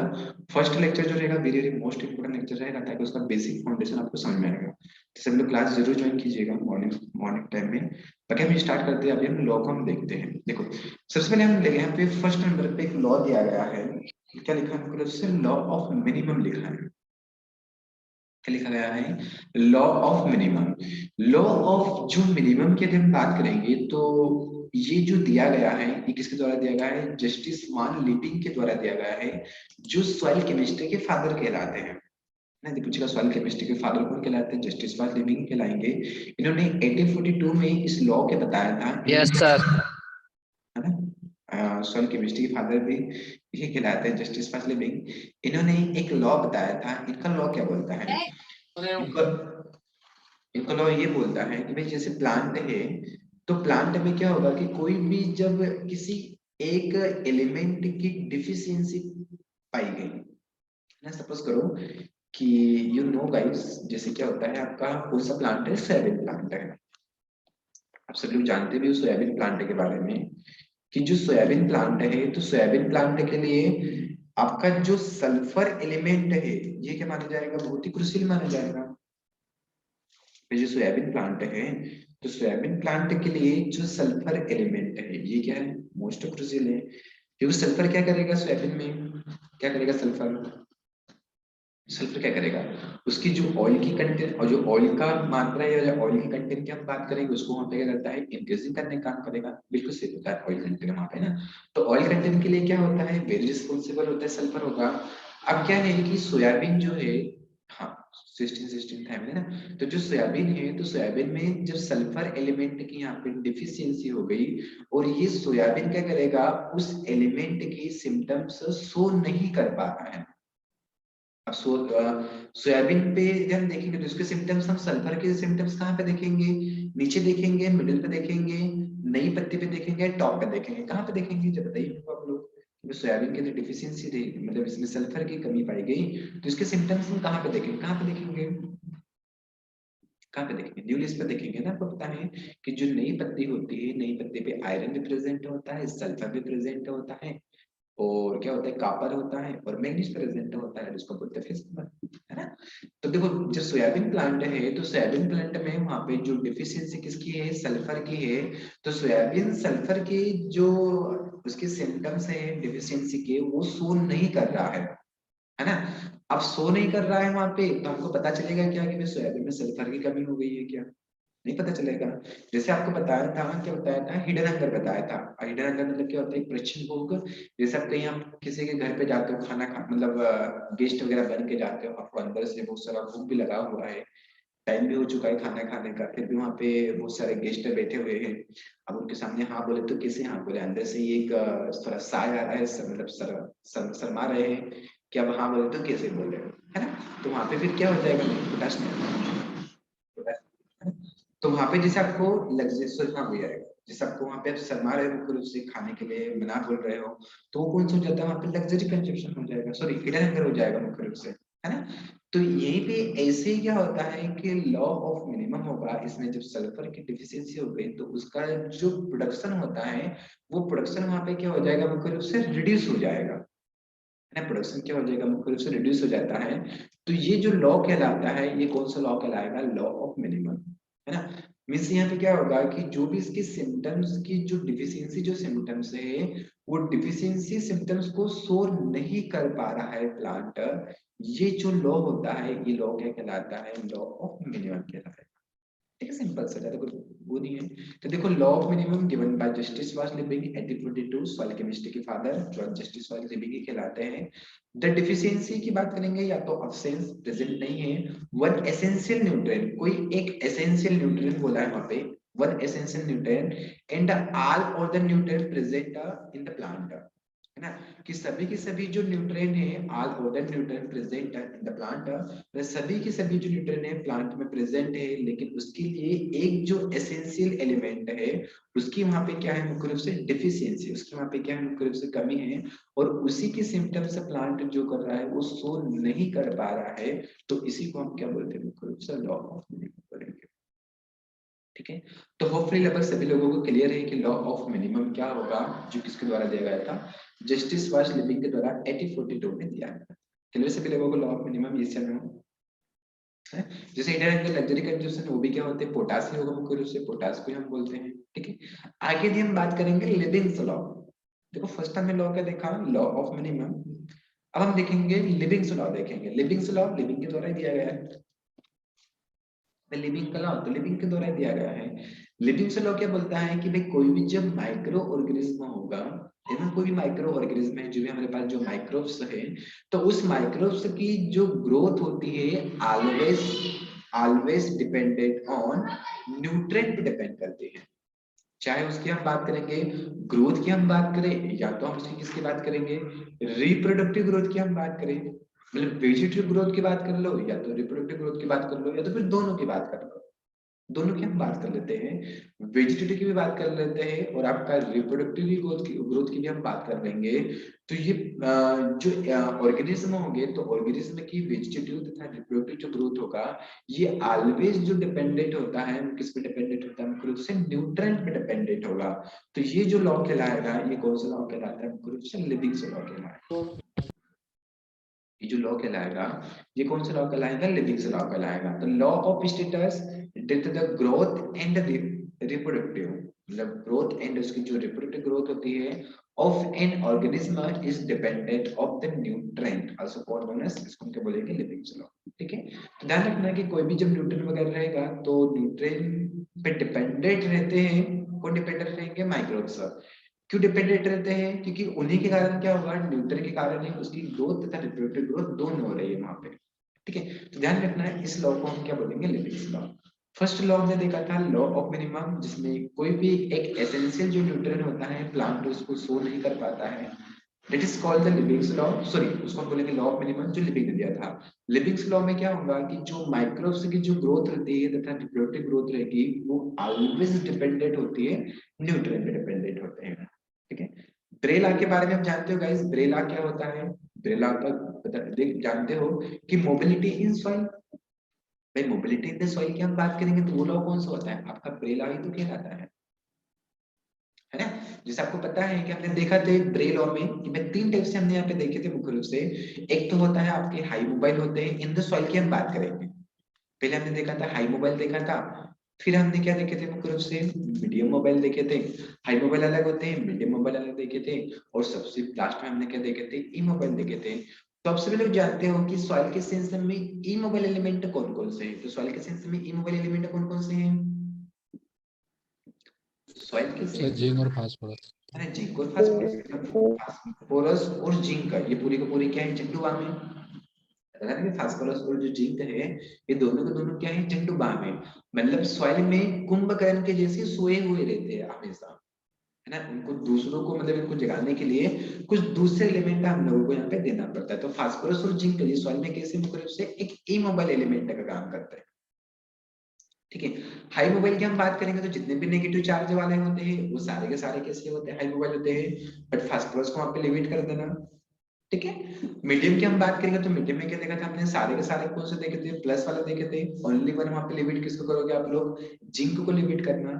S1: फर्स्ट लेक्चर जो रहेगा very very most important lecture रहेगा, ताकि उसका बेसिक फाउंडेशन आपको समझ में आएगा। तो सब लोग क्लास जरूर ज्वाइन कीजिएगा मॉर्निंग टाइम में। बाकी हम स्टार्ट करते हैं, अभी हम लॉ को हम देखते हैं। देखो सबसे पहले हम लेंगे यहाँ पे फर्स्ट नंबर पे एक लॉ दिया गया है, क्या लिखा है मतलब लॉ ऑफ मिनिमम लिखा है। क्या लिखा गया है? Law of minimum. Law of जो मिनिमम की हम बात करेंगे तो ये जो दिया गया है ये किसके द्वारा दिया गया है? जस्टिस वान लिपिंग के द्वारा दिया गया है, जो सॉइल केमिस्ट्री के फादर कहलाते हैं ना। पूछेगा सॉइल केमिस्ट्री के फादर कौन कहलाते हैं? जस्टिस वान लिपिंग कहलाएंगे। इन्होंने 1842 में इस लॉ के बताया था।
S3: Yes sir.
S1: है ना, सॉइल केमिस्ट्री के फादर भी ये कहलाते हैं जस्टिस वान लिपिंग। इन्होंने एक लॉ बताया था। इनका लॉ क्या बोलता है? इनका लॉ ये बोलता है कि भाई जैसे प्लांट है तो प्लांट में क्या होगा कि कोई भी जब किसी एक एलिमेंट की डिफिशियंसी पाई गई ना, सपोज करो कि यू नो गाइस, जैसे क्या होता है आपका कौन सा प्लांट है? सोयाबीन प्लांट है। आप सब लोग जानते भी हो सोयाबीन प्लांट के बारे में कि जो सोयाबीन प्लांट है तो सोयाबीन प्लांट के लिए आपका जो सल्फर एलिमेंट है ये क्या माना जाएगा? बहुत ही क्रूशियल माना जाएगा। जो सोयाबीन प्लांट है तो सोयाबीन प्लांट के लिए जो सल्फर एलिमेंट है ये क्या है? मोस्ट क्रूशियल है, क्योंकि सल्फर क्या करेगा सोयाबीन में? क्या करेगा सल्फर? सल्फर क्या करेगा? उसकी जो ऑयल की कंटेंट और जो ऑयल का मात्रा है या ऑयल की कंटेंट की हम बात करेंगे उसको वहां पे क्या करता है? इंक्रीजिंग करने का काम करेगा। बिल्कुल सही होता है ऑयल कंटेंट वहां पे ना। तो ऑयल कंटेंट के लिए क्या होता है? वेरी रिस्पॉन्सिबल होता है सल्फर होगा। अब क्या है कि सोयाबीन जो है, हाँ 16 था ना, तो जो सोयाबीन है तो सोयाबीन में जब सल्फर एलिमेंट की यहाँ पे डिफिशियंसी हो गई और ये सोयाबीन क्या करेगा? उस एलिमेंट की सिम्टम्स शो नहीं कर पा रहा है। अब सोयाबीन पे जब हम देखेंगे तो इसके सिम्टम्स, हम सल्फर के सिम्टम्स कहाँ पे देखेंगे? नीचे देखेंगे, मिडिल पे देखेंगे, नई पत्ती पे देखेंगे, टॉप पे देखेंगे। कहाँ पे देखेंगे जब बताइए आप लोग? सोयाबीन के लिए डिफिशियंसी रही, मतलब इसमें सल्फर की कमी पाई गई तो इसके सिम्टम्स हम कहाँ पे देखेंगे? कहाँ पे देखेंगे? कहाँ पे देखेंगे? न्यू लीफ पे देखेंगे ना। आपको पता है कि जो नई पत्ती होती है, नई पत्ती पे आयरन भी प्रेजेंट होता है, सल्फर भी प्रेजेंट होता है और क्या होता है? कॉपर होता है और मैग्नीज प्रेजेंट होता है, जिसको बोलते हैं फिस्टमल, है ना। तो देखो जो सोयाबीन प्लांट है तो सोयाबीन प्लांट में वहां पे जो डिफिशियंसी किसकी है? सल्फर की है। तो सोयाबीन सल्फर के जो उसके सिम्टम्स है डिफिशियंसी के, वो शो नहीं कर रहा है ना। अब शो नहीं कर रहा है वहां पे तो हमको पता चलेगा क्या कि सोयाबीन में सल्फर की कमी हो गई है क्या? नहीं पता चलेगा। जैसे आपको बताया था, क्या बताया था? हिडन हंगर बताया था। हिडन हंगर मतलब क्या होता है? प्रश्न भोग। जैसे आप कहीं आप किसी के घर पे जाते हो, खाना खा मतलब गेस्ट वगैरह बन के जाते हो, आपको अंदर से बहुत सारा भूख भी लगा हुआ है, टाइम भी हो चुका है खाना खाने का, फिर भी वहाँ पे बहुत सारे गेस्ट बैठे हुए हैं। अब उनके सामने हाँ बोले तो कैसे हाँ बोले? अंदर से ये एक थोड़ा साय आ रहा है, मतलब शर्मा रहे हैं कि अब हाँ बोले तो कैसे बोले, है ना। तो वहाँ पे फिर क्या हो जाएगा? तो वहां पे जैसे आपको लग्जरियस सोचना हो जाएगा, जैसे आपको वहां पे आप शर्मा रहे हो मुख्य रूप से खाने के लिए मना बोल रहे हो, तो वो कौन सा हो जाता है? वहां पे लग्जरी कंजप्शन हो जाएगा, सॉरी हिडन हंगर हो जाएगा मुख्य रूप से, है ना। तो यहीं पे ऐसे ही क्या होता है कि लॉ ऑफ मिनिमम होगा, इसमें जब सल्फर की डिफिशियंसी हो गई तो उसका जो प्रोडक्शन होता है वो प्रोडक्शन वहां पे क्या हो जाएगा? मुख्य रूप से रिड्यूस हो जाएगा, है ना। प्रोडक्शन क्या हो जाएगा? मुख्य रूप से रिड्यूस हो जाता है। तो ये जो लॉ कहलाता है ये कौन सा लॉ कहलाएगा? लॉ ऑफ मिनिमम, है ना। मीन्स यहाँ पे क्या होगा कि जो भी इसके सिम्टम्स की जो डिफिशियंसी जो सिम्टम्स है वो डिफिशियंसी सिम्टम्स को शो नहीं कर पा रहा है प्लांट, ये जो लॉ होता है ये लॉ क्या कहलाता है? लॉ ऑफ मिनिमम कहलाता है। ठीक है, सिंपल सा, ज्यादा कुछ वो नहीं है। तो देखो law of minimum given by justice was living 1842, soil chemistry के फादर जो जस्टिस वाज लिविंग ही कहलाते हैं। द डिफिशियंसी की बात करेंगे या तो अब्सेंस, प्रेजेंट नहीं है, वन एसेंशियल न्यूट्रिएंट, कोई एक एसेंशियल न्यूट्रिएंट बोला है वहां पे, one essential nutrient and all other nutrient present in the plant, है ना। कि सभी की सभी जो न्यूट्रिएंट है, all other nutrient present in the plant, सभी की सभी जो न्यूट्रिएंट है प्लांट में प्रेजेंट है, लेकिन उसके लिए एक जो एसेंशियल एलिमेंट है उसकी वहां पे क्या है? मुख्य रूप से डिफिशियंसी, उसकी वहां पे क्या है? मुख्य रूप से कमी है, और उसी के सिम्टम्स प्लांट जो कर रहा है वो शो नहीं कर पा रहा है, तो इसी को हम क्या बोलते हैं? मुख्य रूप से लॉ ऑफ मिनिमम बोलेंगे। ठीक है, तो होपफुली लगभग सभी लोगों को क्लियर है कि लॉ ऑफ मिनिमम क्या होगा, जो किसके द्वारा दिया गया था? जस्टिस वाज लिविंग के द्वारा 1842 में दिया गया था। क्लियर सभी लोगों को लॉ ऑफ मिनिमम? ये समझ में? जैसे इंडियन लग्जरी कंजूसन वो भी क्या होते हैं, पोटास ही होगा मुख्य रूप से, पोटास को हम बोलते हैं। ठीक है, आगे भी हम बात करेंगे लिविंग्स लॉ। देखो फर्स्ट हमने लॉ क्या देखा, लॉ ऑफ मिनिमम। अब हम देखेंगे लिविंग्स लॉ, देखेंगे लिविंग्स लॉ, लिविंग के द्वारा ही दिया गया है, लिविंग का लॉ तो लिविंग के द्वारा दिया गया है। लिविंग्स लॉ क्या बोलता है कि भाई कोई भी जब माइक्रो ऑर्गेनिज्म होगा, है ना, कोई भी माइक्रो ऑर्गेनिज्म है, जो भी हमारे पास जो माइक्रोब्स है, तो उस माइक्रोब्स की जो ग्रोथ होती है ऑलवेज डिपेंडेंट ऑन न्यूट्रिएंट पे डिपेंड करती है। चाहे उसकी हम बात करेंगे ग्रोथ की हम बात करें, या तो हम उसकी किसकी बात करेंगे, रिप्रोडक्टिव ग्रोथ की हम बात करें, मतलब वेजिटेटिव ग्रोथ की बात कर लो, या तो रिप्रोडक्टिव ग्रोथ की बात कर लो, या तो फिर दोनों की बात कर लो। दोनों की हम बात कर लेते हैं, वेजिटेटिव की भी बात कर लेते हैं, और आपका रिप्रोडक्टिव ग्रोथ की भी हम बात कर लेंगे। तो ये जो ऑर्गेनिज्म होंगे, तो ऑर्गेनिज्म की वेजिटेटिव तथा रिप्रोडक्टिव जो ग्रोथ होगा, ये ऑलवेज जो डिपेंडेंट होता है, किस पे डिपेंडेंट होता है, मुख्य रूप से न्यूट्रिएंट पे डिपेंडेंट होगा। तो ये जो लॉ कहलाएगा, ये कौन सा लॉ कहलाता है, मुख्य रूप से लिविंग्स लॉ कहलाएगा। ये जो लॉ कहलाएगा, ये कौन सा लॉ कहलाएगा, लिविंग्स लॉ कहलाएगा। तो law of status that the growth and reproductive, मतलब ग्रोथ एंड उसकी जो रिप्रोडक्टिव ग्रोथ होती है of an organism is dependent of the nutrient, also called known as, इसको हम क्या बोलेंगे, लिविंग्स लॉ। ठीक है, तो ध्यान रखना कि कोई भी जब न्यूट्रिएंट वगैरह रहेगा, तो न्यूट्रिएंट पे डिपेंडेंट रहते हैं, कौन डिपेंडेंट रहेंगे, माइक्रोब्स। क्यों डिपेंडेंट रहते हैं, क्योंकि उन्हीं के कारण क्या होगा, न्यूट्रिएंट के कारण ही उसकी ग्रोथ तथा रिप्रोडक्टिव ग्रोथ दोनों हो रही है वहां पे। ठीक है, तो ध्यान रखना है, इस लॉ को हम क्या बोलेंगे, लिविंग्स लॉ। फर्स्ट लॉ हमने देखा था लॉ ऑफ मिनिमम, जिसमें कोई भी एक एसेंशियल जो न्यूट्रिएंट होता है प्लांट उसको शो नहीं कर पाता है, that is called the livings law, sorry उसको हम बोलेंगे लॉ ऑफ मिनिमम, जो लिविंग ने दिया था। लिविंग्स लॉ में क्या होगा कि जो माइक्रोब्स की जो ग्रोथ रहती है तथा रिप्रोडक्टिव ग्रोथ रहेगी, वो ऑलवेज डिपेंडेंट होती है, न्यूट्रिएंट पे डिपेंडेंट होते हैं। ठीक है, ब्रेला के बारे में आप जानते हो गाइस, ब्रेला क्या होता है, ब्रेला का जानते हो कि मोबिलिटी इन सॉइल, भाई मोबिलिटी इन द सॉइल की हम बात करेंगे तो वो लॉ कौन सा होता है, आपका ब्रेला ही तो कहलाता है ना। जैसे आपको पता है कि हमने देखा थे ब्रे लॉ में कि मैं 3 टाइप से हमने यहाँ पे देखे थे मुख्य रूप से। एक तो होता है आपके हाई मोबाइल होते हैं, इन द सॉइल की हम बात करेंगे, पहले हमने देखा था हाई मोबाइल देखा था, फिर हमने क्या देखे थे मुख्य रूप से, मीडियम मोबाइल देखे थे। हाई मोबाइल अलग होते हैं, मीडियम मोबाइल अलग देखे थे, और सबसे लास्ट में हमने क्या देखे थे, ई मोबाइल देखे थे। तो आप सभी लोग जानते हो कि सॉइल के सेंस में ई मोबाइल एलिमेंट कौन कौन से हैं, तो सॉइल के सेंस में ई मोबाइल एलिमेंट कौन कौन से हैं, सॉइल के
S3: सर
S1: सेंस,
S3: जिंक और फास्फोरस।
S1: अरे जिंक और फास्फोरस और जिंक का ये पूरी का पूरी क्या है, झंडू बाम है। फास्फोरस और जो जिंक है, ये दोनों के दोनों क्या है, झंडू बाम है। मतलब सॉइल में कुंभकर्ण के जैसे सोए हुए रहते हैं हमेशा, है ना, उनको दूसरों को मतलब इनको जगाने के लिए कुछ दूसरे एलिमेंट हम लोगों को यहाँ पे देना पड़ता है। तो फास्फोरस और जिंक ये सॉइल में कैसे मुख्य रूप से एक इमोबाइल एलिमेंट का काम करता है। ठीक है, हाई मोबाइल की हम बात करेंगे तो जितने भी नेगेटिव चार्ज वाले होते हैं वो सारे के सारे कैसे होते हैं, हाई मोबाइल होते हैं, बट फास्फोरस को वहां पे लिमिट कर देना। ठीक है, मीडियम की हम बात करेंगे तो मीडियम में क्या देखा था हमने, सारे के सारे कौन से देखे थे, प्लस वाले देखे थे। ओनली वन वहां पे लिमिट किसको करोगे आप लोग, जिंक को लिमिट करना।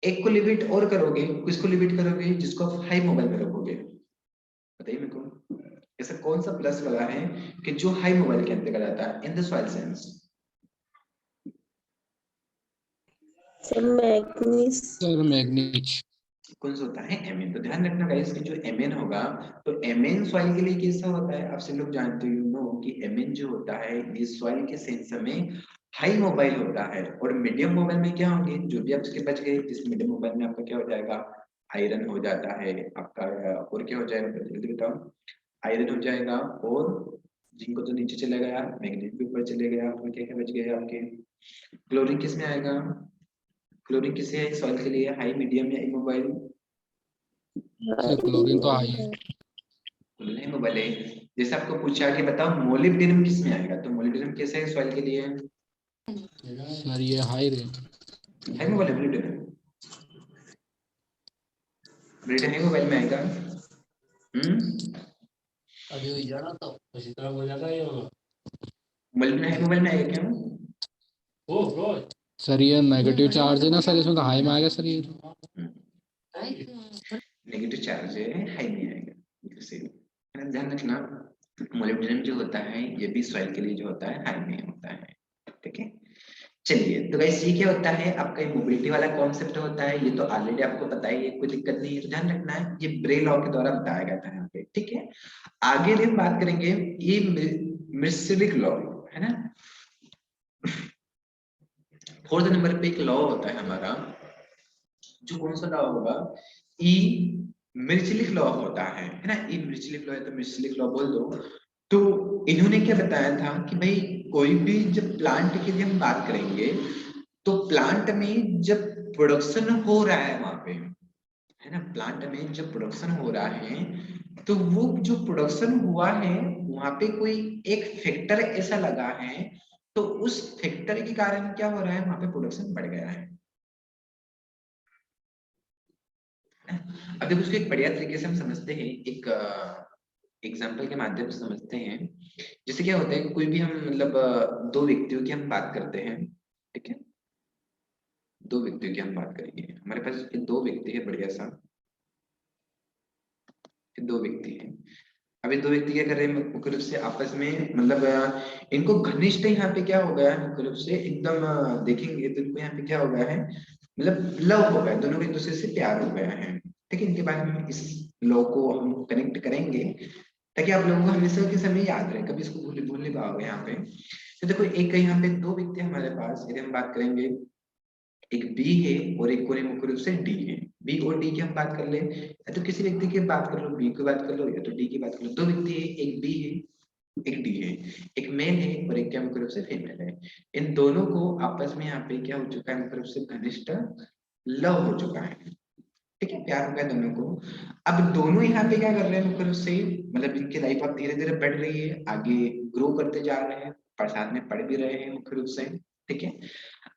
S1: एक को लिमिट और करोगे, किसको लिमिट करोगे, जिसको आप हाई मोबाइल में रखोगे, बताइए मेरे को ऐसा कौन सा प्लस वाला है कि जो हाई मोबाइल के अंतर्गत आता है in the soil sense.
S5: Sir manganese.
S3: Sir manganese.
S1: कौन सा होता है, एमएन। तो ध्यान रखना गाइस कि जो एमएन होगा, तो एमएन सॉइल के लिए कैसा होता है, आप सब लोग जानते हो कि एमएन जो होता है ये सॉइल के सेंस में हाई मोबाइल होता है, और मीडियम मोबाइल में क्या होंगे, जो भी आपके बच गए, जिस मीडियम मोबाइल में आपका क्या हो जाएगा, आयरन हो जाता है आपका, और क्या हो जाएगा जल्दी बताओ, आयरन हो जाएगा, और जिंक तो नीचे चला गया, मैग्नीज भी ऊपर चले गया, और क्या क्या बच गए आपके, क्लोरीन किस में आएगा, क्लोरीन किसे है सॉइल के लिए, हाई मीडियम या इमोबाइल,
S3: सर क्लोरीन तो हाई है।
S1: क्लोरीन मोबाइल है। जैसे आपको पूछा कि बताओ मोलिब्डेनम किस में आएगा, तो मोलिब्डेनम कैसे है सॉइल के लिए,
S3: सर ये high range.
S1: High mobile molybdenum, molybdenum high mobile में आएगा।
S3: अभी हुई जाना तो उसी तरह हो जाता है ये होगा।
S1: मोलिब्डेनम हाई मोबाइल में आएगा क्यों,
S3: सर ये नेगेटिव चार्ज है ना सर, इसमें तो हाई में आएगा सर ये।
S1: नेगेटिव चार्ज है, हाई में आएगा, बिल्कुल सही। ध्यान रखना मोलिब्डेनम जो होता है ये भी सॉइल के लिए जो होता है हाई में होता है। ठीक है। चलिए, तो गाइस ये क्या होता है, आपका मोबिलिटी वाला कॉन्सेप्ट होता है, ये तो ऑलरेडी आपको पता ही है, कोई दिक्कत नहीं है, तो ध्यान रखना है, ये ब्रे लॉ के द्वारा बताया गया था यहाँ पे, ठीक है। आगे हम बात करेंगे ये मिर्सिलिक लॉ, है ना। 4th नंबर पे एक लॉ होता है हमारा, जो कौन सा लॉ होगा, ई मिर्चिलिक लॉ होता है ना। ई मिर्चिलिक लॉ है तो मिर्चिलिक लॉ बोल दो। तो इन्होंने क्या बताया था कि भाई कोई भी जब प्लांट के लिए हम बात करेंगे, तो प्लांट में जब प्रोडक्शन हो रहा है वहां पे, है ना, प्लांट में जब प्रोडक्शन हो रहा है, तो वो जो प्रोडक्शन हुआ है वहां पे कोई एक फैक्टर ऐसा लगा है, तो उस फैक्टर के कारण क्या हो रहा है, वहां पे प्रोडक्शन बढ़ गया है। अब देखो, उसको एक बढ़िया तरीके से हम समझते हैं, एक एग्जाम्पल के माध्यम से समझते हैं। जैसे क्या होता है, कोई भी हम मतलब दो व्यक्तियों की हम बात करते हैं, ठीक है, दो व्यक्तियों की हम बात करेंगे, हमारे पास दो व्यक्ति है, बढ़िया सा दो व्यक्ति हैं। अभी दो व्यक्ति क्या कर रहे हैं, मुख्य रूप से आपस में मतलब इनको घनिष्ठ यहाँ पे क्या हो गया है, मुख्य रूप से एकदम देखेंगे तो इनको यहाँ पे क्या हो गया है, मतलब लव हो गया, दोनों को एक दूसरे से प्यार हो गया है, ठीक है। इनके बारे में इस लॉ को हम कनेक्ट करेंगे ताकि आप लोगों को हमेशा के समय याद रहे, कभी इसको भूल नहीं पाओगे यहाँ पे। तो देखो, एक यहाँ पे दो व्यक्ति हमारे पास, यदि हम बात करेंगे, एक बी है और एक कोने मुख्य रूप से डी है। बी और डी की हम बात कर ले, या तो किसी व्यक्ति की बात कर लो, बी की बात कर लो, या तो डी की बात कर लो। दो व्यक्ति है, एक बी है एक डी है, एक मेल है और एक क्या मुख्य रूप से फीमेल है। इन दोनों को आपस में यहाँ पे क्या हो चुका है, मुख्य रूप से घनिष्ठ लव हो चुका है, ठीक है, प्यार हो गया दोनों को। अब दोनों यहाँ पे क्या कर रहे हैं, मुख्य रूप से मतलब इनकी लाइफ अब धीरे धीरे बढ़ रही है, आगे ग्रो करते जा रहे हैं, पर साथ में पढ़ भी रहे हैं मुख्य रूप से, ठीक है।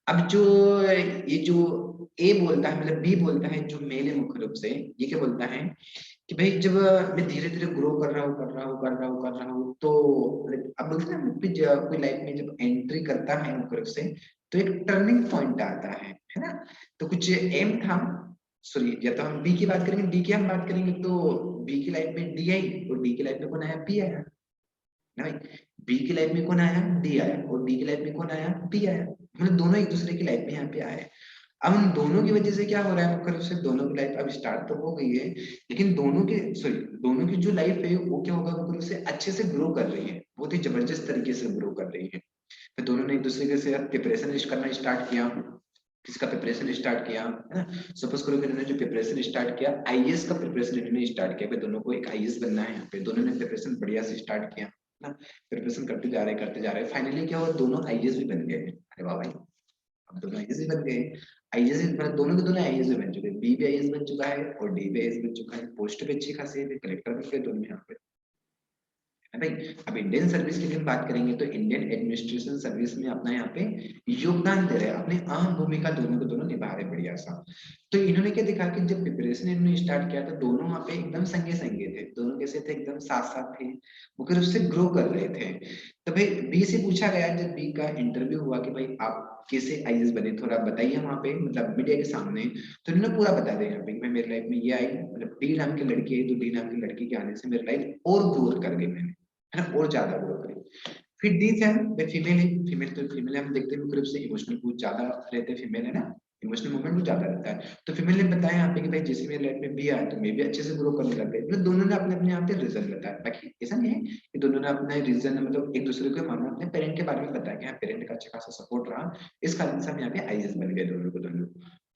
S1: अब जो ये जो ए बोलता है, मतलब बी बोलता है, जो मेल है मुख्य रूप से, ये क्या बोलता है कि भाई जब मैं धीरे धीरे ग्रो कर रहा हूँ, तो अब बोलते हैं ना, कोई लाइफ में जब एंट्री करता है मुख्य रूप से, तो एक टर्निंग पॉइंट आता है ना। तो कुछ एम था, सॉरी, या तो हम बी की बात करेंगे, डी की हम बात करेंगे, तो बी की लाइफ में डी आई और डी की लाइफ में कौन आया, बी आया ना भाई। बी की लाइफ में कौन आया, डी आया, और डी की लाइफ में कौन आया, बी आया, मतलब दोनों एक दूसरे की लाइफ में यहाँ पे आए। अब उन दोनों की वजह से क्या हो रहा है, मुख्य रूप से दोनों की लाइफ अब स्टार्ट तो हो गई है, लेकिन दोनों की जो लाइफ है वो क्या होगा, मुख्य रूप से अच्छे से ग्रो कर रही है, बहुत ही जबरदस्त तरीके से ग्रो कर रही है। तो दोनों ने एक दूसरे के से प्रिपरेशन करना स्टार्ट किया, किसका प्रिपरेशन स्टार्ट किया, है ना। सपोज करो कि इन्होंने जो प्रिपरेशन स्टार्ट किया, आईएएस का प्रिपरेशन इन्होंने स्टार्ट किया, दोनों को एक आईएएस बनना है, यहाँ पे दोनों ने प्रिपरेशन बढ़िया से स्टार्ट किया ना, प्रिपरेशन करते जा रहे, फाइनली क्या हुआ, दोनों आईएएस भी बन गए। अरे वाह भाई, अब दोनों आईएएस भी बन गए, आईएएस मतलब दोनों के दोनों आईएएस भी बन चुके, बी भी आईएएस बन चुका है और डी भी आईएएस बन चुका है, पोस्ट भी अच्छी खासी है, कलेक्टर बन गए दोनों यहाँ पे, है भाई। अब इंडियन सर्विस की हम बात करेंगे, तो इंडियन एडमिनिस्ट्रेशन सर्विस में अपना यहाँ पे योगदान दे रहे हैं, अपनी अहम भूमिका दोनों को दोनों निभा रहे, बढ़िया सा। तो इन्होंने क्या देखा कि जब प्रिपरेशन इन्होंने स्टार्ट किया, तो दोनों वहाँ पे एकदम संगे संगे थे, दोनों कैसे थे, एकदम साथ साथ थे, वो फिर उससे ग्रो कर रहे थे। तो भाई बी से पूछा गया, जब बी का इंटरव्यू हुआ कि भाई आप कैसे आईएएस बने, थोड़ा बताइए वहाँ पे, मतलब मीडिया के सामने। तो इन्होंने पूरा बता दिया यहाँ पे कि मेरी लाइफ में ये आई, मतलब डी नाम की लड़की है, तो डी नाम की लड़की के आने से मेरी लाइफ और ग्रोथ कर गई मैंने, है ना, और ज्यादा ग्रो करें। फिर डी है, फीमेल है, फीमेल हम देखते हैं ग्रुप से इमोशनल बहुत ज्यादा रहते हैं, फीमेल है ना, इमोशनल मूवमेंट बहुत ज्यादा रहता है। तो फीमेल ने बताया यहाँ पे कि भाई जैसे मेरे लाइफ में बी आया, तो मैं भी अच्छे से ग्रो करने लग गई, मतलब दोनों ने अपने अपने यहाँ पे रीजन बताया, बाकी ऐसा नहीं है कि दोनों ने अपने रीजन मतलब एक दूसरे को मानो, अपने पेरेंट के बारे में बताया कि हाँ पेरेंट का अच्छा खासा सपोर्ट रहा, इस कारण से हम यहाँ पे आईएएस बन गए दोनों को दोनों।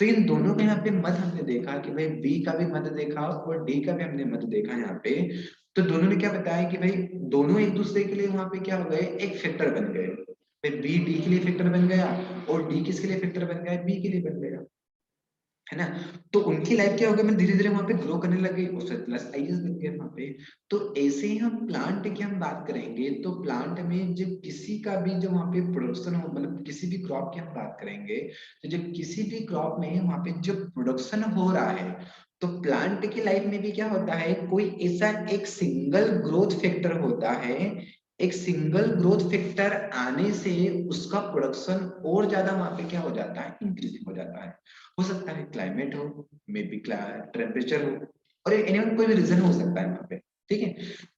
S1: तो इन दोनों के यहाँ पे मत हमने देखा कि भाई बी का भी मत देखा और डी का भी हमने मत देखा यहाँ पे। तो दोनों ने क्या बताया कि भाई दोनों एक दूसरे के लिए वहां पे क्या हो गए, एक फैक्टर बन गए, फिर बी डी के लिए फैक्टर बन गया और डी किसके लिए फैक्टर बन गया, बी के लिए बन गया, है ना। तो उनकी लाइफ क्या हो गया, मैं धीरे धीरे वहां पे ग्रो करने लगी, उससे प्लस आईएएस बन गए वहां पे। तो ऐसे ही हम प्लांट की हम बात करेंगे, तो प्लांट में जब किसी का भी जब वहां पे प्रोडक्शन हो, मतलब किसी भी क्रॉप की हम बात करेंगे, तो जब किसी भी क्रॉप में वहां पे जब प्रोडक्शन हो रहा है, तो प्लांट की लाइफ में भी क्या होता है, कोई ऐसा एक सिंगल ग्रोथ फैक्टर होता है, एक सिंगल ग्रोथ फैक्टर आने से उसका प्रोडक्शन और ज्यादा वहां पे क्या हो जाता है, इंक्रीजिंग हो जाता है। हो सकता है क्लाइमेट हो, मे बी टेम्परेचर हो, और एनीवन कोई भी रीजन हो सकता है वहां पे, ठीक है।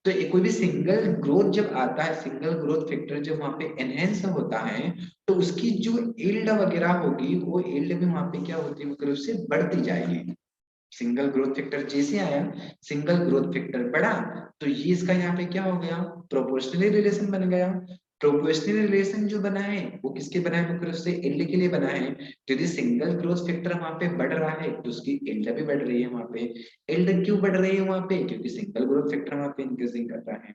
S1: तो कोई भी सिंगल ग्रोथ जब आता है, सिंगल ग्रोथ फैक्टर जब वहां पे एनहेंस होता है, तो उसकी जो यील्ड वगैरह होगी वो यील्ड भी वहां पे क्या होती है, मतलब उससे बढ़ती जाएगी। सिंगल ग्रोथ फैक्टर जैसे आया, सिंगल ग्रोथ फैक्टर बढ़ा, तो ये इसका यहाँ पे क्या हो गया, प्रोपोर्शनल रिलेशन बन गया। प्रोपोर्शनल रिलेशन जो बना है वो किसके बना है, मतलब उससे यील्ड के लिए बना है। तो यदि सिंगल ग्रोथ फैक्टर वहां पे बढ़ रहा है तो उसकी यील्ड भी बढ़ रही है वहां पे। यील्ड क्यों बढ़ रही है वहां पे, क्योंकि सिंगल ग्रोथ फैक्टर वहां पे इंक्रीजिंग कर रहा है।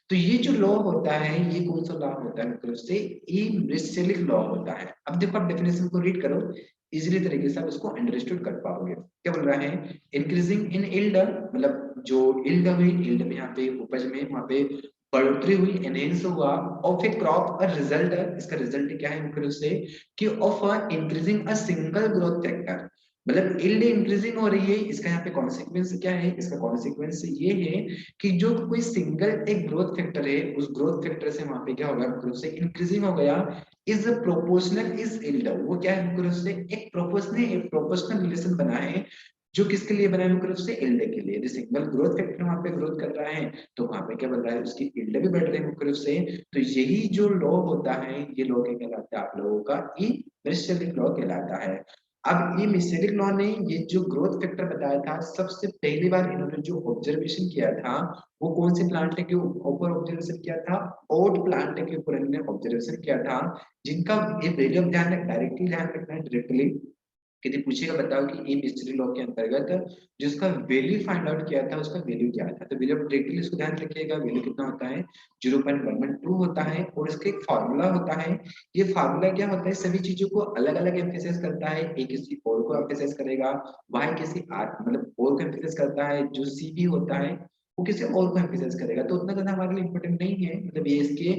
S1: तो ये जो लॉ होता है, ये कौन सा लॉ होता है, मतलब उससे इमरिशलिक लॉ होता है। अब देखो आप डेफिनेशन को रीड करो, इजीली तरीके से आप उसको अंडरस्टूड कर पाओगे। क्या बोल रहा है, इंक्रीजिंग इन यील्ड, मतलब जो यील्ड हुई, यील्ड में यहाँ पे उपज में वहां पे बढ़ोतरी हुई, एनहेंस हुआ ऑफ ए क्रॉप, और रिजल्ट, इसका रिजल्ट क्या है, मुख्य रूप से कि of increasing a single growth factor, मतलब यील्ड इंक्रीजिंग हो रही है। इसका यहाँ पे कॉन्सिक्वेंस क्या है, इसका कॉन्सिक्वेंस ये है कि जो कोई सिंगल एक ग्रोथ फैक्टर है, उस ग्रोथ फैक्टर से वहां पे क्या होगा, मुख्य रूप से इंक्रीजिंग हो गया, इज प्रोपोर्शनल इज यील्ड। वो क्या है, मुख्य रूप से एक प्रोपोर्शनल रिलेशन बना है, जो किसके लिए बना है, मुख्य रूप से यील्ड के लिए। यदि सिंगल ग्रोथ फैक्टर वहां पे ग्रोथ कर रहा है तो वहां पे क्या बन रहा है, उसकी यील्ड भी बढ़ रही है मुख्य रूप से। तो यही जो लॉ होता है, ये लॉ क्या कहलाता है आप लोगों का, इमरिशलिक लॉ कहलाता है। अब ये मिशेलिक लॉ ने ये जो ग्रोथ फैक्टर बताया था, सबसे पहली बार इन्होंने जो ऑब्जर्वेशन किया था वो कौन से प्लांट के ऊपर ऑब्जर्वेशन किया था, ओट प्लांट के ऊपर इन्होंने ऑब्जर्वेशन किया था, जिनका ये वैल्यू ध्यान रखना, डायरेक्टली ध्यान रखना है, डायरेक्टली यदि पूछेगा बताओ कि ये मिस्ट्री लॉ के अंतर्गत जिसका वैल्यू फाइंड आउट किया था उसका वैल्यू क्या था, तो वैल्यू डायरेक्टली इसको ध्यान रखिएगा, वैल्यू कितना होता है 0.112 होता है, और इसका एक फार्मूला होता है। ये फार्मूला क्या होता है, सभी चीजों को अलग अलग एम्फेसाइज करता है, ए किसी और को एम्फेसाइज करेगा, वाई किसी आर मतलब और को एम्फेसाइज करता है, जो सी भी होता है वो किसी और को एम्फेसाइज करेगा। तो उतना ज्यादा हमारे लिए इंपॉर्टेंट नहीं है, मतलब ये इसके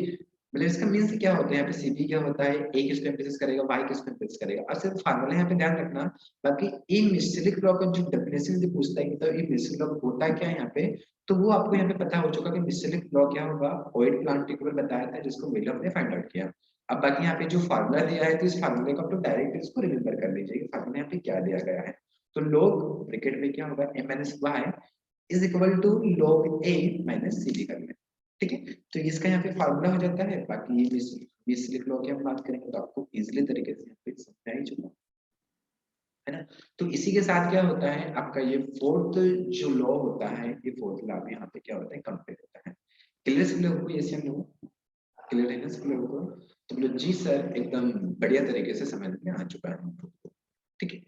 S1: मतलब इसका मीन्स क्या होता है, यहाँ पे सीपी क्या होता है, ए किसको एम्फेसाइज करेगा, वाई किसको एम्फेसाइज करेगा, और सिर्फ फार्मूला यहाँ पे ध्यान रखना। बाकी इन मिश्रित लॉ का जो डेफिनेशन जो पूछता है कि तो ये मिश्रित लॉ होता क्या है यहाँ पे, तो वो आपको यहाँ पे पता हो चुका कि मिश्रित लॉ क्या होगा, ओइड प्लांट के ऊपर बताया था, जिसको वैल्यू हमने फाइंड आउट किया। अब बाकी यहाँ पे जो फार्मूला दिया है, तो इस फार्मूले को आप लोग डायरेक्ट इसको रिमेंबर कर लीजिए कि फार्मूला यहाँ पे क्या दिया गया है। तो log ब्रैकेट में क्या होगा, m minus y is equal to log a minus c कर लें। ठीक है, तो इसका यहाँ पे फार्मूला हो जाता है। बाकी ये मिश्रित लॉ की हम बात करेंगे तो आपको इजीली तरीके से यहाँ पे समझा ही चुका है ना। तो इसी के साथ क्या होता है, आपका ये फोर्थ जो लॉ होता है, ये फोर्थ लॉ में यहाँ पे क्या होता है, कंप्लीट होता है। क्लियर सब लोगों को, ये हम लोग क्लियर है ना सब लोगों को, तो बोलो जी सर, एकदम बढ़िया तरीके से समझ में आ चुका है हम लोग को। ठीक है,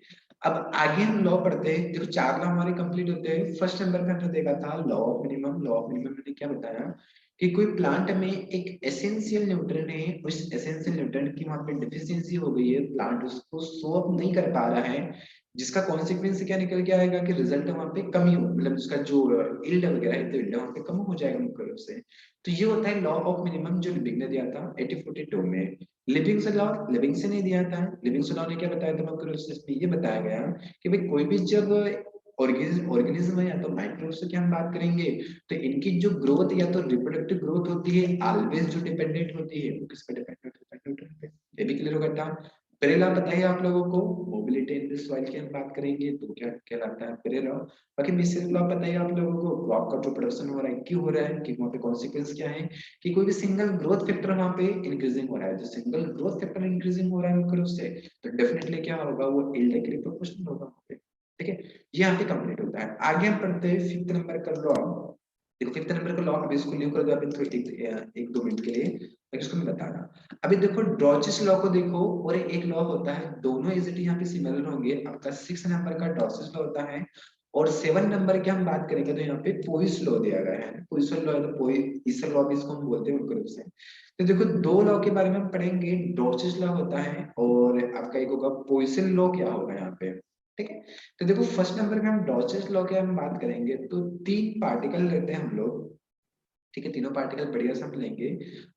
S1: अब आगे हम लॉ पढ़ते हैं। देखो 4 लॉ हमारे कंप्लीट होते हैं। फर्स्ट नंबर पे हमने देखा था law of minimum. Law of minimum ने क्या बताया कि कोई प्लांट में एक एसेंशियल न्यूट्रिएंट है, उस एसेंशियल न्यूट्रिएंट की वहां पे डिफिशियंसी हो गई है, प्लांट उसको सोअप नहीं कर पा रहा है, जिसका कॉन्सिक्वेंस क्या निकल के आएगा कि रिजल्ट वहां पे कमी हो, मतलब उसका जो यील्ड वगैरह है, तो यील्ड वहां पे कम हो जाएगा मुख्य रूप से। तो ये होता है लॉ ऑफ मिनिमम, जो लिबिंग ने दिया था 1842 में। लिविंग्स लॉ लिविंग से नहीं दिया था। लिविंग्स लॉ ने क्या बताया था मुख्य रूप से, इसमें ये बताया गया कि भाई कोई भी जब ऑर्गेनिज्म है, या तो माइक्रोब्स की हम बात करेंगे, तो इनकी जो ग्रोथ या तो रिप्रोडक्टिव ग्रोथ होती है, ऑलवेज जो डिपेंडेंट होती है वो किस पे डिपेंडेंट होता है, न्यूट्रिएंट पे। ये भी क्लियर होगा था। पहला बताइए आप लोगों को, मोबिलिटी इन द सॉइल की हम बात करेंगे तो क्या कहलाता है, पहला। बाकी मिश्रित लॉ बताइए आप लोगों को, क्रॉप का जो प्रोडक्शन हो रहा है क्यों हो रहा है, कि वहाँ पे कॉन्सिक्वेंस क्या है, कि कोई भी सिंगल ग्रोथ फैक्टर वहाँ पे इंक्रीजिंग हो रहा है। जो सिंगल ग्रोथ फैक्टर इंक्रीजिंग हो रहा है मुख्य रूप से, तो डेफिनेटली क्या होगा, वो यील्ड के लिए प्रोपोर्शनल होगा वहाँ पे। ठीक है, ये यहाँ पे कंप्लीट होता है। आगे हम पढ़ते हैं फिफ्थ नंबर का लॉ। देखो फिफ्थ नंबर का लॉ, अभी इसको लीव कर दो अभी तो एक दो मिनट के लिए, मैं इसको मैं बता रहा। अभी देखो डॉर्चिस लॉ को देखो, और एक लॉ होता है, दोनों इजिली यहाँ पे सिमिलर होंगे। आपका 6 नंबर का डॉर्चिस लॉ होता है, और 7 नंबर की हम बात करेंगे तो यहाँ पे पोइस लॉ दिया गया है। पोइसन लॉ, तो पोइस लॉ भी इसको हम बोलते हैं मुख्य रूप से। तो देखो दो लॉ के बारे में हम पढ़ेंगे, डॉर्चिस लॉ होता है, और आपका एक होगा पोइसन लॉ, क्या होगा यहाँ पे। ठीक है, तो देखो फर्स्ट नंबर में हम डॉर्चिस लॉ की हम बात करेंगे, तो 3 पार्टिकल लेते हैं हम लोग। ठीक है, तीनों पार्टिकल बढ़िया से हम लेंगे।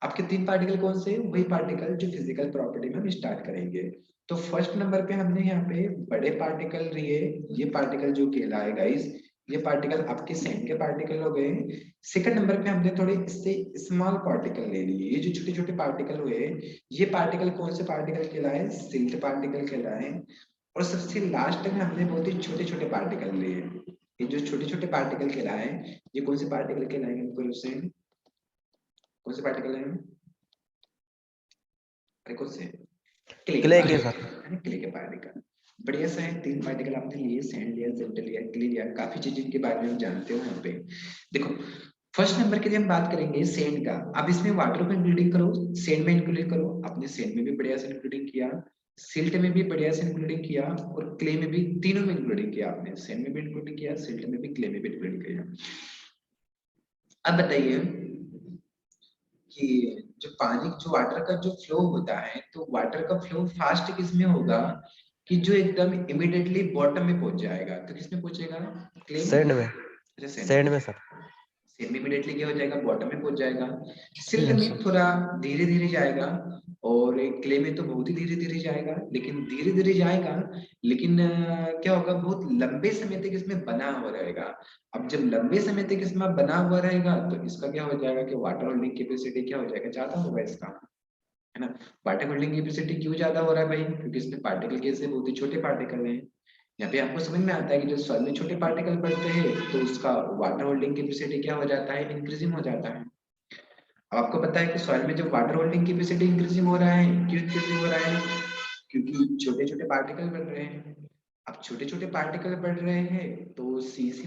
S1: आपके 3 पार्टिकल कौन से, वही पार्टिकल जो फिजिकल प्रॉपर्टी में हम स्टार्ट करेंगे। तो फर्स्ट नंबर पे हमने यहाँ पे बड़े पार्टिकल लिए, ये पार्टिकल जो कहलाएगा इस, ये पार्टिकल आपके सेम के पार्टिकल हो गए। सेकंड नंबर पे हमने थोड़े इससे स्मॉल पार्टिकल ले लिए, ये जो छोटे छोटे पार्टिकल हुए, ये पार्टिकल कौन से पार्टिकल कहलाए, सिल्ट पार्टिकल कहलाए। और सबसे लास्ट में हमने बहुत ही छोटे छोटे पार्टिकल लिए, ये जो छोटे छोटे पार्टिकल कहलाए, ये कौन से पार्टिकल कहलाएंगे मुख्य रूप से? कौन से पार्टिकल हैं? अरे कौन से?
S2: क्ले के सर।
S1: क्ले के पार्टिकल। बढ़िया सा है, 3 पार्टिकल आपने लिए, सैंड लिया, सिल्ट लिया, क्ले लिया, काफी चीजें इनके बारे में हम जानते हो यहाँ पे। देखो फर्स्ट नंबर के लिए हम बात करेंगे सैंड का। अब इसमें वाटर को इंक्लूडिंग करो, सैंड में इंक्लूडिंग करो। आपने सैंड में भी बढ़िया से इंक्लूडिंग किया, सिल्ट में भी बढ़िया से इंक्लूडिंग किया, और क्ले में भी, तीनों में इंक्लूडिंग किया आपने। सैंड में भी इंक्लूडिंग किया, सिल्ट में भी, क्ले में भी इंक्लूडिंग किया। अब बताइए कि जो पानी, जो वाटर का जो फ्लो होता है, तो वाटर का फ्लो फास्ट किस में होगा कि जो एकदम इमीडिएटली बॉटम में पहुंच जाएगा? तो किस में पहुंचेगा? क्ले में?
S2: सैंड में।
S1: अच्छा
S2: सैंड में सर।
S1: सैंड में इमीडिएटली क्या हो जाएगा? बॉटम में पहुंच जाएगा। सिल्ट
S3: Yes,
S1: में
S3: sir.
S1: थोड़ा धीरे धीरे जाएगा, और क्ले में तो बहुत ही धीरे धीरे जाएगा। लेकिन धीरे धीरे जाएगा, लेकिन क्या होगा, बहुत लंबे समय तक इसमें बना हुआ रहेगा। अब जब लंबे समय तक इसमें बना हुआ रहेगा, तो इसका क्या हो जाएगा कि वाटर होल्डिंग कैपेसिटी क्या हो जाएगा? ज्यादा होगा इसका, है ना। वाटर होल्डिंग कैपेसिटी क्यों ज्यादा हो रहा है भाई? क्योंकि इसमें पार्टिकल कैसे, बहुत ही छोटे पार्टिकल हैं। यहाँ पे आपको समझ में आता है कि जब सॉइल में छोटे पार्टिकल बढ़ते हैं, तो उसका वाटर होल्डिंग कैपेसिटी क्या हो जाता है? इंक्रीजिंग हो जाता है। अब आपको पता है कि सॉइल में जब वाटर होल्डिंग कैपेसिटी इंक्रीजिंग हो रहा है, क्यों इंक्रीजिंग हो रहा है? क्योंकि छोटे छोटे पार्टिकल बढ़ रहे हैं। अब छोटे छोटे पार्टिकल बढ़ रहे हैं, तो सीसी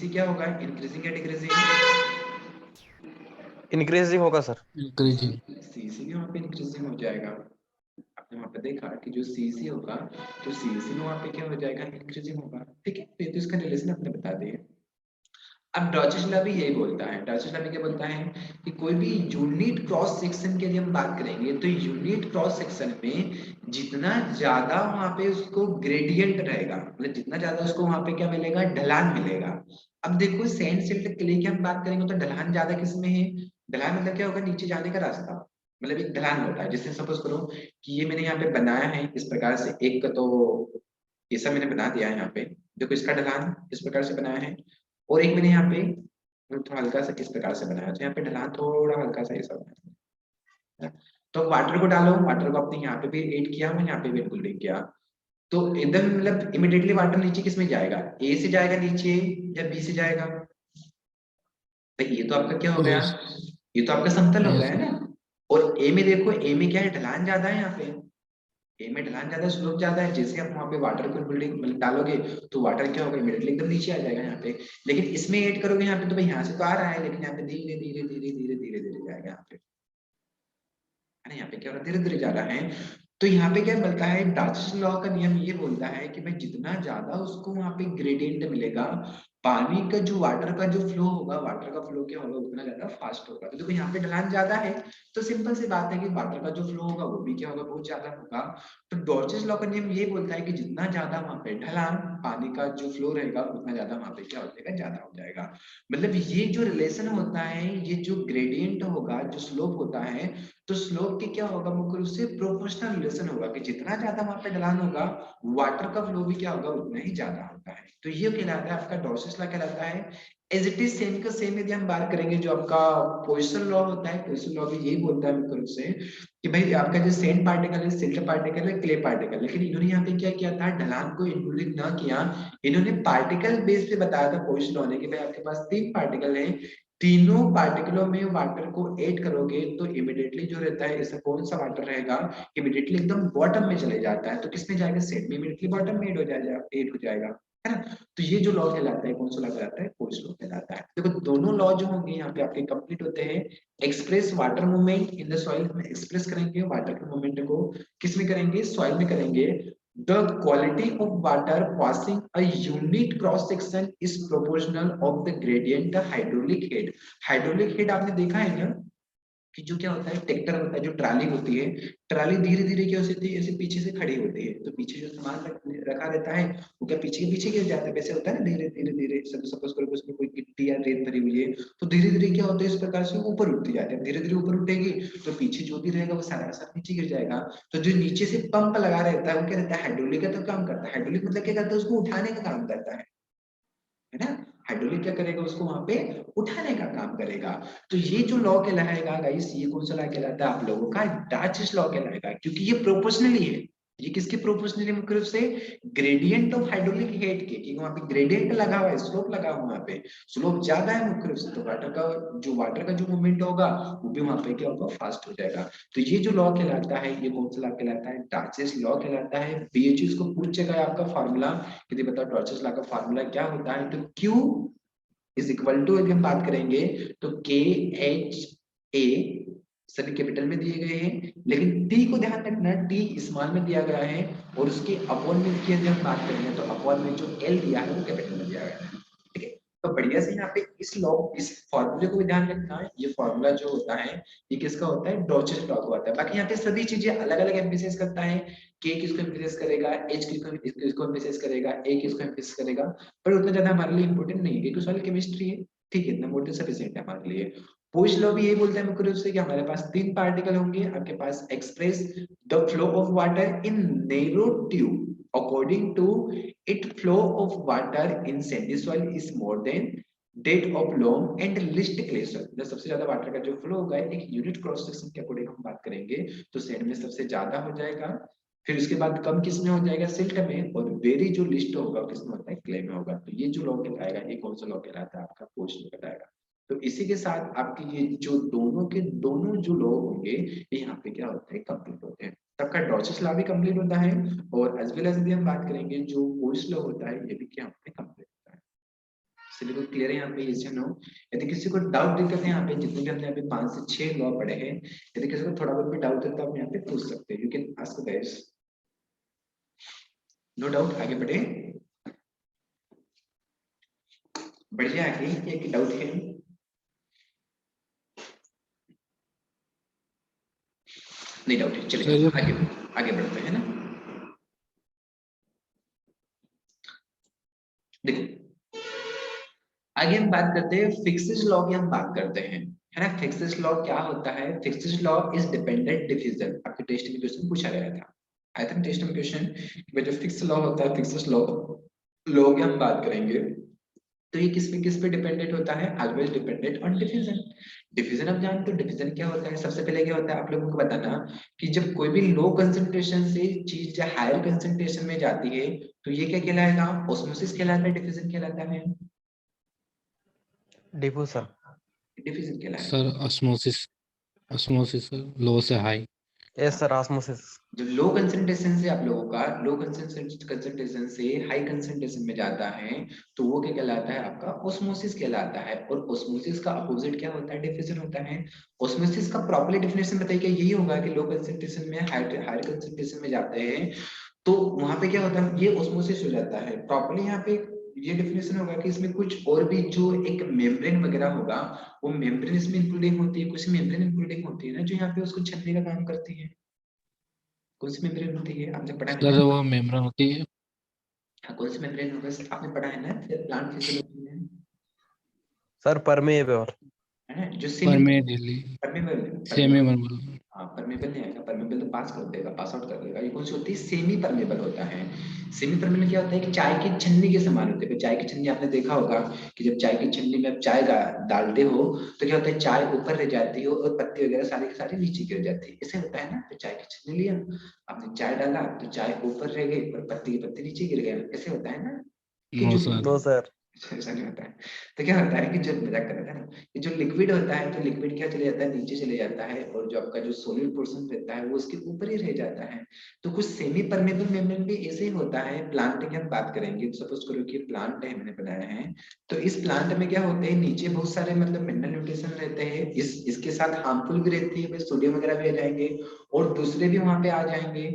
S1: क्या होगा? इंक्रीजिंग या डिक्रीजिंग?
S2: इंक्रीजिंग होगा सर।
S3: Increasing.
S1: सीसी भी वहाँ पे इंक्रीजिंग हो जाएगा। आपने वहाँ पे देखा कि जो सीसी होगा, तो सीसी में वहाँ पे क्या हो जाएगा? इंक्रीजिंग होगा। ठीक है, तो इसका रिलेशन आपने बता दिया। अब डॉर्चेस लॉ भी यही बोलता है। डॉर्चेस लॉ भी क्या बोलता है कि कोई भी यूनिट क्रॉस सेक्शन के लिए हम बात करेंगे, तो यूनिट क्रॉस सेक्शन में जितना ज्यादा वहां पे उसको ग्रेडियंट रहेगा, मतलब जितना ज्यादा उसको वहां पे क्या मिलेगा? ढलान मिलेगा। अब देखो सैंड सिल्ट क्ले की हम बात करेंगे, तो ढलान ज्यादा किसमें है? ढलान मतलब क्या होगा? नीचे जाने का रास्ता, मतलब एक ढलान होता है। जैसे सपोज करो कि ये मैंने यहाँ पे बनाया है इस प्रकार से, एक तो ऐसा मैंने बना दिया है यहाँ पे, देखो इसका ढलान इस प्रकार से बनाया है, और एक मैंने यहाँ पे थोड़ा हल्का सा इस प्रकार से बनाया, तो यहाँ पे ढलान थोड़ा हल्का सा ऐसा बनाया। तो वाटर को डालो, वाटर को आपने यहाँ पे भी ऐड किया, मैं यहाँ पे भी इंक्लूडिंग किया, तो एकदम मतलब इमीडिएटली वाटर नीचे किस में जाएगा? ए से जाएगा नीचे या बी से जाएगा? तो ये तो आपका क्या हो गया?
S3: Yes.
S1: ये तो आपका समतल हो
S3: Yes,
S1: गया है
S3: sir.
S1: ना। और ए में देखो, ए में क्या है? ढलान ज्यादा है यहाँ पे। ए में ढलान ज्यादा, स्लोप ज्यादा है। जैसे आप वहां पे वाटर को बिल्डिंग मतलब डालोगे, तो वाटर क्या होगा? इमीडिएटली एकदम नीचे आ जाएगा यहाँ पे। लेकिन इसमें ऐड करोगे यहाँ पे, तो भाई यहाँ से तो आ रहा है, लेकिन यहाँ पे धीरे धीरे धीरे धीरे धीरे धीरे जाएगा यहाँ पे, है ना। यहाँ पे क्या हो रहा है? धीरे धीरे जा रहा है। तो यहाँ पे क्या बोलता है? डार्सी लॉ का नियम ये बोलता है कि भाई जितना ज्यादा उसको वहां पे ग्रेडियंट मिलेगा, पानी का जो वाटर का जो फ्लो होगा, वाटर का फ्लो क्या होगा? उतना ज्यादा फास्ट होगा। तो देखो यहाँ पे ढलान ज्यादा है, तो सिंपल सी बात है कि वाटर का जो फ्लो होगा वो भी क्या होगा? बहुत ज्यादा होगा। तो डॉर्चेस लॉ का नियम ये बोलता है कि जितना ज्यादा वहां पे ढलान, पानी का जो फ्लो रहेगा, उतना ज्यादा वहां पे क्या हो जाएगा? ज्यादा हो जाएगा। मतलब ये जो रिलेशन होता है, ये जो ग्रेडियंट होगा, जो स्लोप होता है, तो स्लोप के क्या होगा? मुख्य रूप से प्रोपोर्शनल रिलेशन होगा कि जितना ज्यादा वहां पे ढलान होगा, वाटर का फ्लो भी क्या होगा? उतना ही ज्यादा होता है। तो ये कहलाता है आपका डॉर्चेस लॉ कहलाता है। एज इट इज सेम का सेम यदि हम बात करेंगे, जो आपका पोइसन लॉ होता है, पोइसन लॉ भी यही बोलता है मुख्य रूप से कि भाई आपका जो सैंड पार्टिकल है, सिल्ट पार्टिकल है, क्ले पार्टिकल, लेकिन इन्होंने यहाँ पे क्या किया था? ढलान को इंक्लूडिंग ना किया, इन्होंने पार्टिकल बेस पे बताया था पोइसन लॉ ने कि भाई आपके पास 3 पार्टिकल है, तीनों पार्टिकलों में वाटर को ऐड करोगे, तो इमीडिएटली जो रहता है, ऐसा कौन सा वाटर रहेगा? इमीडिएटली एकदम बॉटम में चले जाता है। तो किसमें जाएगा? सेट में इमीडिएटली बॉटम में ऐड हो जाएगा, है ना। तो ये जो लॉ कहलाता है, कौन सा लॉ कहलाता है? पोइसन लॉ कहलाता है। देखो दोनों लॉ जो होंगे यहाँ पे आपके कंप्लीट होते हैं। Express water movement in the soil में एक्सप्रेस करेंगे वाटर के मूवमेंट को, किसमें करेंगे? सॉइल में करेंगे। The quality of water passing a unit cross section is proportional of the gradient the hydraulic head. Hydraulic head आपने देखा है क्या कि जो क्या होता है? ट्रैक्टर होता है, जो ट्राली होती है, ट्राली धीरे धीरे क्या होती है? ऐसे पीछे से खड़ी होती है, तो पीछे जो सामान रखा रहता है, वो क्या पीछे के पीछे गिर जाता है? वैसे होता है ना, धीरे धीरे धीरे। सपोज करो उसमें कोई गिट्टी या रेत भरी हुई है, तो धीरे धीरे क्या होता है? इस प्रकार से ऊपर उठती जाती है। धीरे धीरे ऊपर उठेगी, तो पीछे जो भी रहेगा वो सारा का सारा नीचे गिर जाएगा। तो जो नीचे से पंप लगा रहता है, वो क्या रहता है? हाइड्रोलिक का तो काम करता है। हाइड्रोलिक मतलब क्या करता है? उसको उठाने का काम करता है ना। हाइड्रोलिक क्या करेगा? उसको वहां पे उठाने का काम करेगा। तो ये जो लॉ कहलाएगा गाइस, ये कौन सा लॉ कहलाता है आप लोगों का? डार्चेस लॉ कहलाएगा, क्योंकि ये प्रोपोर्शनली है। ये किसके प्रोपोर्शनल है? मुख्य रूप से ग्रेडियंट ऑफ हाइड्रोलिक हेड के, क्योंकि वहां पे ग्रेडियंट लगा हुआ है, स्लोप लगा हुआ है, वहां पे स्लोप ज्यादा है मुख्य रूप से, तो वाटर का जो मूवमेंट होगा वो भी वहां पे क्या होगा? फास्ट हो जाएगा। तो ये जो लॉ कहलाता है, ये कौन सा लॉ कहलाता है? डार्सीस लॉ कहलाता है। बीएचयू इसको पूछेगा आपका फार्मूला, यदि बताओ डार्सीस लॉ का फार्मूला क्या होता है? तो Q इज इक्वल टू, यदि हम बात करेंगे तो KHA सभी कैपिटल में दिए गए हैं, लेकिन T को ध्यान रखना, T स्मॉल में दिया गया है, और उसके अपॉन में की यदि हम बात करेंगे तो अपॉन में जो L दिया है वो कैपिटल में दिया गया है। ठीक है, तो बढ़िया से यहाँ पे इस लॉ, इस फॉर्मूले को भी ध्यान रखना है। ये फॉर्मूला जो होता है ये किसका होता है? डॉर्सीस लॉ का होता है। बाकी यहाँ पे सभी चीजें अलग अलग एम्फेसिस करता है। K किसको एम्फेसिस करेगा, H किसको एम्फेसिस करेगा, A किसको एम्फेसिस करेगा, पर उतना ज्यादा हमारे लिए इंपॉर्टेंट नहीं है, क्योंकि सॉइल केमिस्ट्री है। ठीक है, इतना मोटिव सफिशिएंट है हमारे लिए। पोइस लॉ भी यही बोलता है मुख्य रूप से कि हमारे पास 3 पार्टिकल होंगे, आपके पास express the flow of water in narrow tube according to it flow of water in sandy soil is more than that of long and list clay soil. जब सबसे ज्यादा वाटर का जो फ्लो होगा एक यूनिट क्रॉस सेक्शन के according हम बात करेंगे तो सैंड में सबसे ज्यादा हो जाएगा, फिर उसके बाद कम किस में हो जाएगा? सिल्ट में, और वेरी जो लिस्ट होगा किसमें होता है? क्ले में होगा। तो ये जो लॉ कहलाएगा, ये कौन सा लॉ कहलाता है? आपका पोइस लॉ कहलाएगा। तो इसी के साथ आपके ये जो दोनों के दोनों जो लॉ होंगे ये यहाँ पे क्या होता है? कंप्लीट होते हैं। सबका डॉर्सीस लॉ भी कंप्लीट होता है, और एज वेल एज यदि हम बात करेंगे जो पोइस लॉ होता है ये भी क्या होता है? कंप्लीट होता है। सभी को क्लियर है यहाँ पे? यस या नो? यदि किसी को डाउट दिक्कत है, यहाँ पे जितने भी हमने यहाँ पे 5 से 6 लॉ पढ़े हैं, यदि किसी को थोड़ा बहुत भी डाउट है तो आप यहाँ पे पूछ सकते हैं। You can ask guys, no doubt. आगे बढ़े, बढ़िया। आगे एक डाउट है? नहीं डाउट है, चलिए आगे बढ़ते हैं ना। देखो आगे हम बात करते हैं फिक्सिस लॉ की, हम बात करते हैं, है ना। फिक्सिस लॉ क्या होता है? Fixes law is dependent diffusion. आपके टेस्ट में क्वेश्चन पूछा गया था, आई थिंक टेस्ट में क्वेश्चन कि जो फिक्स लॉ होता है, फिक्सिस लॉ की हम बात करेंगे तो ये किस पे डिपेंडेंट होता है? Always dependent on diffusion. Diffusion हम जानते हो डिफिजन क्या होता है? सबसे पहले क्या होता है आप लोगों को बताना कि जब कोई भी लो कंसंट्रेशन से चीज हायर कंसंट्रेशन में जाती है तो ये क्या कहलाएगा? ऑस्मोसिस कहलाता है, डिफिजन कहलाता है?
S2: डिफ्यूजन।
S1: डिफिजन कहलाएगा।
S3: सर ऑस्मोसिस, ऑस्मोसिस लो से हाई।
S2: Yes sir, osmosis.
S1: जो लो कंसंट्रेशन से आप लोगों का लो कंसंट्रेशन से हाई कंसंट्रेशन में जाता है तो वो क्या कहलाता है? आपका ऑस्मोसिस कहलाता है। और ऑस्मोसिस का अपोजिट क्या होता है? डिफ्यूजन होता है। ऑस्मोसिस का प्रॉपर्ली डेफिनेशन बताइए, क्या यही होगा कि लो कंसंट्रेशन में हायर कंसंट्रेशन में जाते हैं तो वहां पे क्या होता है? ये ऑस्मोसिस हो जाता है। प्रॉपर्ली यहाँ पे ये डेफिनेशन होगा कि इसमें कुछ और भी जो एक मेम्ब्रेन वगैरह होगा, वो मेम्ब्रेन इसमें इंक्लूडिंग होती है, कुछ मेम्ब्रेन इंक्लूडिंग होती है ना, जो यहाँ पे उसको छलने का काम करती है। कौन सी मेम्ब्रेन होती है? आपने पढ़ा है
S3: सर
S1: ना?
S3: वो मेम्ब्रेन होती है।
S1: हाँ, कौन सी मेम्ब्रेन होगा? आपने पढ़ा है ना प्लांट फिजियोलॉजी में,
S2: सर परमेएबल।
S1: है ना? जो semi
S3: permeable, semi
S1: permeable,
S3: permeable.
S1: हाँ परमेबल नहीं आएगा, परमेबल तो पास कर देगा, पास आउट कर देगा। ये कौन सी होती है? सेमी परमेबल होता है। सेमी परमेबल क्या होता है कि चाय की छन्नी के समान होते हैं। चाय की छन्नी आपने देखा होगा कि जब चाय की छन्नी में आप चाय डालते हो तो क्या होता है? चाय ऊपर रह जाती हो और पत्ती वगैरह सारी की सारी नीचे गिर जाती है। ऐसे होता है ना। तो चाय की छन्नी लिया, आपने चाय डाला तो चाय ऊपर रह गई और पत्ती की पत्ती नीचे गिर गया। ऐसे होता है ना कि
S3: नो
S1: जो
S3: सर।
S2: No sir.
S1: ऐसा नहीं होता है। तो क्या होता है कि जो मजाक कर रहा था ना, ये जो लिक्विड होता है तो लिक्विड क्या चले जाता है? नीचे चले जाता है, और जो आपका जो सॉलिड पोर्शन रहता है वो उसके ऊपर ही रह जाता है। तो कुछ सेमी परमेबल मेम्ब्रेन भी ऐसे ही होता है। प्लांट की हम बात करेंगे, सपोज करो कि प्लांट है, मैंने बनाया है, तो इस प्लांट में क्या होते हैं? नीचे बहुत सारे मतलब मिनरल न्यूट्रिशन रहते हैं, इसके साथ हार्मफुल भी रहती है, सोडियम वगैरह भी आ जाएंगे और दूसरे भी वहां पे आ जाएंगे।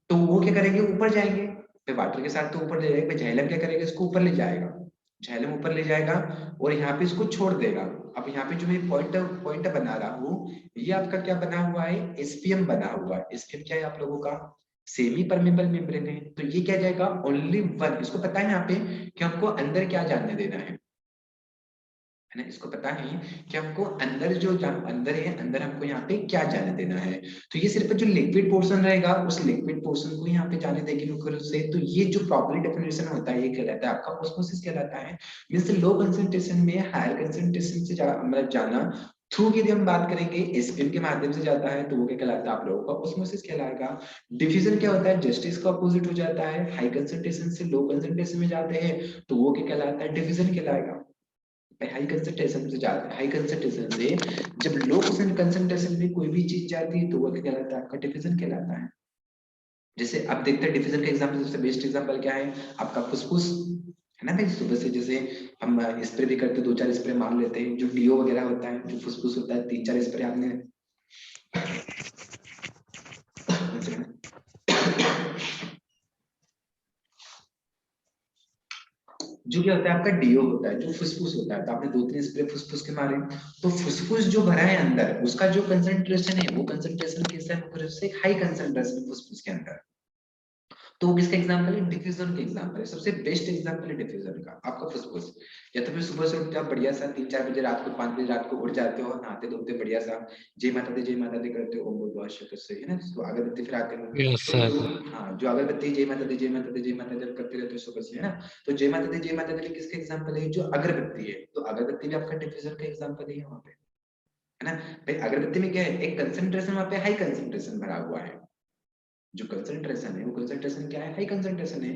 S1: तो वो क्या करेंगे? ऊपर जाएंगे, फिर वाटर के साथ तो ऊपर ले जाएगा। जाइलम क्या करेगा? इसको ऊपर ले जाएगा, झैलम ऊपर ले जाएगा और यहाँ पे इसको छोड़ देगा। अब यहाँ पे जो मैं पॉइंट बना रहा हूँ, ये आपका क्या बना हुआ है? एसपीएम बना हुआ है। एसपीएम क्या है आप लोगों का? सेमी परमेबल मेम्ब्रेन है। तो ये क्या जाएगा? Only one. इसको पता है यहाँ पे कि हमको अंदर क्या जानने देना है ना? इसको पता है कि हमको अंदर जो अंदर है, अंदर हमको यहाँ पे क्या जाने देना है। तो ये सिर्फ जो लिक्विड पोर्शन रहेगा उस लिक्विड पोर्शन को यहाँ पे जाने देगी मुख्य रूप से। तो ये जो प्रॉपर्ली डेफिनेशन होता है ये कहलाता है आपका ऑस्मोसिस कहलाता है। मींस लो कंसंट्रेशन में हायर कंसंट्रेशन से मतलब जाना थ्रू की यदि हम बात करेंगे स्पिन के माध्यम से जाता है तो वो क्या कहलाता है आप लोगों का ऑस्मोसिस कहलाएगा। डिफ्यूजन क्या होता है, जस्टिस का अपोजिट हो जाता है, हाई कंसंट्रेशन से लो कंसंट्रेशन में जाते हैं तो वो क्या कहलाता है, डिफ्यूजन कहलाएगा। हाई कंसंट्रेशन से जाते हैं, हाई कंसंट्रेशन से जब लो कंसंट्रेशन में कोई भी चीज जाती है तो वो क्या कहलाता है, आपका डिफ्यूजन कहलाता है। जैसे आप देखते हैं डिफ्यूजन का एग्जांपल, सबसे बेस्ट एग्जांपल क्या है आपका, फुसफुस है ना भाई। सुबह से जैसे हम स्प्रे भी करते हैं, 2-4 स्प्रे मार लेते हैं, जो डीओ वगैरह होता है, जो फुसफुस होता है, 3-4 स्प्रे आपने जो क्या होता है आपका डीओ होता है, जो फुसफुस होता है, तो आपने 2-3 स्प्रे फुसफुस के मारे तो फुसफुस जो भरा है अंदर उसका जो कंसंट्रेशन है वो कंसंट्रेशन कैसा है, मुख्य रूप से हाई कंसंट्रेशन फुसफुस के अंदर। तो वो किसका एग्जांपल है, डिफ्यूजन का एग्जांपल है। सबसे बेस्ट एग्जांपल है डिफ्यूजन का आपका फुसफुस। या तो फिर सुबह से उठते आप बढ़िया सा 3-4 बजे रात को 5 बजे रात को उठ जाते हो, नहाते धोते बढ़िया सा जय माता दी करते हो, ओम बोल बाश से, है ना, तो अगरबत्ती फिर आते हो
S3: यस
S1: तो
S3: सर।
S1: जो हाँ जो अगरबत्ती जय माता दी जब करते रहते हो सुबह से, है ना, तो जय माता दी किसका एग्जांपल है, जो अगरबत्ती है, तो अगरबत्ती भी आपका डिफ्यूजन का एग्जांपल है वहां पे, है ना भाई। अगरबत्ती में क्या है, एक कंसंट्रेशन वहां पे हाई कंसंट्रेशन भरा हुआ है, जो कंसंट्रेशन है वो कंसंट्रेशन क्या है, हाई कंसंट्रेशन है।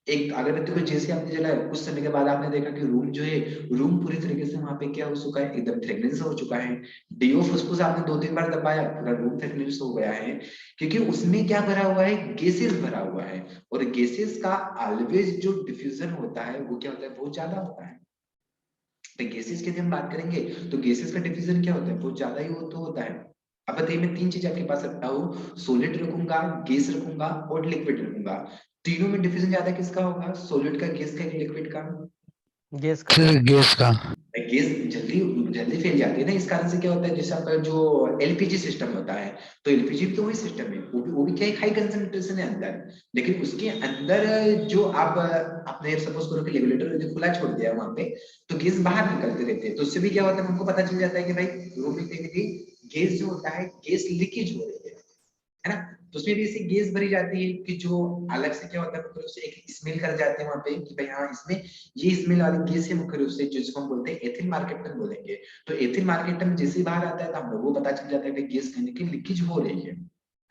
S1: एक अगरबत्ती को जैसे आपने जलाया कुछ समय के बाद आपने देखा कि रूम जो है, रूम पूरी तरीके से वहां पे क्या हो चुका है, एकदम फ्रेग्रेंस हो चुका है। डीओ फुसफुस आपने 2-3 बार दबाया पूरा रूम फ्रेग्रेंस हो गया है, क्योंकि उसमें क्या भरा हुआ है, गैसेस भरा हुआ है, और गैसेस का ऑलवेज जो डिफ्यूजन होता है वो क्या होता है, बहुत ज्यादा होता है। तो गैसेस की यदि हम बात करेंगे तो गैसेस का डिफ्यूजन क्या होता है, बहुत ज्यादा ही तो होता है। अब बताइए मैं 3 चीज आपके पास रखता हूँ, सॉलिड रखूंगा, गैस रखूंगा और लिक्विड रखूंगा, तीनों में डिफ्यूजन ज्यादा किसका होगा, सॉलिड का, गैस का, लिक्विड का।
S2: गैस का।
S3: सर गैस का।
S1: गैस जल्दी जल्दी फैल जाती है ना, इस कारण से क्या होता है, जैसे आपका जो एलपीजी सिस्टम होता है, तो एलपीजी भी तो वही सिस्टम है, वो भी क्या है, हाई कंसंट्रेशन है अंदर, लेकिन उसके अंदर जो आप आपने सपोज करो कि रेगुलेटर यदि खुला छोड़ दिया वहां पे तो गैस बाहर निकलते रहते हैं, तो उससे भी क्या होता है, हमको पता चल जाता है कि भाई रूम में कहीं ना कहीं गैस जो होता है, गैस लीकेज हो रही है ना। तो उसमें भी ऐसी गैस भरी जाती है कि जो अलग से क्या होता है, मुख्य रूप से एक स्मेल कर जाते हैं वहां पे कि भाई हाँ इसमें ये स्मेल वाली गैस है, मुख्य रूप से जिसको हम बोलते हैं एथिल मार्केटन बोलेंगे। तो एथिल मार्केटन जैसे ही बाहर आता है तो हम लोगों को पता चल जाता है कि गैस कहीं की लीकेज हो रही है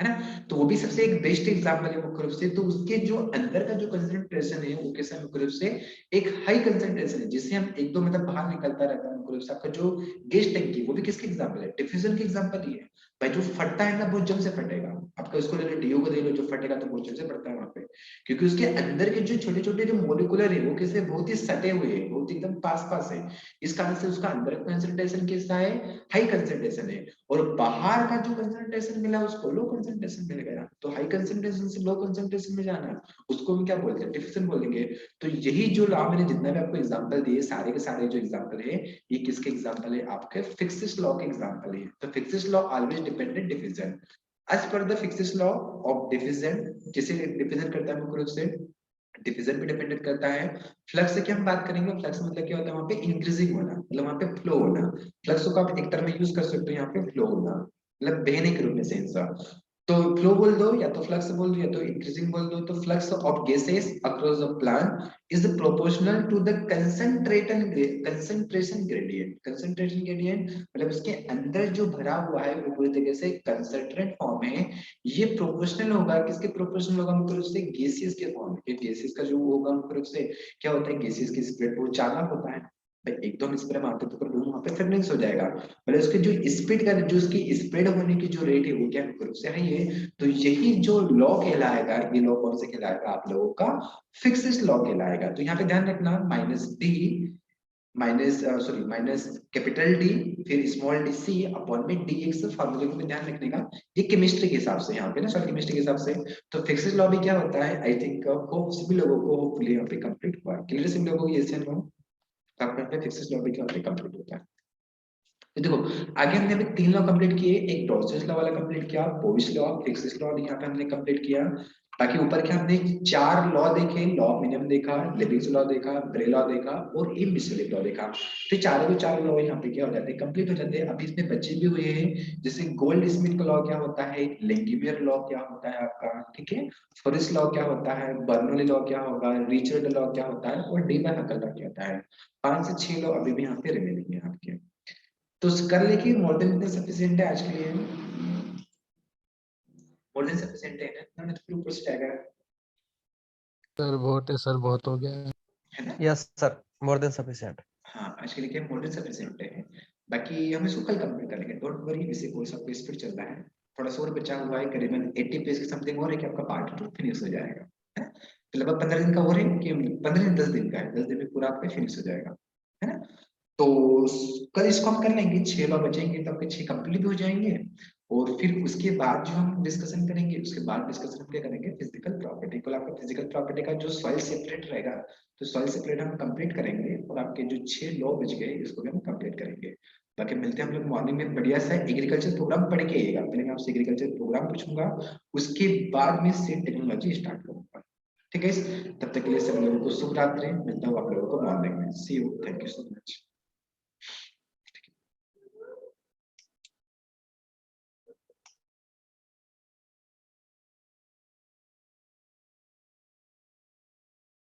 S1: ना। तो वो भी सबसे एक बेस्ट एग्जांपल है मुख्य रूप से। तो उसके जो अंदर का जो कंसंट्रेशन है वो कैसा मुख्य रूप से एक हाई कंसंट्रेशन है, जिससे हम एक दो मतलब बाहर निकलता रहता है मुख्य रूप से। आपका जो गैस टंकी वो भी किसके एग्जांपल है, डिफ्यूजन के एग्जांपल ही है भाई। जो फटता है ना बहुत जल्द से फटेगा, आपका इसको ले लो, डीओ को ले लो, जो फटेगा तो बहुत जल्द से फटता है वहां पे, क्योंकि उसके अंदर के जो छोटे छोटे जो मोलिकुलर है वो कैसे बहुत ही सटे हुए हैं, बहुत एकदम पास पास है, इस कारण से उसका अंदर कंसंट्रेशन कैसा है, हाई कंसंट्रेशन है, और बाहर का जो कंसंट्रेशन मिला उसको लो कंसंट्रेशन मिल गया। तो हाई कंसंट्रेशन से लो कंसंट्रेशन में जाना उसको हम क्या बोलते हैं, डिफ्यूजन बोलेंगे। तो यही जो लॉ मैंने जितना भी आपको एग्जांपल दिए सारे के सारे जो एग्जांपल है ये किसके एग्जांपल है, आपके फिक्सिस लॉ के एग्जांपल है। तो Fick's law always dependent diffusion as पर the Fick's law of diffusion, जिसे डिफ्यूजन करता है मुख्य रूप से डिफ्यूजन पे डिपेंडेंट करता है। फ्लक्स की हम बात करेंगे, फ्लक्स मतलब क्या होता है, वहां पे इंक्रीजिंग होना, मतलब वहां पे फ्लो होना। फ्लक्स को आप एक तरह में यूज कर सकते हो यहाँ पे, फ्लो होना मतलब बहने के रूप में सेंस। तो फ्लो बोल दो या तो फ्लक्स बोल दो या तो इंक्रीजिंग बोल दो। तो flux of gases across the plant is proportional to the concentration gradient. Concentration gradient मतलब उसके अंदर जो भरा हुआ है वो पूरी तरीके से कंसंट्रेट फॉर्म है, ये प्रोपोर्शनल होगा, किसके प्रोपोर्शनल होगा, मुख्य रूप से गैसेस के फॉर्म में। गैसेस का जो होगा मुख्य रूप से क्या होता है, गैसेस की स्प्रेड बहुत ज्यादा होता है भाई, एकदम स्प्रे मारते तो रूम वहां पे फ्रेगनेंस हो जाएगा, मतलब उसके जो स्पीड का जो उसकी स्प्रेड होने की जो रेट है वो क्या मुख्य रूप से हाई है। तो यही जो लॉ कहलाएगा, ये लॉ कौन से कहलाएगा, आप लोगों का फिक्सिस लॉ कहलाएगा। तो यहाँ पे ध्यान रखना minus D minus capital D फिर स्मॉल डी सी अपॉन में डी एक्स, फार्मूले को भी ध्यान रखने का, ये केमिस्ट्री के हिसाब से यहाँ पे ना, सॉरी केमिस्ट्री के हिसाब से। तो फिक्सिस लॉ भी क्या होता है, आई थिंक होप सभी लोगों को होपफुली यहाँ पे कंप्लीट हुआ, क्लियर सभी लोगों को ये सेशन आपका पे फिक्सिस लॉ भी क्या होता है, कंप्लीट होता है। तो देखो आगे हमने अभी 3 लॉ कंप्लीट किए, एक डॉल्सेस लॉ वाला कंप्लीट किया, बोविस लॉ, फिक्सिस लॉ यहाँ पे हमने कंप्लीट किया। बाकी ऊपर के हमने 4 लॉ देखे, लॉ ऑफ मिनिमम देखा, लेविस लॉ देखा, ब्रे लॉ देखा और इम्बिसिलिक लॉ देखा। तो चारों के चार लॉ यहाँ पे क्या हो जाते हैं, कंप्लीट हो जाते हैं। अभी इसमें बच्चे भी हुए हैं, जैसे गोल्ड स्मिथ का लॉ क्या होता है, लेंगिमियर लॉ क्या होता है आपका, ठीक है, फॉरेस्ट लॉ क्या होता है, बर्नौली लॉ क्या होगा, रिचर्ड लॉ क्या होता है और डी बाय हकल लॉ क्या होता है। 5 से 6 लॉ अभी भी यहाँ पे रिमेनिंग है आपके। तो कर ले कि मोर देन इतना सफिशिएंट है आज के लिए, मोर देन सफिशिएंट है ना, तो फिर ऊपर से जाएगा
S3: सर बहुत है सर, बहुत हो गया
S1: है ना।
S2: Yes sir, more than sufficient.
S1: हाँ आज के लिए क्या मोर देन सफिशिएंट है, बाकी हम इसको कल कंप्लीट कर लेंगे, डोंट वरी। इसे कोर्स आपको स्पीड चल रहा है, थोड़ा सा और बचा हुआ है, करीबन 80 पेज के समथिंग और है कि आपका पार्ट 2 फिनिश हो जाएगा, है ना। तो लगभग 15 दिन का हो रहा है कि 15 दिन 10 दिन का है, 10 दिन में पूरा आपका फिनिश हो जाएगा, है ना। तो कल इसको हम कर लेंगे, 6 बार बचेंगे तो आपके 6 कंप्लीट हो जाएंगे। और फिर उसके बाद जो हम डिस्कशन करेंगे, उसके बाद डिस्कशन हम क्या करेंगे, फिजिकल प्रॉपर्टी। कल आपका फिजिकल प्रॉपर्टी का जो सॉइल सेपरेट रहेगा, तो सॉइल सेपरेट हम कंप्लीट करेंगे, और आपके जो 6 लॉ बच गए इसको भी हम कंप्लीट करेंगे। बाकी मिलते हैं हम लोग मॉर्निंग में, बढ़िया सा एग्रीकल्चर प्रोग्राम पढ़ के आइएगा। पहले मैं आपसे एग्रीकल्चर प्रोग्राम पूछूंगा, उसके बाद में से टेक्नोलॉजी स्टार्ट करूंगा, ठीक है। तब तक के लिए सभी लोगों को शुभ रात्रि, मिलता हूँ आप लोगों को मॉर्निंग में। See you, thank you so much.